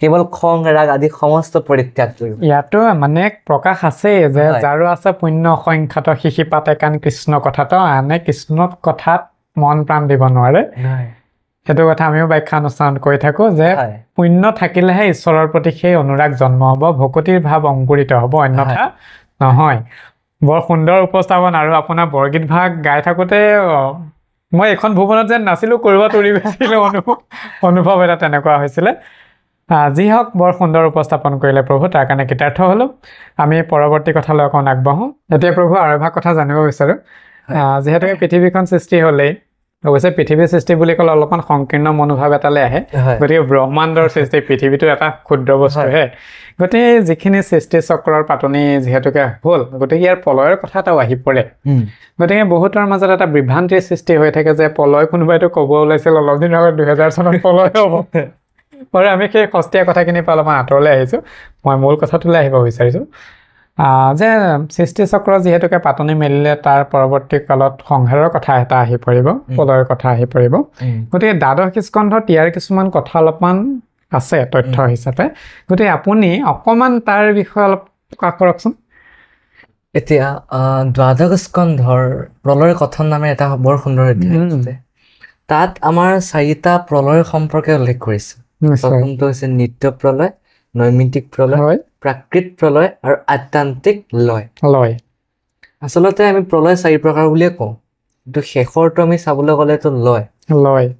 Speaker 1: কেৱল খং ৰাগ আদি সমস্ত পৰিত্যাগ কৰিব
Speaker 2: ইয়াতো মানে প্ৰকাশ আছে যে যাৰো আছে পুণ্য অসংখ্যাত শিশি পাতে কাণ কৃষ্ণ কথাটো আনে কৃষ্ণৰ কথাত মন প্ৰাণ দিব নোৱাৰে সেইটো কথা আমিও ব্যাখ্যা অনুষ্ঠানত কৈ থাকো যে পুণ্য থাকিলেহে ঈশ্বৰৰ প্ৰতি সেই অনুৰাগ জন্ম হ'ব ভকতিৰ ভাৱ অংকুৰিত হ'ব অন্যথা নহয় বৰ সুন্দৰ উপস্থাপন আৰু আপোনাৰ বৰগীত ভাগ গাই থাকোঁতে মই এখন ভুৱনত যেন নাছিলোঁ ক'ৰবাত উৰি গৈছিলোঁ অনুভৱ এটা তেনেকুৱা হৈছিলে যি হওক বৰ সুন্দৰ উপস্থাপন কৰিলে প্ৰভু তাৰ কাৰণে কৃতাৰ্থ হ'লোঁ আমি পৰৱৰ্তী কথালৈ অকণ আগবাঢ়োঁ এতিয়া প্ৰভু আৰু এভাগ কথা জানিব বিচাৰোঁ যিহেতুকে পৃথিৱীখন সৃষ্টি হ'লেই অৱশ্যে পৃথিৱীৰ সৃষ্টি বুলি ক'লে অলপমান সংকীৰ্ণ মনোভাৱ এটালৈ আহে গতিকে ব্ৰহ্মাণ্ডৰ সৃষ্টি পৃথিৱীটো এটা ক্ষুদ্ৰ বস্তুহে গতিকে যিখিনি সৃষ্টি চক্ৰৰ পাতনি যিহেতুকে হ'ল গতিকে ইয়াৰ প্ৰলয়ৰ কথা এটাও আহি পৰে গতিকে বহুতৰ মাজত এটা বিভ্ৰান্তিৰ সৃষ্টি হৈ থাকে যে প্ৰলয় কোনোবাইতো ক'ব ওলাইছিল অলপ দিনৰ আগত 2000 চনত প্ৰলয় হ'ব বাৰু আমি সেই সস্তীয়া কথাখিনিৰ পৰা অলপমান আঁতৰলৈ আহিছোঁ মই মূল কথাটোলৈ আহিব বিচাৰিছোঁ যে সৃষ্টি চক্ৰ যিহেতুকে পাতনি মেলিলে তাৰ পৰৱৰ্তী কালত সংহাৰৰ কথা এটা আহি পৰিব প্ৰলয়ৰ কথা আহি পৰিব গতিকে দ্বাদশ স্কন্ধত ইয়াৰ কিছুমান কথা অলপমান আছে তথ্য হিচাপে গতিকে আপুনি অকণমান তাৰ বিষয়ে অলপ প্ৰকাশ কৰকচোন
Speaker 1: এতিয়া দ্বাদশ স্কন্ধৰ প্ৰলয়ৰ কথন নামে এটা বৰ সুন্দৰ অধ্যায় আছে তাত আমাৰ 4টা প্ৰলয়ৰ সম্পৰ্কে উল্লেখ কৰিছে প্ৰথমটো হৈছে নিত্য প্ৰলয় নৈমিত্তিক প্ৰলয় প্ৰাকৃত প্ৰলয় আৰু আত্যান্তিক লয় আচলতে আমি প্ৰলয় 4 প্ৰকাৰ বুলিয়ে কওঁ কিন্তু শেষৰটো আমি চাবলৈ গ'লে এইটো লয়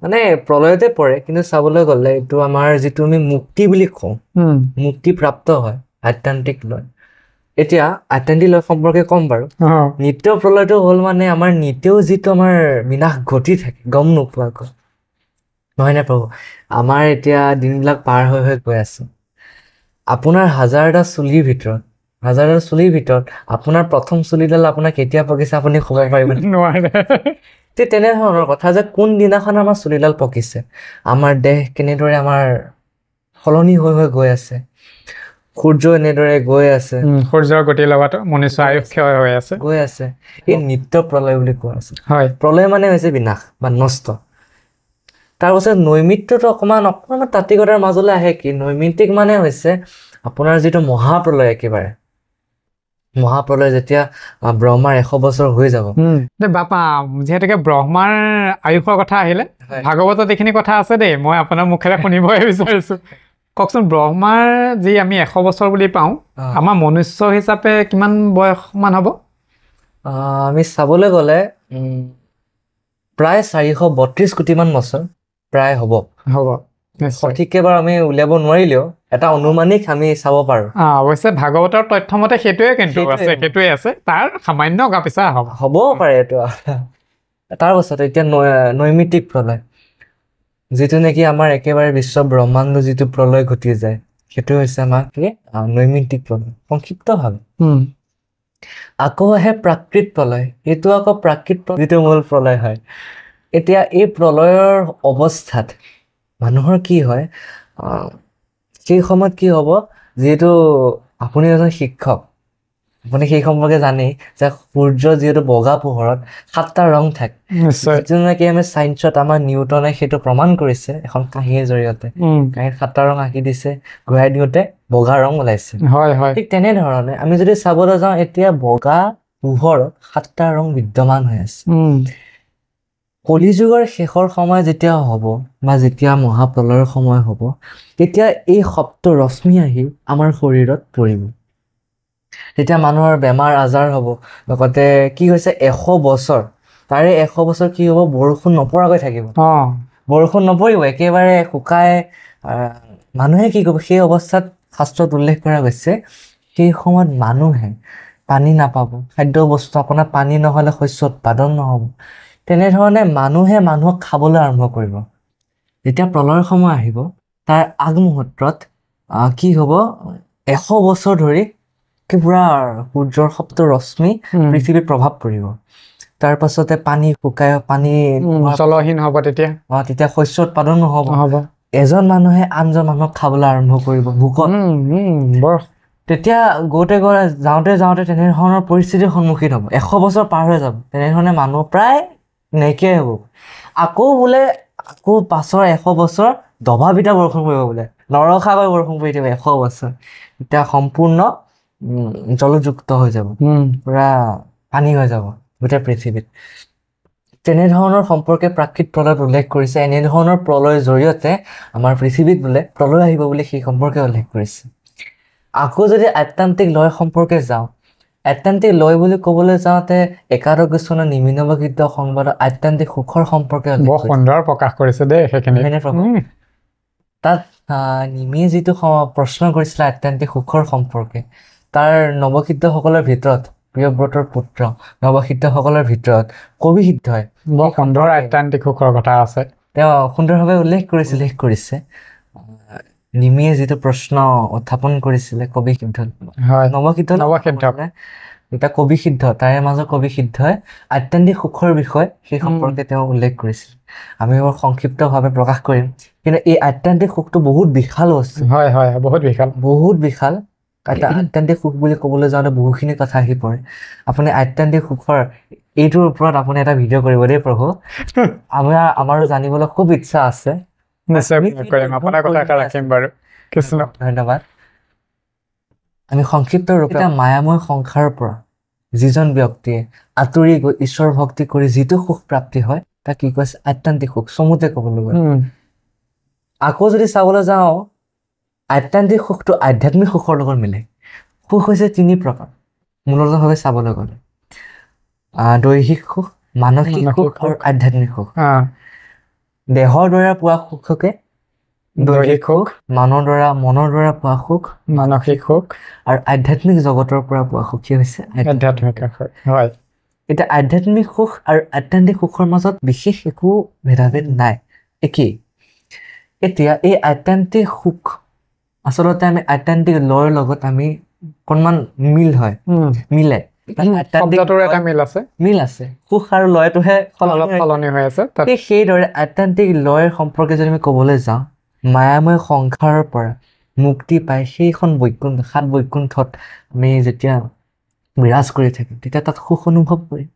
Speaker 1: মানে প্ৰলয়তে পৰে কিন্তু চাবলৈ গ'লে এইটো আমাৰ যিটো আমি মুক্তি বুলি কওঁ মুক্তি প্ৰাপ্ত হয় আত্যান্তিক লয় এতিয়া আত্যান্তিক লয় সম্পৰ্কে ক'ম বাৰু
Speaker 2: অঁ
Speaker 1: নিত্য প্ৰলয়টো হ'ল মানে আমাৰ নিতেও যিটো আমাৰ বিনাশ ঘটি থাকে গম নোপোৱাকৈ নহয় নে প্ৰভু আমাৰ এতিয়া দিনবিলাক পাৰ হৈ হৈ গৈ আছে আপোনাৰ হাজাৰটা চুলিৰ ভিতৰত আপোনাৰ প্ৰথম চুলিডাল আপোনাৰ কেতিয়া পকিছে আপুনি ক'ব পাৰিব
Speaker 2: নোৱাৰে
Speaker 1: ঠিক তেনেধৰণৰ কথা যে কোন দিনাখন আমাৰ চুলিডাল পকিছে আমাৰ দেহ কেনেদৰে আমাৰ সলনি হৈ হৈ গৈ আছে সূৰ্য এনেদৰে গৈ আছে
Speaker 2: সূৰ্যৰ গতিৰ লগত মনুষ্য আয়ুস ক্ষয় হৈ আছে
Speaker 1: গৈ আছে এই নিত্য প্ৰলয় বুলি কোৱা আছে
Speaker 2: হয়
Speaker 1: প্ৰলয় মানে হৈছে বিনাশ বা নষ্ট তাৰপাছত নৈমিত্ৰটো অকণমান তাত্ত্বিকতাৰ মাজলৈ আহে কি নৈমিত্তিক মানে হৈছে আপোনাৰ যিটো মহাপ্ৰলয় একেবাৰে মহাপ্ৰলয় যেতিয়া ব্ৰহ্মাৰ 100 বছৰ হৈ যাব
Speaker 2: বাপা যিহেতুকে ব্ৰহ্মাৰ আয়ুসৰ কথা আহিলে
Speaker 1: হয়।
Speaker 2: ভাগৱতত এইখিনি কথা আছে দেই মই আপোনাৰ মুখেৰে শুনিবহে বিচাৰিছো কওকচোন ব্ৰহ্মাৰ যি আমি 100 বছৰ বুলি পাওঁ আমাৰ মনুষ্য হিচাপে কিমান বয়সমান হ'ব
Speaker 1: আমি চাবলৈ গ'লে প্ৰায় 432 কোটিমান বছৰ প্ৰায় হ'ব
Speaker 2: হ'ব নিশ্চয়
Speaker 1: সঠিককে বাৰু আমি উলিয়াব নোৱাৰিলেও এটা অনুমানিক আমি চাব পাৰোঁ
Speaker 2: অৱশ্যে ভাগৱতৰ তথ্যমতে সেইটোৱে কিন্তু আছে সেইটোৱে আছে তাৰ সামান্য গাপিছা
Speaker 1: হ'বও পাৰে এইটো তাৰ পাছত এতিয়া নৈমিত্তিক প্ৰলয় যিটো নেকি আমাৰ একেবাৰে বিশ্ব ব্ৰহ্মাণ্ড যিটো প্ৰলয় ঘটি যায় সেইটো হৈছে আমাৰ কি নৈমিত্তিক প্ৰলয় সংক্ষিপ্তভাৱে আকৌ আহে প্ৰাকৃত প্ৰলয় এইটো আকৌ প্ৰাকৃত যিটো মূল প্ৰলয় হয় এতিয়া এই প্ৰলয়ৰ অৱস্থাত মানুহৰ কি হয় সেই সময়ত কি হ'ব যিহেতু আপুনি এজন শিক্ষক আপুনি সেই সম্পৰ্কে জানেই যে সূৰ্য যিহেতু বগা পোহৰত 7টা ৰং থাকে যিটো নেকি আমি চাইন্সত আমাৰ নিউটনে সেইটো প্ৰমাণ কৰিছে এখন কাহিনীৰ জৰিয়তে কাহিনীত 7টা ৰং আঁকি দিছে ঘূৰাই দিওঁতে বগা ৰং ওলাইছে ঠিক তেনেধৰণে আমি যদি চাবলৈ যাওঁ এতিয়া বগা পোহৰত 7টা ৰং বিদ্যমান হৈ আছে কলিযুগৰ শেষৰ সময় যেতিয়া হ'ব বা যেতিয়া মহাপ্ৰলয়ৰ সময় হ'ব তেতিয়া এই সপ্ত ৰশ্মি আহি আমাৰ শৰীৰত পৰিব তেতিয়া মানুহৰ বেমাৰ আজাৰ হ'ব লগতে কি হৈছে 100 বছৰ তাৰে 100 বছৰ কি হ'ব বৰষুণ নপৰাকৈ থাকিব বৰষুণ নপৰিব একেবাৰে শুকাই মানুহে কি কৰিব সেই অৱস্থাত শাস্ত্ৰত উল্লেখ কৰা গৈছে সেই সময়ত মানুহে পানী নাপাব খাদ্য বস্তু আপোনাৰ পানী নহ'লে শস্য উৎপাদন নহ'ব তেনেধৰণে মানুহে মানুহক খাবলৈ আৰম্ভ কৰিব যেতিয়া প্ৰলয়ৰ সময় আহিব তাৰ আগমুহূৰ্তত কি হ'ব 100 বছৰ ধৰি পুৰা সূৰ্যৰ সপ্ত ৰশ্মি পৃথিৱীত প্ৰভাৱ পৰিব তাৰ পাছতে পানী শুকাই পানী
Speaker 2: জলহীন হ'ব
Speaker 1: তেতিয়া শস্য উৎপাদন নহ'ব এজন মানুহে আনজন মানুহক খাবলৈ আৰম্ভ কৰিব ভোকত তেতিয়া যাওঁতে তেনেধৰণৰ পৰিস্থিতিৰ সন্মুখীন হ'ব 100 বছৰ পাৰ হৈ যাব তেনেধৰণে মানুহ প্ৰায় নাইকিয়াই হ'ব আকৌ পাছৰ 100 বছৰ দবাপিটা বৰষুণ পৰিব বোলে নৰখাকৈ বৰষুণ পৰি থাকিব 100 বছৰ এতিয়া সম্পূৰ্ণ জলযুক্ত হৈ যাব পুৰা পানী হৈ যাব গোটেই পৃথিৱীত তেনেধৰণৰ সম্পৰ্কে প্ৰাকৃত প্ৰলয়ত উল্লেখ কৰিছে এনেধৰণৰ প্ৰলয়ৰ জৰিয়তে আমাৰ পৃথিৱীত বোলে প্ৰলয় আহিব বুলি সেই সম্পৰ্কে উল্লেখ কৰিছে আকৌ যদি আত্যান্তিক লয় সম্পৰ্কে যাওঁ আত্যান্তিক লয় বুলি ক'বলৈ যাওঁতে একাদশ চনৰ নিম্নবৰ্গিত সংবাদৰ আত্যান্তিক সুখৰ সম্পৰ্কে
Speaker 2: বৰ সুন্দৰ প্ৰকাশ কৰিছে দেই সেইখিনি
Speaker 1: তাত নিমিয়ে যিটো প্ৰশ্ন কৰিছিলে আত্যান্তিক সুখৰ সম্পৰ্কে তাৰ নৱসিদ্ধসকলৰ ভিতৰত প্ৰিয়ব্ৰতৰ পুত্ৰ নৱসিদ্ধসকলৰ ভিতৰত কবি সিদ্ধই
Speaker 2: বৰ সুন্দৰ আত্যান্তিক সুখৰ কথা আছে
Speaker 1: তেওঁ সুন্দৰভাৱে উল্লেখ কৰিছে নিমিয়ে যিটো প্ৰশ্ন উত্থাপন কৰিছিলে কবি সিদ্ধ নৱসিদ্ধ এটা কবি সিদ্ধ তাৰে মাজৰ কবি সিদ্ধই আত্যান্তিক সুখৰ বিষয় সেই সম্পৰ্কে তেওঁ উল্লেখ কৰিছিল আমি বৰ সংক্ষিপ্তভাৱে প্ৰকাশ কৰিম কিন্তু এই আত্যান্তিক সুখটো বহুত বিশাল বস্তু বহুত বিশাল এটা আত্যান্তিক সুখ বুলি ক'বলৈ যাওঁতে বহুখিনি কথা আহি পৰে আপুনি আত্যান্তিক সুখৰ এইটোৰ ওপৰত আপুনি এটা ভিডিঅ' কৰিব দেই প্ৰভু আমাৰো জানিবলৈ খুব ইচ্ছা আছে ধন্যবাদ আমি সংক্ষিপ্ত ৰূপে মায়াময় সংসাৰৰ পৰা যিজন ব্যক্তিয়ে আঁতৰি গৈ ঈশ্বৰ ভক্তি কৰি যিটো সুখ প্ৰাপ্তি হয় তাক কি কৈছে আত্যান্তিক সুখ চমুতে ক'বলৈ গ'লে আকৌ যদি চাবলৈ যাওঁ আত্যান্তিক সুখটো আধ্যাত্মিক সুখৰ লগত মিলে সুখ হৈছে 3 প্ৰকাৰ মূলতভাৱে চাবলৈ গ'লে দৈহিক সুখ মানসিক সুখ আৰু আধ্যাত্মিক সুখ দেহৰ দ্বাৰা পোৱা সুখকে
Speaker 2: দৈহিক সুখ,
Speaker 1: মনৰ দ্বাৰা পোৱা সুখ
Speaker 2: মানসিক সুখ,
Speaker 1: আৰু আধ্যাত্মিক জগতৰ পৰা পোৱা সুখী হৈছে
Speaker 2: আধ্যাত্মিক সুখ। হয়।
Speaker 1: এতিয়া আধ্যাত্মিক সুখ আৰু আত্যন্তিক সুখৰ মাজত বিশেষ একো ভেদাভেদ নাই, একেই। এতিয়া এই আত্যন্তিক সুখ আচলতে আমি আত্যন্তিক লয়ৰ লগত আমি অকণমান মিলে
Speaker 2: শব্দটোৰ এটা
Speaker 1: মিল আছে, সুখ আৰু লয়টোহে
Speaker 2: অলপ সলনি হৈ আছে।
Speaker 1: সেইদৰে আত্যন্তিক লয়ৰ সম্পৰ্কে যদি আমি ক'বলৈ যাওঁ, মায়াময় সংসাৰৰ পৰা মুক্তি পাই সেইখন বৈকুণ্ঠ, 7 বৈকুণ্ঠত আমি যেতিয়া বিৰাজ কৰি থাকিম তেতিয়া তাত সুখ অনুভৱ কৰিম।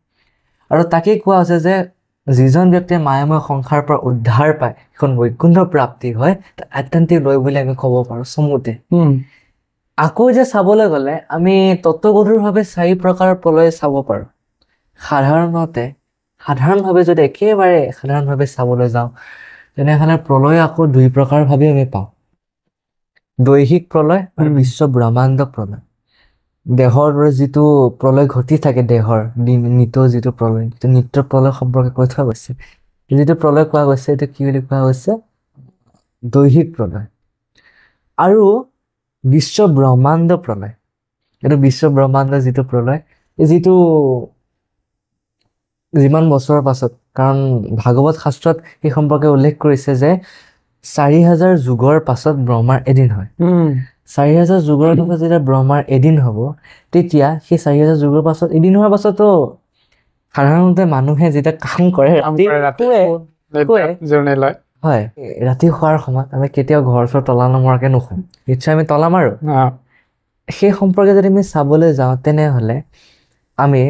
Speaker 1: আৰু তাকেই কোৱা হৈছে যে যিজন ব্যক্তিয়ে মায়াময় সংসাৰৰ পৰা উদ্ধাৰ পায় সেইখন বৈকুণ্ঠ প্ৰাপ্তি হয়, আত্যন্তিক লয় বুলি আমি ক'ব পাৰোঁ চমুতে। আকৌ যে চাবলৈ গ'লে আমি তত্ত্বগধুৰভাৱে 4 প্ৰকাৰৰ প্ৰলয় চাব পাৰোঁ। সাধাৰণভাৱে যদি একেবাৰে সাধাৰণভাৱে চাবলৈ যাওঁ তেনেহ'লে প্ৰলয় আকৌ 2 প্ৰকাৰভাৱে আমি পাওঁ, দৈহিক প্ৰলয় আৰু বিশ্ব ব্ৰহ্মাণ্ড প্ৰলয়। দেহৰ দৰে যিটো প্ৰলয় ঘটি থাকে, দেহৰ নিত্য যিটো প্ৰলয়, নিত্য প্ৰলয় সম্পৰ্কে কৈ থোৱা গৈছে। যিটো প্ৰলয় কোৱা গৈছে এইটো কি বুলি কোৱা হৈছে? দৈহিক প্ৰলয়। আৰু বিশ্ব ব্ৰহ্মাণ্ড প্ৰলয়, এইটো বিশ্ব ব্ৰহ্মাণ্ড যিটো প্ৰলয়, যিটো যিমান বছৰৰ পাছত, কাৰণ ভাগৱত শাস্ত্ৰত এই সম্পৰ্কে উল্লেখ কৰিছে যে 4000 যুগৰ পাছত ব্ৰহ্মাৰ এদিন হয়। 4000 যুগৰ পাছত যেতিয়া ব্ৰহ্মাৰ এদিন হ'ব, তেতিয়া সেই 4000 যুগৰ পাছত এদিন হোৱাৰ পাছতো সাধাৰণতে মানুহে যেতিয়া কাম কৰে হয়, ৰাতি শোৱাৰ সময়ত আমি কেতিয়াও ঘৰ চৰ তলা নমৰাকৈ নুশুওঁ, নিশ্চয় আমি তলা মাৰোঁ। সেই সম্পৰ্কে যদি আমি চাবলৈ যাওঁ তেনেহ'লে আমি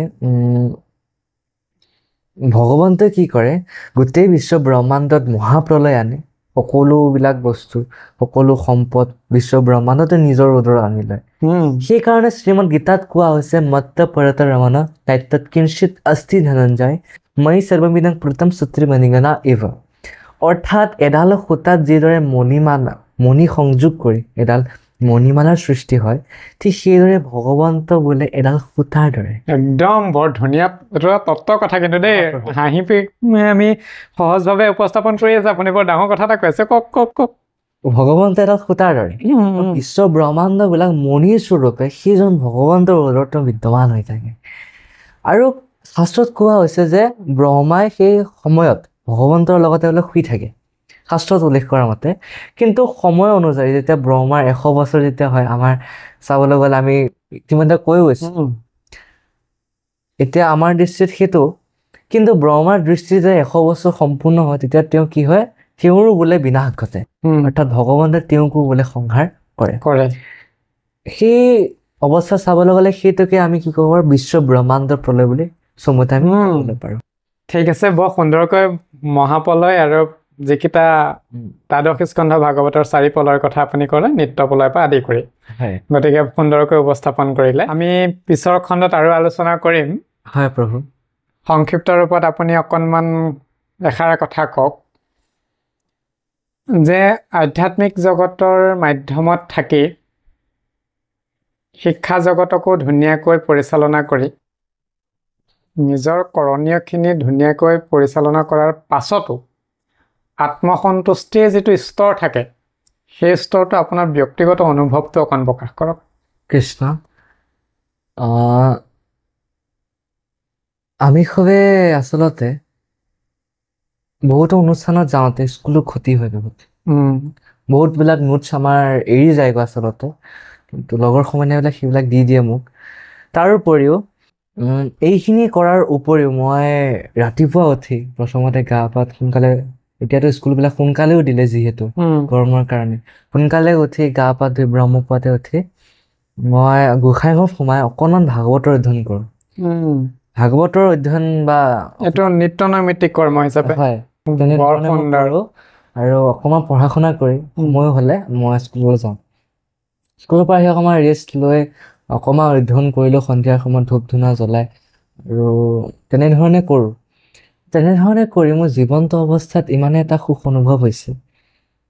Speaker 1: ভগৱন্তই কি কৰে, গোটেই বিশ্ব ব্ৰহ্মাণ্ডত মহাপ্ৰলয় আনে, সকলোবিলাক বস্তু, সকলো সম্পদ বিশ্ব ব্ৰহ্মাণ্ডতে নিজৰ উদৰত আনি লয়। সেইকাৰণে শ্ৰীমদ গীতাত কোৱা হৈছে মত্ত পৰত ৰমণ তত্তৎ কিঞ্চিৎ অস্তি ধনঞ্জয় ময়ি সৰ্বমিদং প্ৰতম সূত্ৰে মণিগণা এৱ। অৰ্থাৎ এডাল সূতাত যিদৰে মণি সংযোগ কৰি এডাল মণিমালাৰ সৃষ্টি হয়, ঠিক সেইদৰে ভগৱন্ত বোলে এডাল সূতাৰ দৰে।
Speaker 2: একদম বৰ ধুনীয়া তত্ত্বৰ কথা কিন্তু দেই, হাঁহি আমি সহজভাৱে উপস্থাপন কৰি আছে, আপুনি বৰ ডাঙৰ কথা এটা কৈছে। কওক।
Speaker 1: ভগৱন্ত এডাল সূতাৰ দৰে, বিশ্ব ব্ৰহ্মাণ্ডবিলাক মণিৰ স্বৰূপে সেইজন ভগৱন্তৰ উদৰত বিদ্যমান হৈ থাকে। আৰু শাস্ত্ৰত কোৱা হৈছে যে ব্ৰহ্মাই সেই সময়ত ভগৱন্তৰ লগতে বোলে শুই থাকে, শাস্ত্ৰত উল্লেখ কৰা মতে। কিন্তু সময় অনুযায়ী যেতিয়া ব্ৰহ্মাৰ 100 বছৰ যেতিয়া হয়, আমাৰ চাবলৈ গ'লে আমি ইতিমধ্যে কৈ গৈছোঁ, এতিয়া আমাৰ দৃষ্টিত সেইটো, কিন্তু ব্ৰহ্মাৰ দৃষ্টিত যে 100 বছৰ সম্পূৰ্ণ হয় তেতিয়া তেওঁ কি হয়, তেওঁৰো বোলে বিনাশ ঘটে, অৰ্থাৎ ভগৱন্তে তেওঁকো বোলে সংহাৰ কৰে। সেই অৱস্থা চাবলৈ গ'লে সেইটোকে আমি কি ক'ব পাৰোঁ, বিশ্ব ব্ৰহ্মাণ্ড প্ৰলয় বুলি চমুতে আমি ক'ব পাৰোঁ।
Speaker 2: ঠিক আছে, বৰ সুন্দৰকৈ মহাপ্ৰলয় আৰু যিকেইটা দ্বাদশ স্কন্ধ ভাগৱতৰ 4 প্ৰলয়ৰ কথা আপুনি ক'লে, নিত্য প্ৰলয়ৰ পৰা আদি কৰি, গতিকে সুন্দৰকৈ উপস্থাপন কৰিলে। আমি পিছৰ খণ্ডত আৰু আলোচনা কৰিম।
Speaker 1: হয় প্ৰভু।
Speaker 2: সংক্ষিপ্ত ৰূপত আপুনি অকণমান এষাৰ কথা কওক যে আধ্যাত্মিক জগতৰ মাধ্যমত থাকি শিক্ষা জগতকো ধুনীয়াকৈ পৰিচালনা কৰি নিজৰ কৰণীয়খিনি ধুনীয়াকৈ পৰিচালনা কৰাৰ পাছতো আত্মসন্তুষ্টিৰ যিটো স্তৰ থাকে, সেই স্তৰটো আপোনাৰ ব্যক্তিগত অনুভৱটো অকণ প্ৰকাশ কৰক।
Speaker 1: কৃষ্ণ, আমি সবে আচলতে বহুতো অনুষ্ঠানত যাওঁতে স্কুলো ক্ষতি হয় বহুতবিলাক নোটছ আমাৰ এৰি যায়গৈ আচলতে, কিন্তু লগৰ সমনীয়াবিলাক সেইবিলাক দি দিয়ে মোক। তাৰোপৰিও এইখিনি কৰাৰ উপৰিও মই ৰাতিপুৱা উঠি প্ৰথমতে গা পা সোনকালে, এতিয়াতো স্কুলবিলাক সোনকালেও দিলে যিহেতু গৰমৰ কাৰণে, সোনকালে উঠি গা পা ধুই ব্ৰহ্মপুৱাতে উঠি মই গোসাঁইঘৰত সোমাই অকণমান ভাগৱতৰ অধ্যয়ন কৰোঁ। ভাগৱতৰ অধ্যয়ন বা
Speaker 2: এইটো নিত্য নৈমিত্তিক কৰ্ম হিচাপে
Speaker 1: হয় তেনেধৰণে মই কৰোঁ। আৰু অকণমান পঢ়া শুনা কৰি সময় হ'লে মই স্কুললৈ যাওঁ। স্কুলৰ পৰা আহি অকণমান ৰেষ্ট লৈ অকণমান অধ্যয়ন কৰিলোঁ, সন্ধিয়াৰ সময়ত ধূপ ধূনা জ্বলাই, আৰু তেনেধৰণে কৰোঁ। তেনেধৰণে কৰি মোৰ জীৱন্ত অৱস্থাত ইমানে এটা সুখ অনুভৱ হৈছে,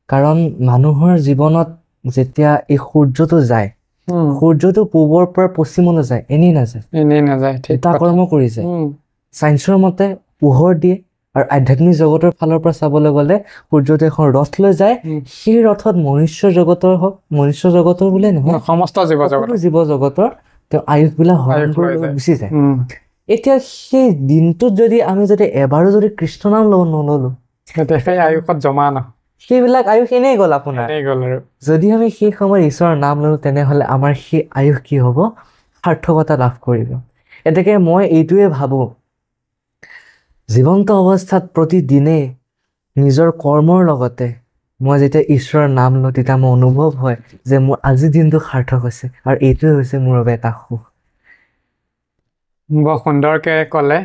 Speaker 1: কাৰণ মানুহৰ জীৱনত যেতিয়া এই সূৰ্যটো যায়, সূৰ্যটো পূবৰ পৰা পশ্চিমলৈ যায়, এনেই নাযায়, এটা কৰ্ম কৰি যায়। চাইন্সৰ মতে পোহৰ দিয়ে আৰু আধ্যাত্মিক জগতৰ ফালৰ পৰা চাবলৈ গ'লে সূৰ্যটো এখন ৰথ লৈ যায় সেই ৰথত মনুষ্য জগতৰ বোলে নহয়
Speaker 2: সমস্ত জীৱ জগত
Speaker 1: সকলো জীৱ জগতৰ তেওঁ আয়ুসবিলাক হৰণ কৰি লৈ গুচি যায় এতিয়া সেই দিনটোত আমি যদি এবাৰো যদি কৃষ্ণ নাম নললো
Speaker 2: তেতিয়া সেই আয়ুসত জমা ন
Speaker 1: সেইবিলাক আয়ুস এনেই গ'ল আপোনাৰ
Speaker 2: এনেই গ'ল আৰু
Speaker 1: যদি আমি সেই সময়ত ঈশ্বৰৰ নাম ললো তেনেহ'লে আমাৰ সেই আয়ুস কি হ'ব সাৰ্থকতা লাভ কৰিব এতেকে মই এইটোৱে ভাবোঁ জীৱন্ত অৱস্থাত প্ৰতিদিনে নিজৰ কৰ্মৰ লগতে মই যেতিয়া ঈশ্বৰৰ নাম লওঁ তেতিয়া মোৰ অনুভৱ হয় যে মোৰ আজিৰ দিনটো সাৰ্থক হৈছে আৰু এইটোৱে হৈছে মোৰ বাবে এটা সুখ
Speaker 2: বৰ সুন্দৰকৈ ক'লে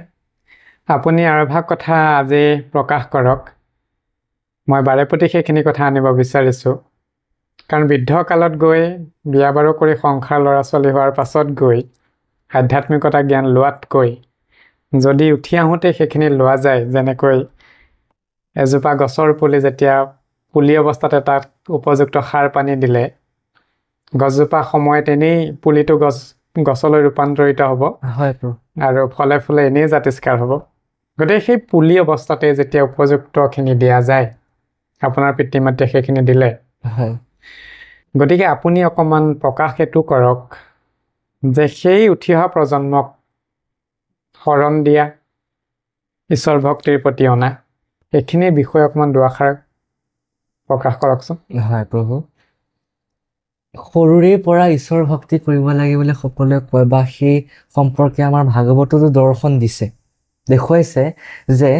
Speaker 2: আপুনি আৰু এভাগ কথা আজি প্ৰকাশ কৰক মই বাৰে প্ৰতি সেইখিনি কথা আনিব বিচাৰিছোঁ কাৰণ বৃদ্ধ কালত গৈ বিয়া বাৰু কৰি সংসাৰ ল'ৰা ছোৱালী হোৱাৰ পাছত গৈ আধ্যাত্মিকতা জ্ঞান লোৱাতকৈ যদি উঠি আহোঁতে সেইখিনি লোৱা যায় যেনেকৈ এজোপা গছৰ পুলি যেতিয়া পুলি অৱস্থাতে তাত উপযুক্ত সাৰ পানী দিলে গছজোপা সময়ত এনেই পুলিটো গছলৈ ৰূপান্তৰিত হ'ব
Speaker 1: হয়
Speaker 2: আৰু ফলে ফলে এনেই জাতিষ্কাৰ হ'ব গতিকে সেই পুলি অৱস্থাতে যেতিয়া উপযুক্তখিনি দিয়া যায় আপোনাৰ পিতৃ মাতৃয়ে সেইখিনি দিলে
Speaker 1: হয়
Speaker 2: গতিকে আপুনি অকণমান প্ৰকাশ এইটো কৰক যে সেই উঠি অহা প্ৰজন্মক শৰণ দিয়া ঈশ্বৰ ভক্তিৰ প্ৰতি অনা এইখিনিৰ বিষয়ে অকণমান দুআষাৰ প্ৰকাশ কৰকচোন
Speaker 1: হয় প্ৰভু সৰুৰে পৰা ঈশ্বৰ ভক্তি কৰিব লাগে বুলি সকলোৱে কয় বা সেই সম্পৰ্কে আমাৰ ভাগৱততো দৰ্শন দিছে দেখুৱাইছে যে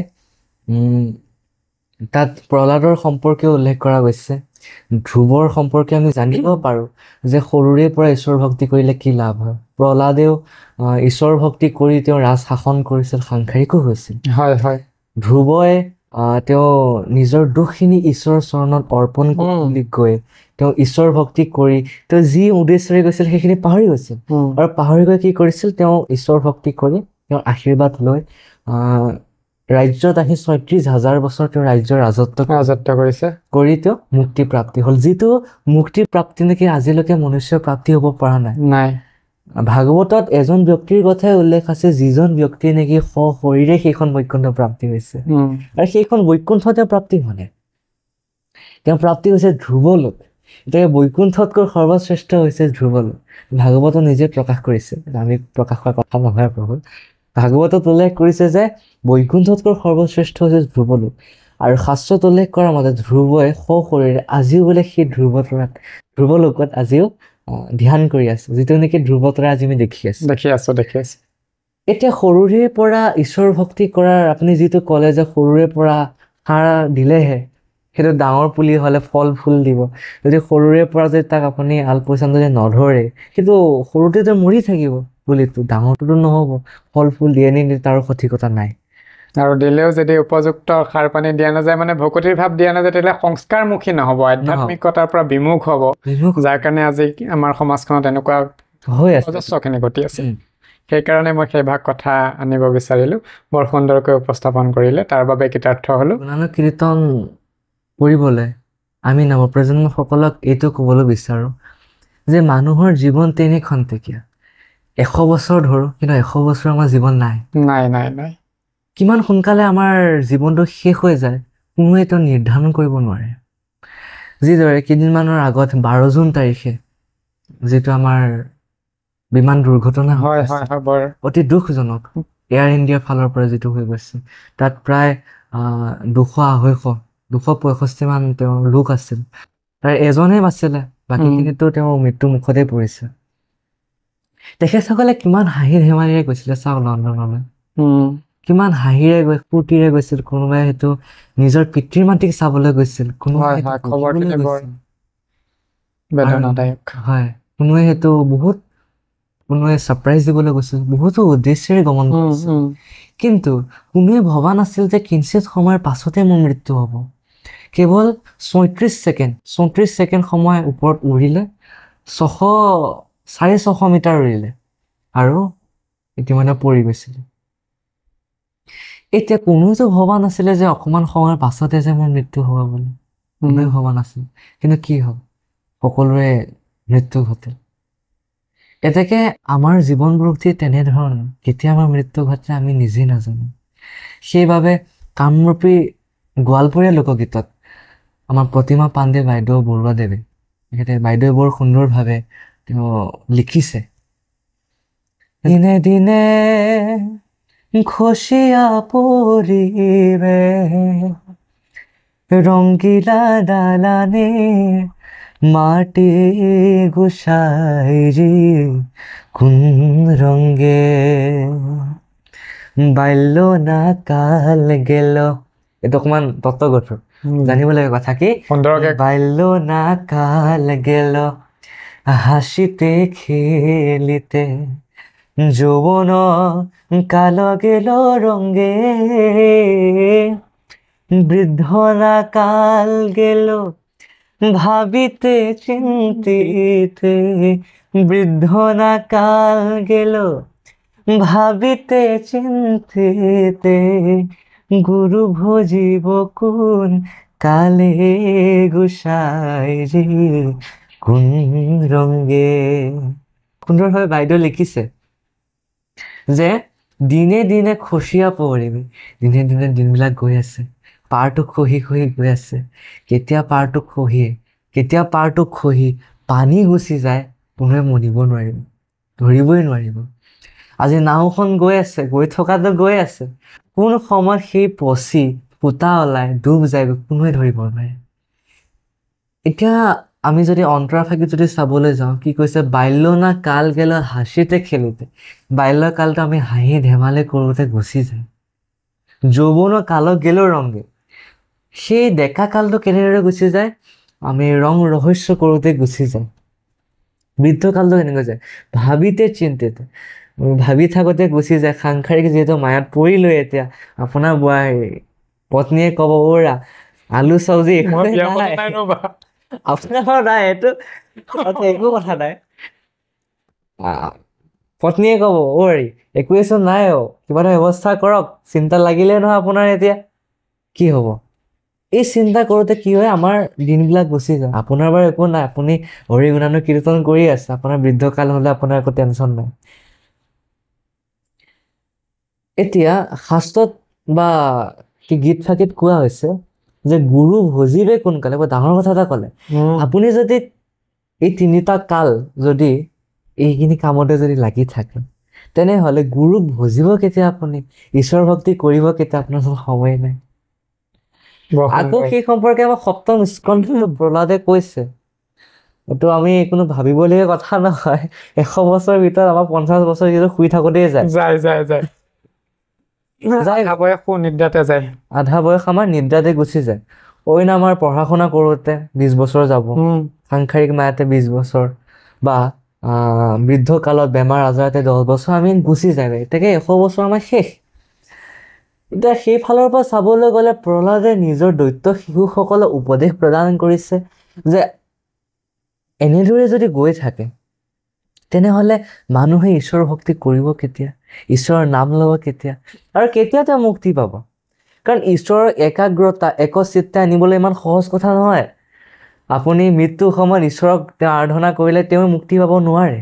Speaker 1: তাত প্ৰহ্লাদৰ সম্পৰ্কে উল্লেখ কৰা গৈছে ধ্ৰুৱৰ সম্পৰ্কে আমি জানিব পাৰোঁ যে সৰুৰে পৰা ঈশ্বৰ ভক্তি কৰিলে কি লাভ হয় প্ৰহ্লাদেও ঈশ্বৰ ভক্তি কৰি তেওঁ ৰাজ শাসন কৰিছিল সাংসাৰিকো হৈছিল
Speaker 2: হয় হয়
Speaker 1: ধ্ৰুৱই তেওঁ নিজৰ দুখখিনি ঈশ্বৰৰ চৰণত অৰ্পণ কৰি গৈ তেওঁ ঈশ্বৰ ভক্তি কৰি তেওঁ যি উদ্দেশ্যৰে গৈছিল সেইখিনি পাহৰি গৈছিল আৰু পাহৰি গৈ কি কৰিছিল তেওঁ ঈশ্বৰ ভক্তি কৰি তেওঁৰ আশীৰ্বাদ লৈ ৰাজ্যত আহি ৩৬,০০০ বছৰ তেওঁ ৰাজ্যৰ ৰাজত্ব
Speaker 2: কৰিছে
Speaker 1: কৰি তেওঁ মুক্তি প্ৰাপ্তি হ'ল যিটো মুক্তি প্ৰাপ্তি নেকি আজিলৈকে মনুষ্যৰ প্ৰাপ্তি হ'ব পৰা নাই ভাগৱতত এজন ব্যক্তিৰ কথাই উল্লেখ আছে যিজন ব্যক্তিয়ে নেকি সশৰীৰে সেইখন বৈকুণ্ঠ প্ৰাপ্তি হৈছে আৰু সেইখন বৈকুণ্ঠ তেওঁ প্ৰাপ্তি হোৱা নাই তেওঁ প্ৰাপ্তি হৈছে ধ্ৰুৱলোক এতিয়া বৈকুণ্ঠতকৈ সৰ্বশ্ৰেষ্ঠ হৈছে ধ্ৰুৱলোক ভাগৱত নিজে প্ৰকাশ কৰিছে আমি প্ৰকাশ কৰা কথা নহয় প্ৰভু ভাগৱতত উল্লেখ কৰিছে যে বৈকুণ্ঠতকৈ সৰ্বশ্ৰেষ্ঠ হৈছে ধ্ৰুৱলোক আৰু শাস্ত্ৰত উল্লেখ কৰা মতে ধ্ৰুৱই সশৰীৰে আজিও বোলে সেই ধ্ৰুৱলোকত আজিও ধ্যান কৰি আছে যিটো নেকি ধ্ৰুৱতৰা আজি আমি দেখি আছো এতিয়া সৰুৰে পৰা ঈশ্বৰ ভক্তি কৰাৰ আপুনি যিটো ক'লে যে সৰুৰে পৰা সাৰ দিলেহে সেইটো ডাঙৰ পুলি হ'লে ফল ফুল দিব যদি সৰুৰে পৰা যদি তাক আপুনি আলপৈচান যদি নধৰে সেইটো সৰুতেতো মৰি থাকিব পুলিটো ডাঙৰটোতো নহ'ব ফল ফুল দিয়ে নিদিয়ে তাৰ সঠিকতা নাই
Speaker 2: আৰু দিলেও যদি উপযুক্ত সাৰ পানী দিয়া নাযায় মানে ভকতিৰ ভাৱ দিয়া নাযায় তেতিয়াহ'লে সংস্কাৰমুখী নহ'ব আধ্যাত্মিকতাৰ পৰা বিমুখ হ'ব যাৰ কাৰণে আজি আমাৰ সমাজখনত এনেকুৱা হৈ আছে যথেষ্টখিনি ঘটি আছে সেইকাৰণে মই সেই ভাগ কথা আনিব বিচাৰিলোঁ বৰ সুন্দৰকৈ উপস্থাপন কৰিলে তাৰ বাবে কৃতাৰ্থ হ'লোঁ
Speaker 1: গুণানুক কীৰ্তন কৰিবলৈ আমি নৱপ্ৰজন্মসকলক এইটো ক'বলৈ বিচাৰোঁ যে মানুহৰ জীৱন তেনেই খন্তেকীয়া 100 বছৰ ধৰোঁ কিন্তু 100 বছৰ আমাৰ জীৱন নাই কিমান সোনকালে আমাৰ জীৱনটো শেষ হৈ যায় কোনোৱে এইটো নিৰ্ধাৰণ কৰিব নোৱাৰে যিদৰে কেইদিনমানৰ আগত 12 জুন তাৰিখে যিটো আমাৰ বিমান দুৰ্ঘটনা
Speaker 2: হয়
Speaker 1: অতি দুখজনক এয়াৰ ইণ্ডিয়াৰ ফালৰ পৰা যিটো হৈ গৈছে তাত প্ৰায় 200-265 মান তেওঁৰ লোক আছিল তাৰ এজনেই বাচিলে বাকীখিনিতো তেওঁৰ মৃত্যু মুখতে পৰিছে তেখেতসকলে কিমান হাঁহি ধেমালিৰে গৈছিলে চাওক লণ্ডনলৈ কিমান হাঁহিৰে গৈ ফূৰ্তিৰে গৈছিল কোনোবাই সেইটো নিজৰ পিতৃ মাতৃক চাবলৈ গৈছিল কোনোবাই সেইটো কোনোৱে ছাৰপ্ৰাইজ দিবলৈ গৈছিল বহুতো উদ্দেশ্যেৰে গমন কৰিছিল কিন্তু কোনোৱে ভবা নাছিল যে কিঞ্চিত সময়ৰ পাছতে মোৰ মৃত্যু হ'ব কেৱল 34 ছেকেণ্ড সময় ওপৰত উৰিলে 650 মিটাৰ উৰিলে আৰু ইতিমধ্যে পৰি গৈছিল এতিয়া কোনোৱেতো ভবা নাছিলে যে অকণমান সময়ৰ পাছতে যে মোৰ মৃত্যু হ'ব বুলি কোনোৱে ভবা নাছিল কিন্তু কি হ'ল সকলোৰে মৃত্যু ঘটিল এতেকে আমাৰ জীৱনবোৰ ঠিক তেনেধৰণৰ কেতিয়া আমাৰ মৃত্যু ঘটে আমি নিজেই নাজানো সেইবাবে কামৰূপী গোৱালপৰীয়া লোকগীতত আমাৰ প্ৰতিমা পাণ্ডে বাইদেউ বৰুৱাদেৱে তেখেতে বাইদেৱে বৰ সুন্দৰভাৱে তেওঁ লিখিছে দিনে দিনে খচিয়া পৰিবে ৰংগিলা দালানে মাটি গুচাইৰি কোন ৰংগে বাল্য না কাল গেল এইটো অকণমান তত্ত্বগত জানিব লাগে কথা কি
Speaker 2: সুন্দৰকে
Speaker 1: বাল্য না কাল গেল হাসিতে খেলিতে যৌবন কাল গেল রঙ্গে বৃদ্ধ না কাল গেল ভাবিতে চিন্তিতে বৃদ্ধ না কাল গেল ভাবিতে চিন্তিতে গুরু ভজিব কোন কালে গুসাইৰি কোন ৰংগে সুন্দৰভাৱে বাইদেউ লিখিছে যে দিনে দিনে খচিয়া পৰিবি দিনে দিনে দিনবিলাক গৈ আছে পাৰটো খহি খহি গৈ আছে কেতিয়া পাৰটো খহিয়ে কেতিয়া পাৰটো খহি পানী গুচি যায় কোনোৱে মনিব নোৱাৰিব ধৰিবই নোৱাৰিব আজি নাওখন গৈ আছে গৈ থকাটো গৈ আছে কোন সময়ত সেই পচি ফুটা ওলাই ডুব যায় কোনোৱে ধৰিব নোৱাৰে এতিয়া আমি যদি অন্তৰাফাকি যদি চাবলৈ যাওঁ কি কৈছে বাল্য না কাল গেল হাসিতে খেলিতে বাল্যকালটো আমি হাঁহি ধেমালি কৰোঁতে গুচি যায় যৌৱনৰ কাল গেল ৰংগে সেই ডেকা কালটো কেনেদৰে গুচি যায় আমি ৰং ৰহস্য কৰোঁতে গুচি যায় বৃদ্ধ কালটো কেনেকৈ যায় ভাবিতে চিন্তিতে ভাবি থাকোঁতে গুচি যায় সাংসাৰিক যিহেতু মায়াত পৰিলৈ এতিয়া আপোনাৰ পত্নীয়ে ক'ব ওৰা আলু চব্জি
Speaker 2: মই বিয়া পতা নাই ৰ'বা।
Speaker 1: আপোনাৰ নাই এইটো একো কথা নাই পত্নীয়ে ক'ব ঐ একোৱেচোন নাই কিবা এটা ব্যৱস্থা কৰক চিন্তা লাগিলে নহয় আপোনাৰ এতিয়া কি হ'ব এই চিন্তা কৰোঁতে কি হয় আমাৰ দিনবিলাক গুচি যায় আপোনাৰ বাৰু একো নাই আপুনি হৰি গুণানু কীৰ্তন কৰি আছে আপোনাৰ বৃদ্ধকাল হ'লে আপোনাৰ একো টেনশ্যন নাই এতিয়া শাস্ত্ৰত বা কি গীত ফাঁকিত কোৱা হৈছে যে গুৰু ভজিবে কোনকালে বৰ ডাঙৰ কথা এটা ক'লে আপুনি যদি এই তিনিটা কাল যদি এইখিনি কামতে যদি লাগি থাকে তেনেহ'লে গুৰুক ভজিব কেতিয়া আপুনি ঈশ্বৰ ভক্তি কৰিব কেতিয়া আপোনাৰ সময় নাই আকৌ সেই সম্পৰ্কে আমাৰ সপ্তম স্কন্ধ প্ৰহ্লাদে কৈছে এইটো আমি কোনো ভাবিবলগীয়া কথা নহয় 100 বছৰৰ ভিতৰত আমাৰ 50 বছৰ যিটো শুই থাকোঁতেই যায় আধা বয়স আমাৰ নিদ্ৰাতে গুচি যায় অইন আমাৰ পঢ়া শুনা কৰোঁতে 20 বছৰ যাব সাংসাৰিক মায়াতে 20 বছৰ বা বৃদ্ধ কালত বেমাৰ আজাৰতে 10 বছৰ আমি গুচি যায় এতেকে 100 বছৰ আমাৰ শেষ এতিয়া সেইফালৰ পৰা চাবলৈ গ'লে প্ৰহ্লাদে নিজৰ দৈত্য শিশুসকলক উপদেশ প্ৰদান কৰিছে যে এনেদৰে যদি গৈ থাকে তেনেহ'লে মানুহে ঈশ্বৰ ভক্তি কৰিব কেতিয়া ঈশ্বৰৰ নাম ল'ব কেতিয়া আৰু কেতিয়া তেওঁ মুক্তি পাব কাৰণ ঈশ্বৰৰ একাগ্ৰতা একচিত্তে আনিবলৈ ইমান সহজ কথা নহয় আপুনি মৃত্যুৰ সময়ত ঈশ্বৰক তেওঁ আৰাধনা কৰিলে তেওঁ মুক্তি পাব নোৱাৰে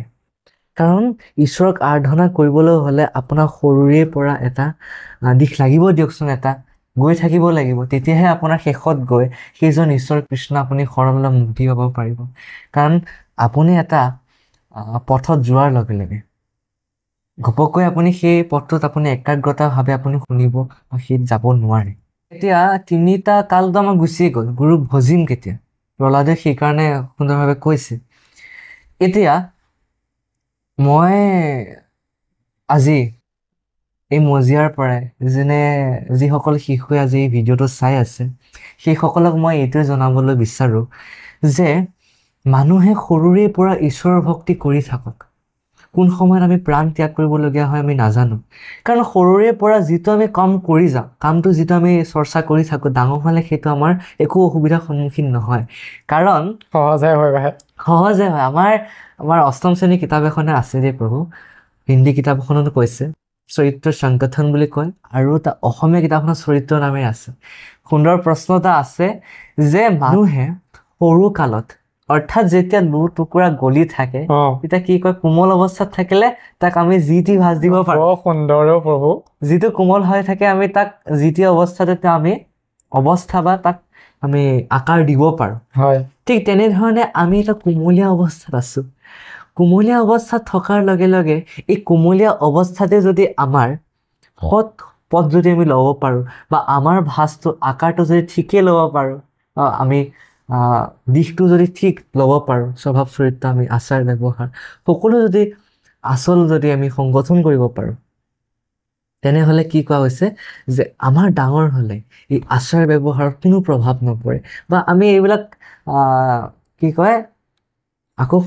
Speaker 1: কাৰণ ঈশ্বৰক আৰাধনা কৰিবলৈ হ'লে আপোনাৰ সৰুৰে পৰা এটা দিশ লাগিব দিয়কচোন এটা গৈ থাকিব লাগিব তেতিয়াহে আপোনাৰ শেষত গৈ সেইজন ঈশ্বৰ কৃষ্ণ আপুনি শৰণ লৈ মুক্তি পাব পাৰিব কাৰণ আপুনি এটা পথত যোৱাৰ লগে লগে ঘপককৈ আপুনি সেই পথটোত আপুনি একাগ্ৰতাভাৱে আপুনি শুনিব বা সেই যাব নোৱাৰে এতিয়া তিনিটা কালটো আমাৰ গুচিয়ে গ'ল গুৰুক ভজিম কেতিয়া প্ৰহ্লাদে সেইকাৰণে সুন্দৰভাৱে কৈছে এতিয়া মই আজি এই মজিয়াৰ পৰাই যিসকল শিশুৱে আজি এই ভিডিঅ'টো চাই আছে সেইসকলক মই এইটোৱে জনাবলৈ বিচাৰোঁ যে মানুহে সৰুৰে পৰা ঈশ্বৰৰ ভক্তি কৰি থাকক কোন সময়ত আমি প্ৰাণ ত্যাগ কৰিবলগীয়া হয় আমি নাজানো কাৰণ সৰুৰে পৰা যিটো আমি কাম কৰি যাওঁ কামটো যিটো আমি চৰ্চা কৰি থাকোঁ ডাঙৰ হ'লে সেইটো আমাৰ একো অসুবিধাৰ সন্মুখীন নহয় কাৰণ
Speaker 2: সহজে হয়
Speaker 1: আমাৰ অষ্টম শ্ৰেণীৰ কিতাপ এখনে আছে দেই প্ৰভু হিন্দী কিতাপ এখনতো কৈছে চৰিত্ৰ সংগঠন বুলি কয় আৰু এটা অসমীয়া কিতাপখনৰ চৰিত্ৰ নামেৰে আছে সুন্দৰ প্ৰশ্ন এটা আছে যে মানুহে সৰু কালত অৰ্থাৎ যেতিয়া লো টুকুৰা গলি থাকে তেতিয়া কি কয় কোমল অৱস্থাত থাকিলে তাক আমি যি টি ভাজ দিব পাৰোঁ।
Speaker 2: বৰ সুন্দৰ প্ৰভু।
Speaker 1: যিটো কোমল হৈ থাকে আমি তাক যি টি অৱস্থাতে আমি অৱস্থা বা তাক আমি আকাৰ দিব পাৰোঁ।
Speaker 2: হয়,
Speaker 1: ঠিক তেনেধৰণে আমি এটা কোমলীয়া অৱস্থাত আছোঁ। কোমলীয়া অৱস্থাত থকাৰ লগে লগে এই কোমলীয়া অৱস্থাতে যদি আমাৰ সৎ পথ যদি আমি ল'ব পাৰোঁ বা আমাৰ ভাঁজটো আকাৰটো যদি ঠিকেই ল'ব পাৰোঁ, আমি দিশটো যদি ঠিক ল'ব পাৰোঁ, স্বভাৱ চৰিত্ৰ আমি আচাৰ ব্যৱহাৰ সকলো যদি আচল যদি আমি সংগঠন কৰিব পাৰোঁ, তেনেহ'লে কি কোৱা হৈছে যে আমাৰ ডাঙৰ হ'লে এই আচাৰ ব্যৱহাৰত কোনো প্ৰভাৱ নপৰে বা আমি এইবিলাক কি কয় আকৌ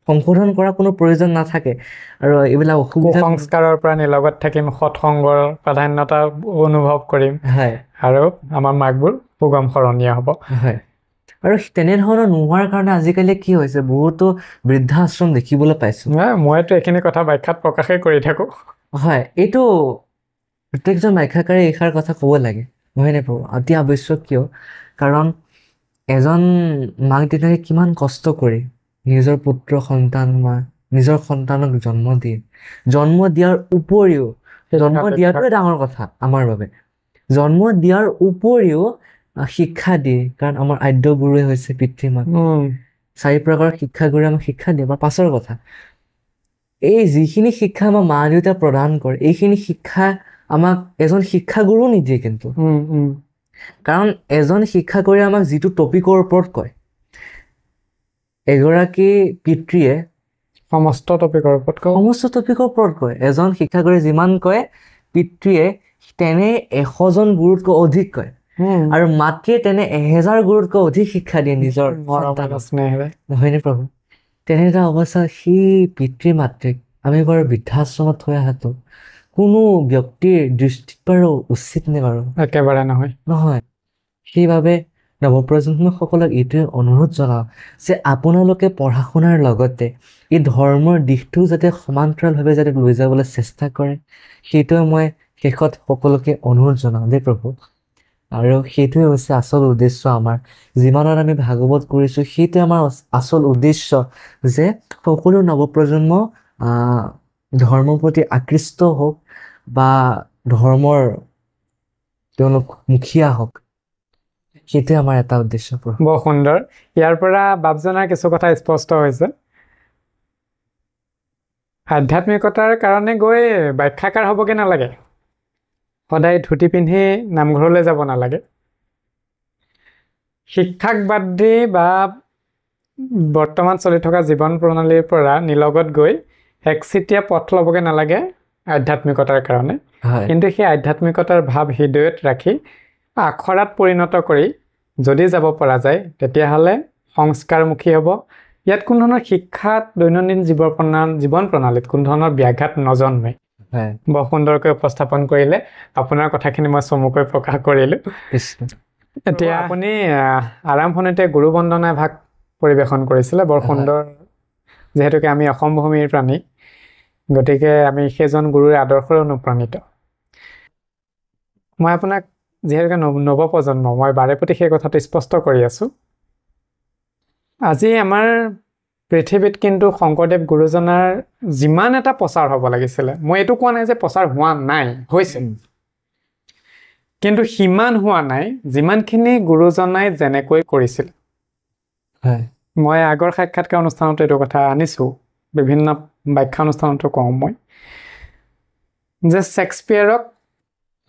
Speaker 1: সংশোধন কৰাৰ কোনো প্ৰয়োজন নাথাকে আৰু এইবিলাক অসুবিধা
Speaker 2: সংস্কাৰৰ পৰা নিলগত থাকিম, সৎসংগৰ প্ৰাধান্যতা অনুভৱ কৰিম
Speaker 1: হয়
Speaker 2: আৰু আমাৰ মাৰ্গবোৰ সুগম সৰণীয় হ'ব।
Speaker 1: হয় আৰু তেনেধৰণৰ নোহোৱাৰ কাৰণে আজিকালি কি হৈছে বহুতো বৃদ্ধাশ্ৰম দেখিবলৈ পাইছোঁ।
Speaker 2: মইতো এইখিনি কথা ব্যাখ্যাত প্ৰকাশেই কৰি থাকোঁ।
Speaker 1: হয়, এইটো প্ৰত্যেকজন ব্যাখ্যাকাৰে এইষাৰ কথা ক'ব লাগে, নহয়নে প্ৰভু? অতি আৱশ্যকীয়, কাৰণ এজন মাক দেউতাকে কিমান কষ্ট কৰি নিজৰ পুত্ৰ সন্তান বা নিজৰ সন্তানক জন্ম দিয়ে। জন্ম দিয়াৰ উপৰিও, জন্ম দিয়াটোৱে ডাঙৰ কথা আমাৰ বাবে, জন্ম দিয়াৰ উপৰিও শিক্ষা দিয়ে, কাৰণ আমাৰ আদ্য গুৰুৱে হৈছে পিতৃ মাক। 4 প্ৰকাৰৰ শিক্ষাগুৰুৱে আমাক শিক্ষা দিয়ে বা পাছৰ কথা। এই যিখিনি শিক্ষা আমাৰ মা দেউতাই প্ৰদান কৰে, এইখিনি শিক্ষা আমাক এজন শিক্ষাগুৰু নিদিয়ে কিন্তু। কাৰণ এজন শিক্ষাগুৰুৱে আমাক যিটো টপিকৰ ওপৰত কয়, এগৰাকী পিতৃয়ে
Speaker 2: সমস্ত টপিকৰ
Speaker 1: ওপৰত কয়। এজন শিক্ষাগুৰুৱে যিমান কয়, পিতৃয়ে তেনে 100জন গুৰুতকৈ অধিক কয় আৰু মাতৃয়ে তেনে 1000 গুৰুতকৈ অধিক শিক্ষা দিয়ে নিজৰ
Speaker 2: স্নেহেৰে,
Speaker 1: নহয়নে প্ৰভু? তেনে এটা অৱস্থা সেই পিতৃ মাতৃক আমি বাৰু বৃদ্ধাশ্ৰমত থৈ অহাটো কোনো ব্যক্তিৰ দৃষ্টিত বাৰু উচিত নে বাৰু?
Speaker 2: একেবাৰে নহয়।
Speaker 1: সেইবাবে নৱপ্ৰজন্মসকলক এইটোৱে অনুৰোধ জনাওঁ যে আপোনালোকে পঢ়া শুনাৰ লগতে এই ধৰ্মৰ দিশটো যাতে সমান্তৰালভাৱে যাতে লৈ যাবলৈ চেষ্টা কৰে, সেইটোৱে মই শেষত সকলোকে অনুৰোধ জনাওঁ দেই প্ৰভু। আৰু সেইটোৱে হৈছে আচল উদ্দেশ্য আমাৰ। যিমানত আমি ভাগৱত কৰিছোঁ সেইটোৱে আমাৰ আচল উদ্দেশ্য, যে সকলো নৱপ্ৰজন্ম ধৰ্মৰ প্ৰতি আকৃষ্ট হওক বা ধৰ্মৰ তেওঁলোক মুখীয়া হওক, সেইটোৱে আমাৰ এটা উদ্দেশ্য।
Speaker 2: বৰ সুন্দৰ। ইয়াৰ পৰা বাপজনাৰ কিছু কথা স্পষ্ট হৈছে। আধ্যাত্মিকতাৰ কাৰণে গৈ ব্যাখ্যাকাৰ হ'বগৈ নালাগে, সদায় ধুতি পিন্ধি নামঘৰলৈ যাব নালাগে, শিক্ষাক বাদ দি বা বৰ্তমান চলি থকা জীৱন প্ৰণালীৰ পৰা নিলগত গৈ একচিতীয়া পথ ল'বগৈ নালাগে আধ্যাত্মিকতাৰ কাৰণে। কিন্তু সেই আধ্যাত্মিকতাৰ ভাৱ হৃদয়ত ৰাখি আখৰাত পৰিণত কৰি যদি যাব পৰা যায়, তেতিয়াহ'লে সংস্কাৰমুখী হ'ব। ইয়াত কোনো ধৰণৰ শিক্ষাত দৈনন্দিন জীৱন প্ৰণালীত কোনো ধৰণৰ ব্যাঘাত নজন্মে। বৰ সুন্দৰকৈ উপস্থাপন কৰিলে। আপোনাৰ কথাখিনি মই চমুকৈ প্ৰকাশ কৰিলোঁ। এতিয়া আপুনি আৰম্ভণিতে গুৰু বন্দনা ভাগ পৰিৱেশন কৰিছিলে, বৰ সুন্দৰ। যিহেতুকে আমি অসম ভূমিৰ প্ৰাণী, গতিকে আমি সেইজন গুৰুৰ আদৰ্শৰে অনুপ্ৰাণিত। মই আপোনাক যিহেতুকে নৱপ্ৰজন্ম, মই বাৰে প্ৰতি সেই কথাটো স্পষ্ট কৰি আছোঁ। আজি আমাৰ পৃথিৱীত কিন্তু শংকৰদেৱ গুৰুজনাৰ যিমান এটা প্ৰচাৰ হ'ব লাগিছিলে, মই এইটো কোৱা নাই যে প্ৰচাৰ হোৱা নাই, হৈছে, কিন্তু সিমান হোৱা নাই যিমানখিনি গুৰুজনাই যেনেকৈ কৰিছিল। মই আগৰ সাক্ষাৎকাৰ অনুষ্ঠানতো এইটো কথা আনিছোঁ, বিভিন্ন ব্যাখ্যা অনুষ্ঠানতো কওঁ মই, যে শ্বেক্সপিয়েৰক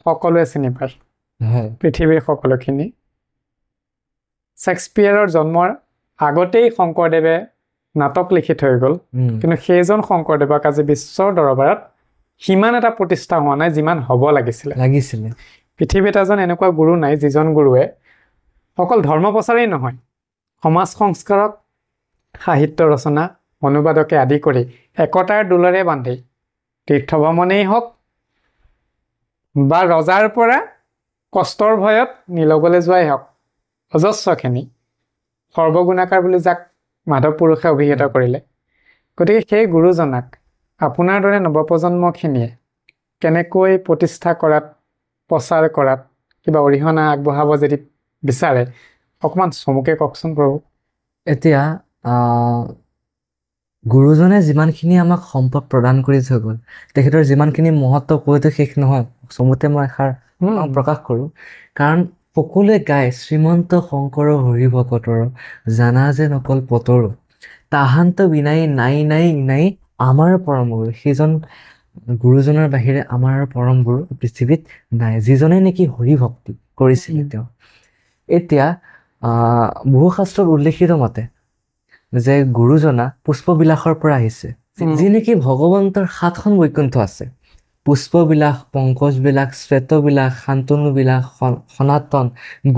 Speaker 2: সকলোৱে চিনি পায়, পৃথিৱীৰ সকলোখিনি। শ্বেক্সপিয়েৰৰ জন্মৰ আগতেই শংকৰদেৱে নাটক লিখি থৈ গ'ল, কিন্তু সেইজন শংকৰদেৱক আজি বিশ্বৰ দৰবাৰত সিমান এটা প্ৰতিষ্ঠা হোৱা নাই যিমান হ'ব লাগিছিলে। পৃথিৱীত এজন এনেকুৱা গুৰু নাই যিজন গুৰুৱে অকল ধৰ্ম প্ৰচাৰেই নহয়, সমাজ সংস্কাৰক, সাহিত্য ৰচনা, অনুবাদকে আদি কৰি একতাৰ দোলেৰে বান্ধি তীৰ্থভ্ৰমণেই হওক বা ৰজাৰ পৰা কষ্টৰ ভয়ত নিলগলৈ যোৱাই হওক, অজস্ৰখিনি সৰ্বগুণাকাৰ বুলি যাক মাধৱ পুৰুষে অভিহিত কৰিলে। গতিকে সেই গুৰুজনাক আপোনাৰ দৰে নৱপ্ৰজন্মখিনিয়ে কেনেকৈ প্ৰতিষ্ঠা কৰাত, প্ৰচাৰ কৰাত কিবা অৰিহণা আগবঢ়াব যদি বিচাৰে, অকণমান চমুকে কওকচোন প্ৰভু।
Speaker 1: এতিয়া আহ, গুৰুজনে যিমানখিনি আমাক সম্পদ প্ৰদান কৰি থৈ গ'ল তেখেতৰ যিমানখিনি মহত্ব কৈতো শেষ নহয় চমুতে মই এষাৰ প্ৰকাশ কৰোঁ কাৰণ সকলোৱে গায় শ্ৰীমন্ত শংকৰ হৰি ভকতৰ জানা যেন অকল পতৰ তাহান্ত বিনাই নাই নাই নাই আমাৰ পৰম গুৰু সেইজন গুৰুজনৰ বাহিৰে আমাৰ পৰম গুৰু পৃথিৱীত নাই যিজনে নেকি হৰি ভক্তি কৰিছিলে তেওঁ এতিয়া বহু শাস্ত্ৰত উল্লেখিত মতে যে গুৰুজনা পুষ্পবিলাসৰ পৰা আহিছে যি নেকি ভগৱন্তৰ 7খন বৈকুণ্ঠ আছে পুষ্পবিলাস পংকজবিলাক শ্বেতবিলাস শান্তনুবিলাক সনাতন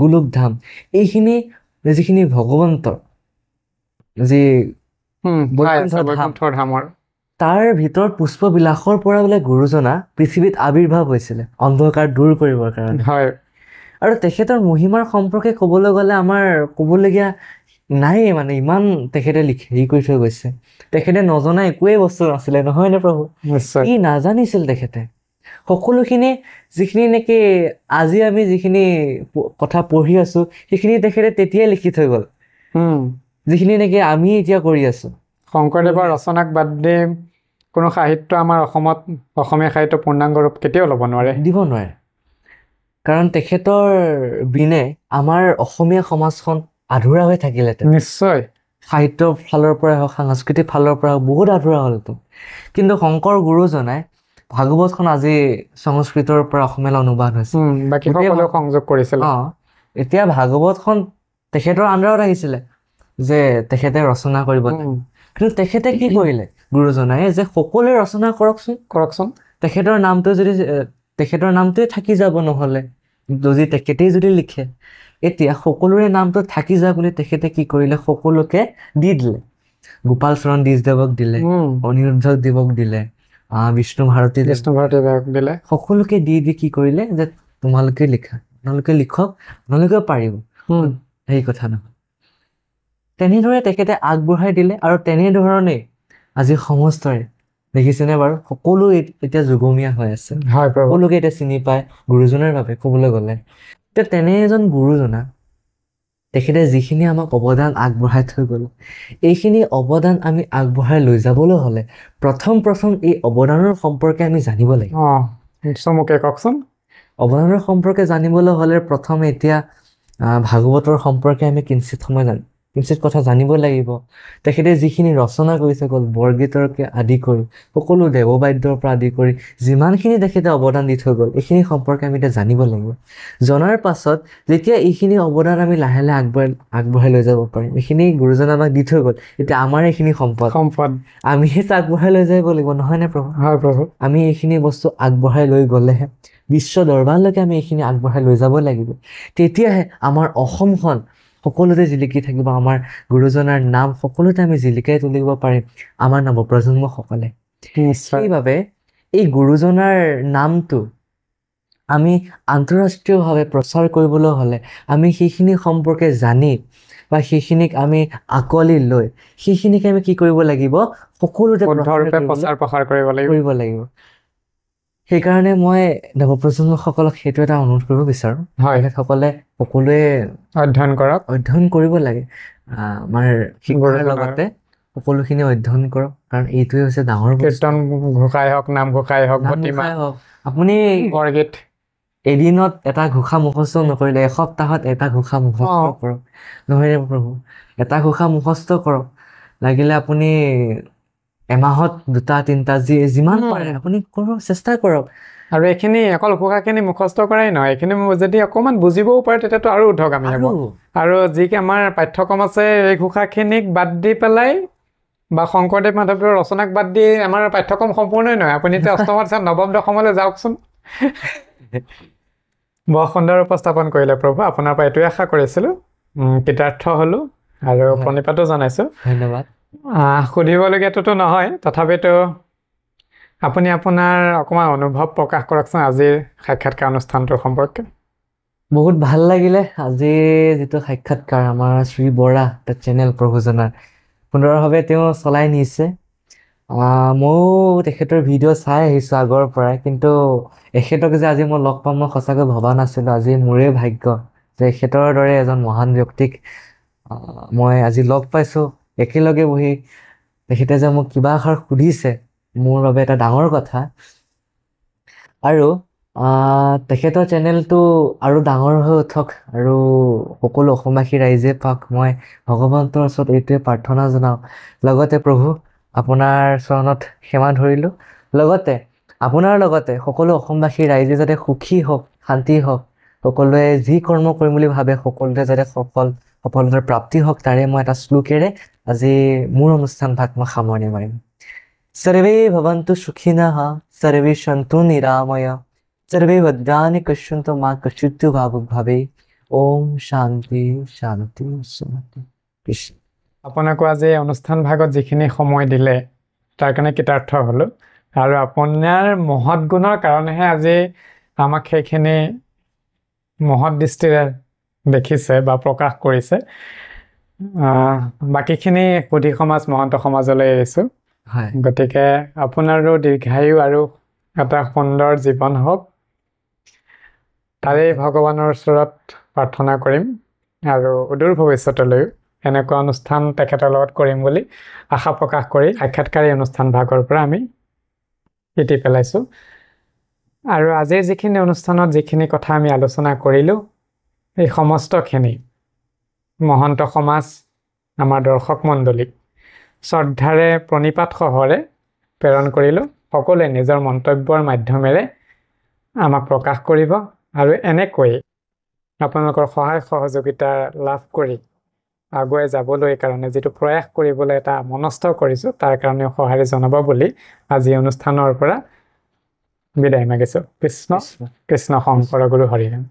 Speaker 1: গোলোকধাম এইখিনি যিখিনি ভগৱন্তৰ যি
Speaker 2: বৈকুণ্ঠৰ ধামৰ
Speaker 1: তাৰ ভিতৰত পুষ্পবিলাসৰ পৰা বোলে গুৰুজনা পৃথিৱীত আৱিৰ্ভাৱ হৈছিলে অন্ধকাৰ দূৰ কৰিবৰ কাৰণে
Speaker 2: হয়
Speaker 1: আৰু তেখেতৰ মহিমাৰ সম্পৰ্কে ক'বলৈ গ'লে আমাৰ ক'বলগীয়া নাই মানে ইমান তেখেতে হেৰি কৰি থৈ গৈছে তেখেতে নজনা একোৱেই বস্তু নাছিলে নহয়নে প্ৰভু
Speaker 2: নিশ্চয়
Speaker 1: ই নাজানিছিল তেখেতে সকলোখিনি যিখিনি নেকি আজি আমি যিখিনি কথা পঢ়ি আছো সেইখিনি তেখেতে তেতিয়াই লিখি থৈ গ'ল যিখিনি নেকি আমি এতিয়া কৰি আছো
Speaker 2: শংকৰদেৱৰ ৰচনাক বাদ দি কোনো সাহিত্য আমাৰ অসমত অসমীয়া সাহিত্য পূৰ্ণাংগ ৰূপ কেতিয়াও ল'ব নোৱাৰে
Speaker 1: দিব নোৱাৰে কাৰণ তেখেতৰ বিনে আমাৰ অসমীয়া সমাজখন আধৰুৱা হৈ থাকিলেহেঁতেন
Speaker 2: নিশ্চয়
Speaker 1: সাহিত্যৰ ফালৰ পৰাই হওক সাংস্কৃতিক ফালৰ পৰা বহুত আধৰুৱা হ'লহেঁতেন কিন্তু শংকৰ গুৰুজনাই ভাগৱতখন আজি সংস্কৃতৰ পৰা অসমীয়ালৈ অনুবাদ হৈছে
Speaker 2: বাকী সকলো সংযোগ কৰিছিল
Speaker 1: এতিয়া ভাগৱতখন তেখেতৰ আণ্ডাৰত আহিছিলে যে তেখেতে ৰচনা কৰিব কিন্তু তেখেতে কি কৰিলে গুৰুজনাই যে সকলোৱে ৰচনা কৰকচোন তেখেতৰ নামটো যদি তেখেতৰ নামটোৱে থাকি যাব নহ'লে যদি তেখেতেই যদি লিখে এতিয়া সকলোৰে নামটো থাকি যায় বুলি তেখেতে কি কৰিলে সকলোকে দি দিলে গোপাল চৰণ দিছদেৱক দিলে অনিৰুদ্ধ দেৱক দিলে বিষ্ণু ভাৰতী
Speaker 2: দিলে
Speaker 1: সকলোকে দি কি কৰিলে যে তোমালোকে লিখা আপোনালোকে লিখক আপোনালোকেও পাৰিব সেই কথা নহয় তেনেদৰে তেখেতে আগবঢ়াই দিলে আৰু তেনেধৰণেই আজি সমস্তৰে দেখিছেনে বাৰু সকলো এতিয়া যুগমীয়া হৈ আছে সকলোকে এতিয়া চিনি পায় গুৰুজনাৰ বাবে ক'বলৈ গ'লে এতিয়া তেনে এজন গুৰুজনা তেখেতে যিখিনি আমাক অৱদান আগবঢ়াই থৈ গ'ল এইখিনি অৱদান আমি আগবঢ়াই লৈ যাবলৈ হ'লে প্ৰথম এই অৱদানৰ সম্পৰ্কে আমি জানিব লাগিব
Speaker 2: চমুকে কওকচোন
Speaker 1: অৱদানৰ সম্পৰ্কে জানিবলৈ হ'লে প্ৰথমে এতিয়া ভাগৱতৰ সম্পৰ্কে আমি কিঞ্চিত কথা জানিব লাগিব তেখেতে যিখিনি ৰচনা কৰিছে গ'ল বৰগীতৰকে আদি কৰি সকলো দেৱবাদ্যৰ পৰা আদি কৰি যিমানখিনি তেখেতে অৱদান দি থৈ গ'ল এইখিনি সম্পৰ্কে আমি এতিয়া জানিব লাগিব জনাৰ পাছত যেতিয়া এইখিনি অৱদান আমি লাহে লাহে আগবঢ়াই লৈ যাব পাৰিম এইখিনি গুৰুজনে আমাক দি থৈ গ'ল এতিয়া আমাৰ এইখিনি সম্পদ আমি আগবঢ়াই লৈ যাব লাগিব নহয়নে প্ৰভু
Speaker 2: হয় প্ৰভু
Speaker 1: আমি এইখিনি বস্তু আগবঢ়াই লৈ গ'লেহে বিশ্ব দৰবাৰলৈকে আমি এইখিনি আগবঢ়াই লৈ যাব লাগিব তেতিয়াহে আমাৰ অসমখন সকলোতে জিলিকি থাকিব আমাৰ গুৰুজনাৰ নাম সকলোতে আমি জিলিকাই তুলিব পাৰিম আমাৰ নৱপ্ৰজন্মসকলে সেইবাবে এই গুৰুজনাৰ নামটো আমি আন্তঃৰাষ্ট্ৰীয়ভাৱে প্ৰচাৰ কৰিবলৈ হ'লে আমি সেইখিনি সম্পৰ্কে জানি বা সেইখিনিক আমি আঁকোৱালি লৈ সেইখিনিকে আমি কি কৰিব লাগিব সকলোতে
Speaker 2: প্ৰচাৰ কৰিব
Speaker 1: লাগিব সেইকাৰণে মই নৱপ্ৰজন্মসকলক সেইটো এটা অনুৰোধ কৰিব বিচাৰোঁ তেখেতসকলে সকলোৱে অধ্যয়ন কৰিব লাগে আমাৰ শিক্ষাৰ লগতে সকলোখিনি অধ্যয়ন কৰক কাৰণ এইটোৱে হৈছে ডাঙৰ
Speaker 2: কীৰ্তন ঘোষাই হওক নাম ঘোষাই হওক
Speaker 1: আপুনি
Speaker 2: বৰগীত
Speaker 1: এদিনত এটা ঘোষা মুখস্থ নকৰিলে এসপ্তাহত এটা ঘোষা মুখস্থ কৰক নহয় প্ৰভু এটা ঘোষা মুখস্থ কৰক লাগিলে আপুনি এমাহত 2-3টা যিমান পাৰে আপুনি চেষ্টা কৰক
Speaker 2: আৰু এইখিনি অকল ঘোষাখিনি মুখস্থ কৰাই নহয় এইখিনি যদি অকণমান বুজিবও পাৰে তেতিয়াতো আৰু উদ্ধগামী হ'ব আৰু যি আমাৰ পাঠ্যক্ৰম আছে এই ঘোষাখিনিক বাদ দি পেলাই বা শংকৰদেৱ মাধৱদেৱৰ ৰচনাক বাদ দি আমাৰ পাঠ্যক্ৰম সম্পূৰ্ণই নহয় আপুনি এতিয়া অষ্টমত নৱম দশমলৈ যাওকচোন বৰ সুন্দৰ উপস্থাপন কৰিলে প্ৰভু আপোনাৰ পৰা এইটোৱে আশা কৰিছিলোঁ কৃতাৰ্থ হ'লোঁ আৰু প্ৰণিপাতো জনাইছোঁ
Speaker 1: ধন্যবাদ
Speaker 2: সুধিবলগীয়াটোতো নহয় তথাপিতো আপুনি আপোনাৰ অকণমান অনুভৱ প্ৰকাশ কৰকচোন আজিৰ সাক্ষাৎকাৰ অনুষ্ঠানটোৰ সম্পৰ্কে
Speaker 1: বহুত ভাল লাগিলে আজি যিটো সাক্ষাৎকাৰ আমাৰ শ্ৰী বৰা চেনেল প্ৰভুজনাৰ সুন্দৰভাৱে তেওঁ চলাই নিছে ময়ো তেখেতৰ ভিডিঅ' চাই আহিছোঁ আগৰ পৰাই কিন্তু এখেতক যে আজি মই লগ পাম মই সঁচাকৈ ভবা নাছিলোঁ আজি মোৰে ভাগ্য যে এখেতৰ দৰে এজন মহান ব্যক্তিক মই আজি লগ পাইছোঁ একেলগে বহি তেখেতে যে মোক কিবা এষাৰ সুধিছে মোৰ বাবে এটা ডাঙৰ কথা। আৰু তেখেতৰ চেনেলটো আৰু ডাঙৰ হৈ উঠক আৰু সকলো অসমবাসী ৰাইজে পাওক, মই ভগৱন্তৰ ওচৰত এইটোৱে প্ৰাৰ্থনা জনাওঁ। লগতে প্ৰভু আপোনাৰ চৰণত সেৱা ধৰিলোঁ। লগতে আপোনাৰ লগতে সকলো অসমবাসী ৰাইজে যাতে সুখী হওক, শান্তি হওক, সকলোৱে যি কৰ্ম কৰিম বুলি ভাবে সকলোতে যাতে সফলতাৰ প্ৰাপ্তি হওক, তাৰে মই এটা শ্লোকেৰে আজি মোৰ অনুষ্ঠান ভাগ মই সামৰণি মাৰিম। सर्वे भवन्तु सुखिनः, सर्वे सन्तु निरामया, सर्वे भद्राणि पश्यन्तु मा कश्चित् दुःखभाग् भवेत्। ओम শান্তি শান্তি শান্তি। কৃষ্ণ।
Speaker 2: আপোনাকো আজি অনুষ্ঠান ভাগত যিখিনি সময় দিলে তাৰ কাৰণে কৃতাৰ্থ হ'লোঁ, আৰু আপোনাৰ মহৎ গুণৰ কাৰণেহে আজি আমাক সেইখিনি মহৎ দৃষ্টিৰে দেখিছে বা প্ৰকাশ কৰিছে। বাকীখিনি সুধি সমাজ মহন্ত সমাজলৈ এৰিছোঁ।
Speaker 1: হয়,
Speaker 2: গতিকে আপোনাৰো দীৰ্ঘায়ু আৰু এটা সুন্দৰ জীৱন হওক, তাৰেই ভগৱানৰ ওচৰত প্ৰাৰ্থনা কৰিম। আৰু অদূৰ ভৱিষ্যতলৈও এনেকুৱা অনুষ্ঠান তেখেতৰ লগত কৰিম বুলি আশা প্ৰকাশ কৰি সাক্ষাৎকাৰী অনুষ্ঠান ভাগৰ পৰা আমি ইতি পেলাইছোঁ। আৰু আজিৰ যিখিনি অনুষ্ঠানত যিখিনি কথা আমি আলোচনা কৰিলোঁ, এই সমস্তখিনি মহন্ত সমাজ, আমাৰ দৰ্শক মণ্ডলীক শ্ৰদ্ধাৰে প্ৰণিপাত সহৰে প্ৰেৰণ কৰিলোঁ। সকলোৱে নিজৰ মন্তব্যৰ মাধ্যমেৰে আমাক প্ৰকাশ কৰিব, আৰু এনেকৈ আপোনালোকৰ সহায় সহযোগিতা লাভ কৰি আগুৱাই যাবলৈ কাৰণে যিটো প্ৰয়াস কৰিবলৈ এটা মনস্থ কৰিছোঁ, তাৰ কাৰণেও সঁহাৰি জনাব বুলি আজি অনুষ্ঠানৰ পৰা বিদায় মাগিছোঁ। কৃষ্ণ কৃষ্ণ শংকৰ গুৰু হৰি ৰাম।